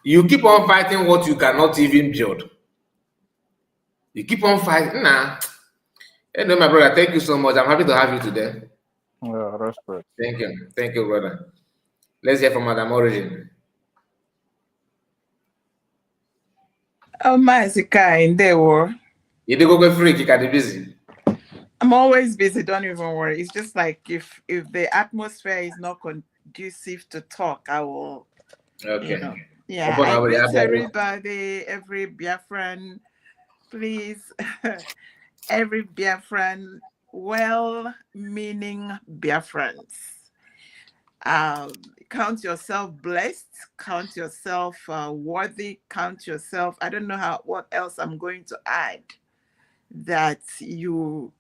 You keep on fighting what you cannot even build. You keep on fighting. Nah. Anyway, my brother, thank you so much. I'm happy to have you today. Yeah, respect. Thank you. Thank you, brother. Let's hear from Madam Origin. Oh, my kind, they were. You did go free, you can be busy. I'm always busy, don't even worry. It's just like if the atmosphere is not conducive to talk, I will, okay. Yeah, I greet everybody, every Biafran, please, every Biafran, well-meaning Biafrans. Count yourself blessed, count yourself worthy, count yourself, I don't know what else I'm going to add, that you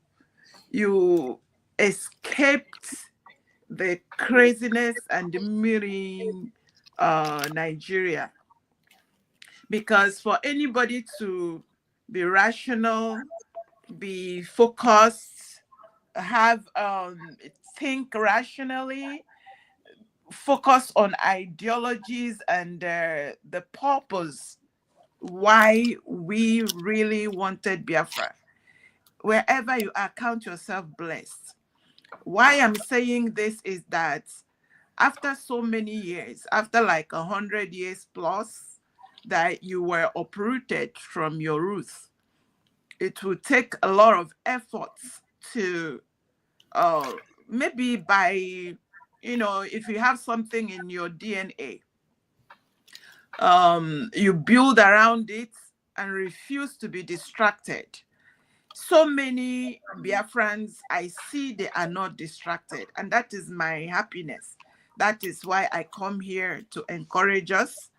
escaped the craziness and the mirroring Nigeria. Because for anybody to be rational, be focused, have think rationally, focus on ideologies and the purpose why we really wanted Biafra. Wherever you are, count yourself blessed. Why I'm saying this is that after so many years, after like 100 years plus, that you were uprooted from your roots, it will take a lot of efforts to maybe by, if you have something in your DNA, you build around it and refuse to be distracted. So many Biafrans, I see they are not distracted, and that is my happiness. That is why I come here to encourage us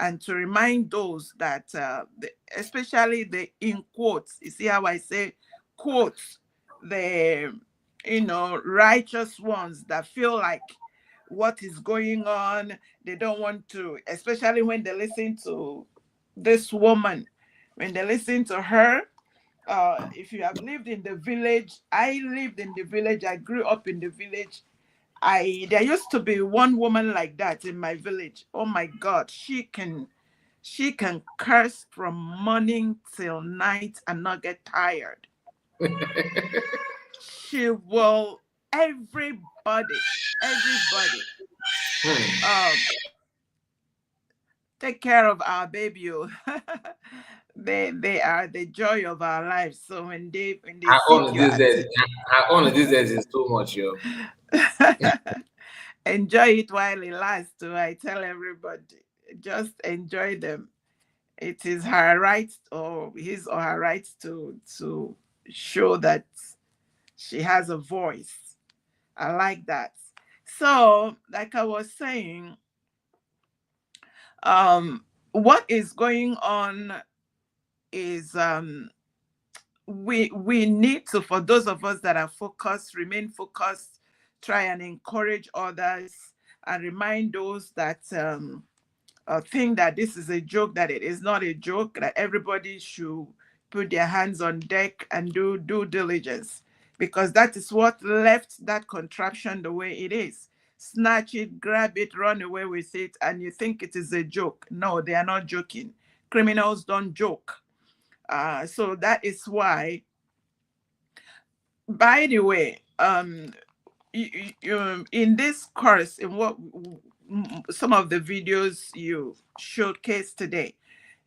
and to remind those that, especially the in quotes, you see how I say quotes, the righteous ones that feel like what is going on, they don't want to, especially when they listen to this woman, when they listen to her. If you have lived in the village, I lived in the village, I grew up in the village. There used to be one woman like that in my village. Oh my God, she can curse from morning till night and not get tired. She will, everybody take care of our baby. They are the joy of our lives. So when they Her seek own you these at days, her own these days is too much, yo. enjoy it while it lasts. So I tell everybody, just enjoy them. It is her right, or his or her right, to show that she has a voice. I like that. So, like I was saying, what is going on is we need to, for those of us that are focused, remain focused, try and encourage others, and remind those that think that this is a joke, that it is not a joke, that everybody should put their hands on deck and do due diligence, because that is what left that contraption the way it is. Snatch it, grab it, run away with it, and you think it is a joke. No, they are not joking. Criminals don't joke. So that is why, by the way, in this course, in what some of the videos you showcased today,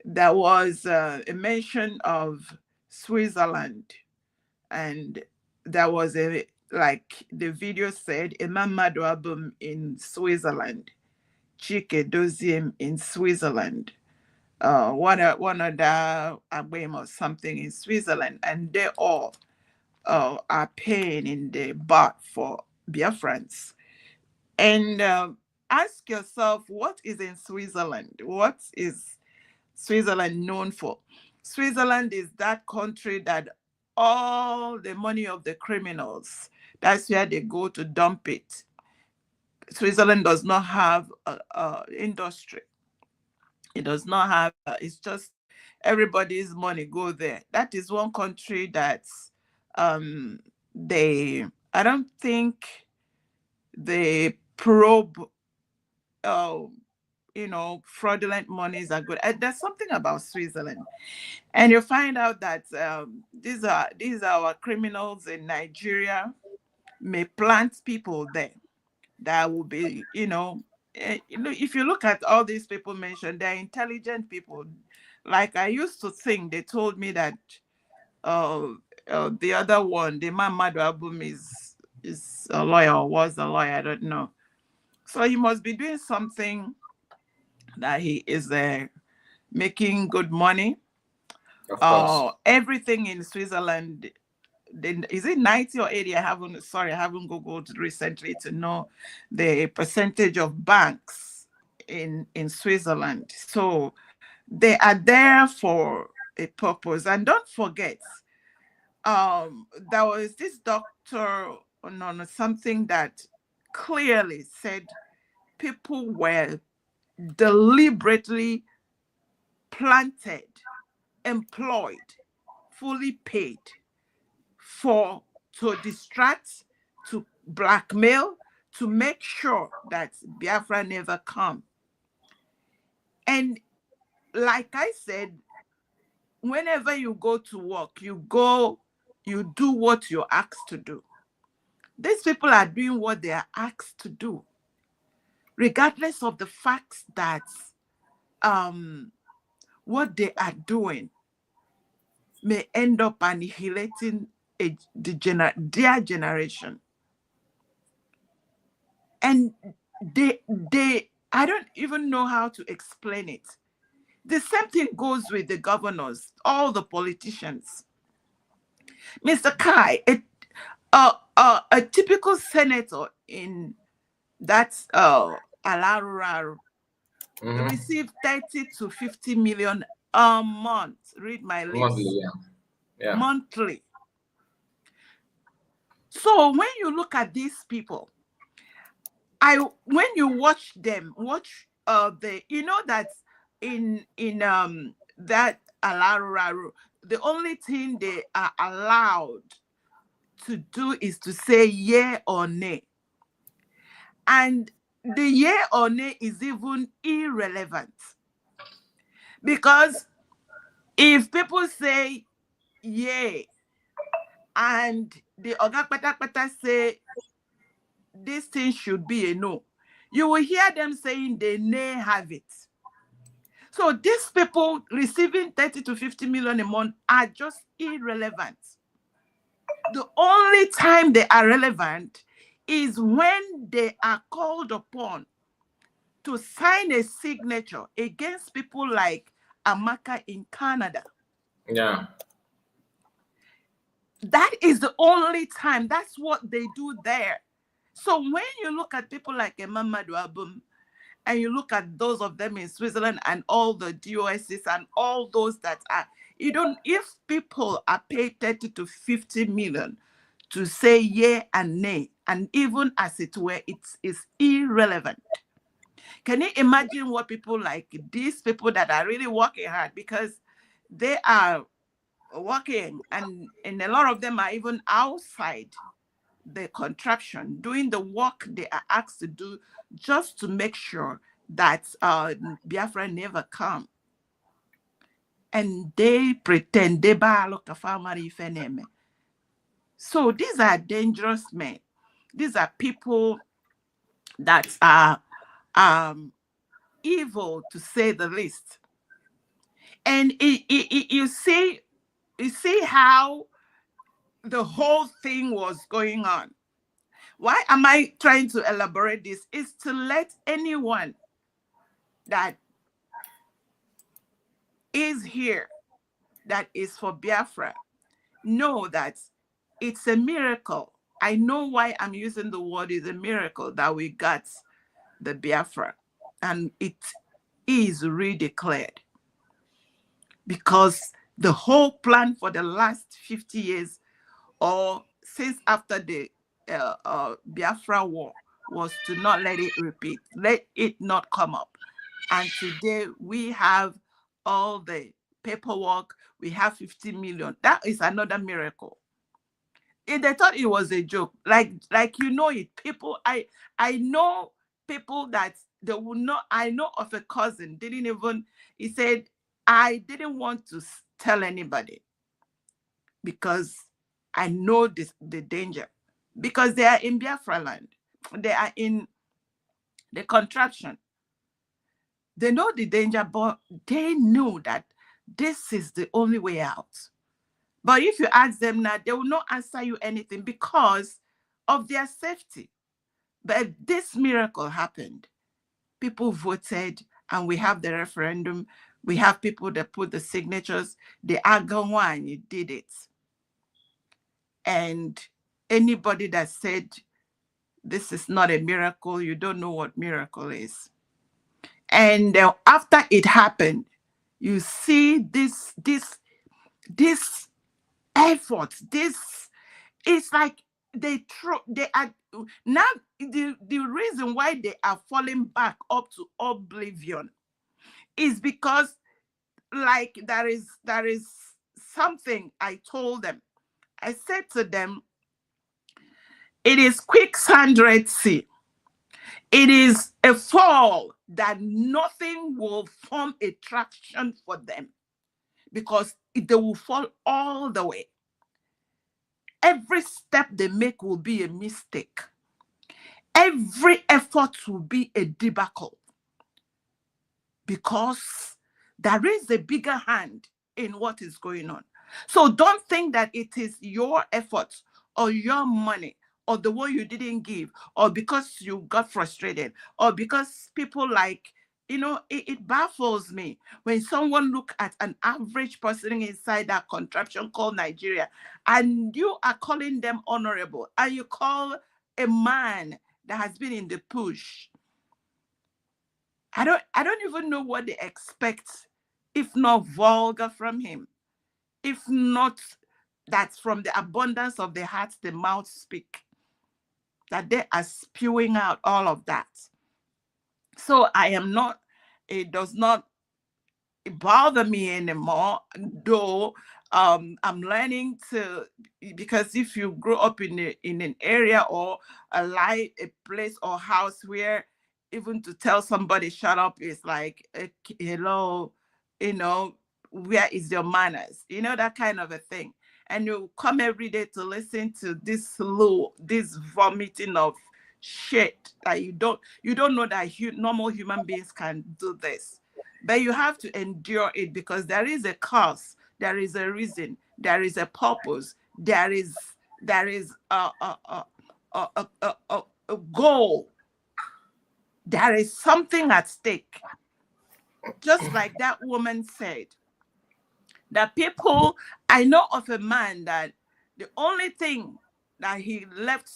there was a mention of Switzerland, and there was like the video said, Imam Madwabum in Switzerland, Chike Doziem in Switzerland, one other Abem or something in Switzerland, and they all are paying in the baht for Biafrans. And ask yourself, what is in Switzerland? What is Switzerland known for? Switzerland is that country that all the money of the criminals, that's where they go to dump it. Switzerland does not have a industry. It does not have, it's just everybody's money go there. That is one country that's, I don't think they probe, uh, fraudulent monies are good. There's something about Switzerland, and you find out that these are our criminals in Nigeria may plant people there that will be, if you look at all these people mentioned, they're intelligent people. Like I used to think, they told me that uh, the other one, the man Madu Abum, is a lawyer, or was a lawyer, I don't know. So he must be doing something that he is making good money. Of course. Everything in Switzerland, is it 90 or 80? I haven't Googled recently to know the percentage of banks in Switzerland. So they are there for a purpose. And don't forget, there was this doctor on something that clearly said people were deliberately planted, employed, fully paid to distract, to blackmail, to make sure that Biafra never come. And like I said, whenever you go to work, you do what you're asked to do. These people are doing what they are asked to do, regardless of the fact that what they are doing may end up annihilating their generation. And I don't even know how to explain it. The same thing goes with the governors, all the politicians. Mr. Kai, a typical senator in that Alaruraru receive 30 to 50 million a month. Read my lips. Monthly, yeah. Monthly. So when you look at these people, when you watch them, that in that Alaruraru, the only thing they are allowed to do is to say yeah or nay. And the yeah or nay is even irrelevant. Because if people say yeah and the Oga Kpata say this thing should be a no, you will hear them saying they may have it. So these people receiving 30 to 50 million a month are just irrelevant. The only time they are relevant is when they are called upon to sign a signature against people like Amaka in Canada. Yeah. That is the only time. That's what they do there. So when you look at people like Emmanuel Abum, and you look at those of them in Switzerland and all the DOSs and all those that are, if people are paid 30 to 50 million to say yeah and nay, and even as it were, it's irrelevant. Can you imagine what people like these people that are really working hard, because they are working and a lot of them are even outside the contraption doing the work they are asked to do just to make sure that Biafra never come. And they pretend they so these are dangerous men. These are people that are evil, to say the least. And you see how the whole thing was going on. Why am I trying to elaborate this? Is to let anyone that is here, that is for Biafra, know that it's a miracle. I know why I'm using the word is a miracle that we got the Biafra, and it is redeclared. Because the whole plan for the last 50 years, or since after the Biafra war, was to not let it repeat, let it not come up. And today we have all the paperwork, we have 50 million. That is another miracle. If they thought it was a joke, like it, people, I know people that they will not. I know of a cousin, he said, I didn't want to tell anybody because I know the danger, because they are in Biafra land. They are in the contraption. They know the danger, but they knew that this is the only way out. But if you ask them now, they will not answer you anything because of their safety. But this miracle happened. People voted, and we have the referendum. We have people that put the signatures. The Agawani did it. And anybody that said this is not a miracle, you don't know what miracle is. And after it happened, you see this effort. It's like they are now the reason why they are falling back up to oblivion is because like there is something I told them. I said to them, it is quicksand Red Sea. It is a fall that nothing will form a traction for them, because they will fall all the way. Every step they make will be a mistake. Every effort will be a debacle, because there is a bigger hand in what is going on. So don't think that it is your efforts or your money or the one you didn't give, or because you got frustrated, or because people like, it baffles me when someone look at an average person inside that contraption called Nigeria, and you are calling them honorable, and you call a man that has been in the push. I don't even know what they expect, if not vulgar from him, if not that from the abundance of the heart the mouth speak, that they are spewing out all of that. So it does not bother me anymore, though I'm learning to, because if you grow up in an area or a place or house where even to tell somebody shut up is like, hello, where is your manners, that kind of a thing. And you come every day to listen to this vomiting of shit that you don't know that normal human beings can do this. But you have to endure it, because there is a cause, there is a reason, there is a purpose, there is a goal, there is something at stake. Just like that woman said, that people, I know of a man that the only thing that he left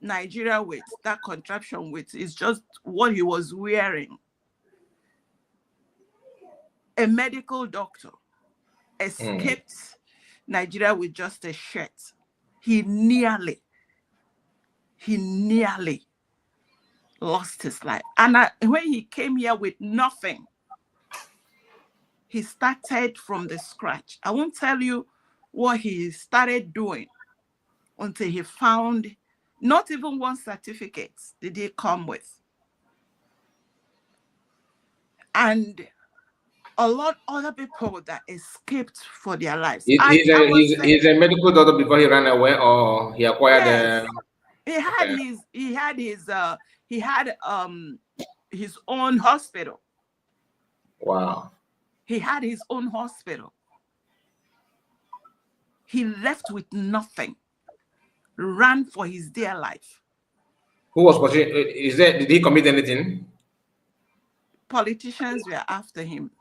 Nigeria with, that contraption with, is just what he was wearing. A medical doctor escaped Nigeria with just a shirt. He nearly lost his life. And when he came here with nothing, he started from the scratch. I won't tell you what he started doing until he found not even one certificate did he come with. And a lot other people that escaped for their lives. He's a medical doctor before he ran away, or he acquired Yes, he okay. had his own hospital. Wow. He had his own hospital. He left with nothing, ran for his dear life. Who was watching? Did he commit anything? Politicians were after him.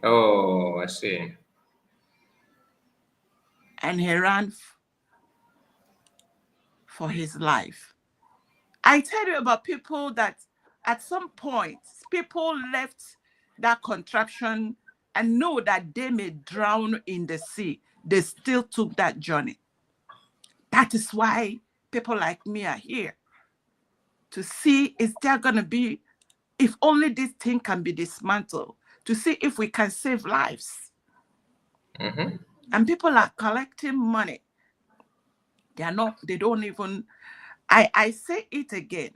Oh, I see. And he ran for his life. I tell you about people that at some point, people left that contraption and know that they may drown in the sea. They still took that journey. That is why people like me are here, to see, is there going to be, if only this thing can be dismantled, to see if we can save lives. Mm-hmm. And people are collecting money. They don't even, I say it again,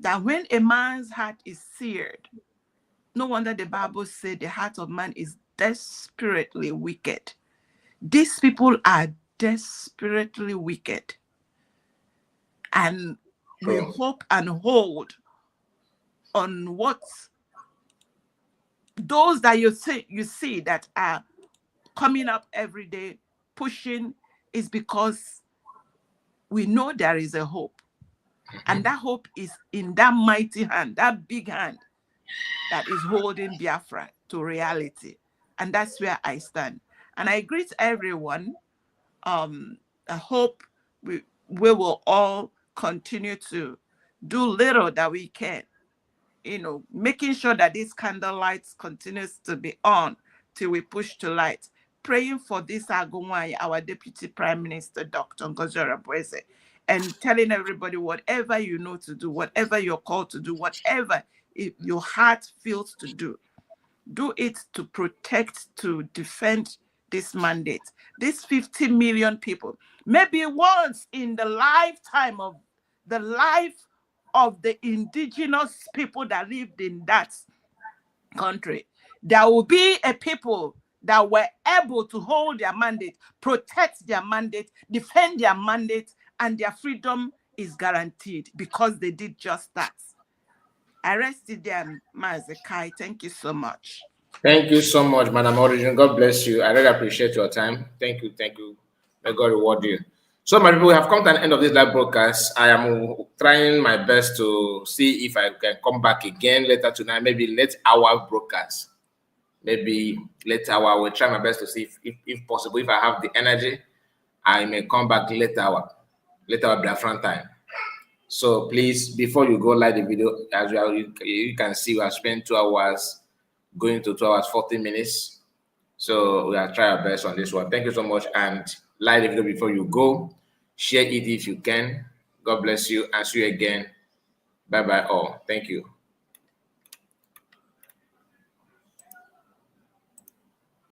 that when a man's heart is seared, no wonder the Bible said the heart of man is desperately wicked. These people are desperately wicked. And we hope and hold on what those that you see that are coming up every day pushing, is because we know there is a hope. And that hope is in that mighty hand, that big hand that is holding Biafra to reality. And that's where I stand. And I greet everyone. I hope we will all continue to do little that we can, making sure that this candlelight continues to be on till we push to light. Praying for this Agumwai, our Deputy Prime Minister, Dr. Ngozora Bweze, and telling everybody whatever you know to do, whatever you're called to do, whatever your heart feels to do, Do it to protect, to defend this mandate. These 50 million people, maybe once in the lifetime of the life of the indigenous people that lived in that country, there will be a people that were able to hold their mandate, protect their mandate, defend their mandate, and their freedom is guaranteed because they did just that. I rested there, Mazekai. Thank you so much. Thank you so much, Madam Origin. God bless you. I really appreciate your time. Thank you. Thank you. May God reward you. So, my people, we have come to an end of this live broadcast. I am trying my best to see if I can come back again later tonight, maybe late hour broadcast. Maybe late hour. I will try my best to see if possible. If I have the energy, I may come back late hour Biafran time. So please, before you go like the video, as well, you can see we have spent 2 hours, going to 2 hours 40 minutes. So we are trying our best on this one. Thank you so much, and like the video before you go. Share it if you can. God bless you, and see you again. Bye bye all. Thank you.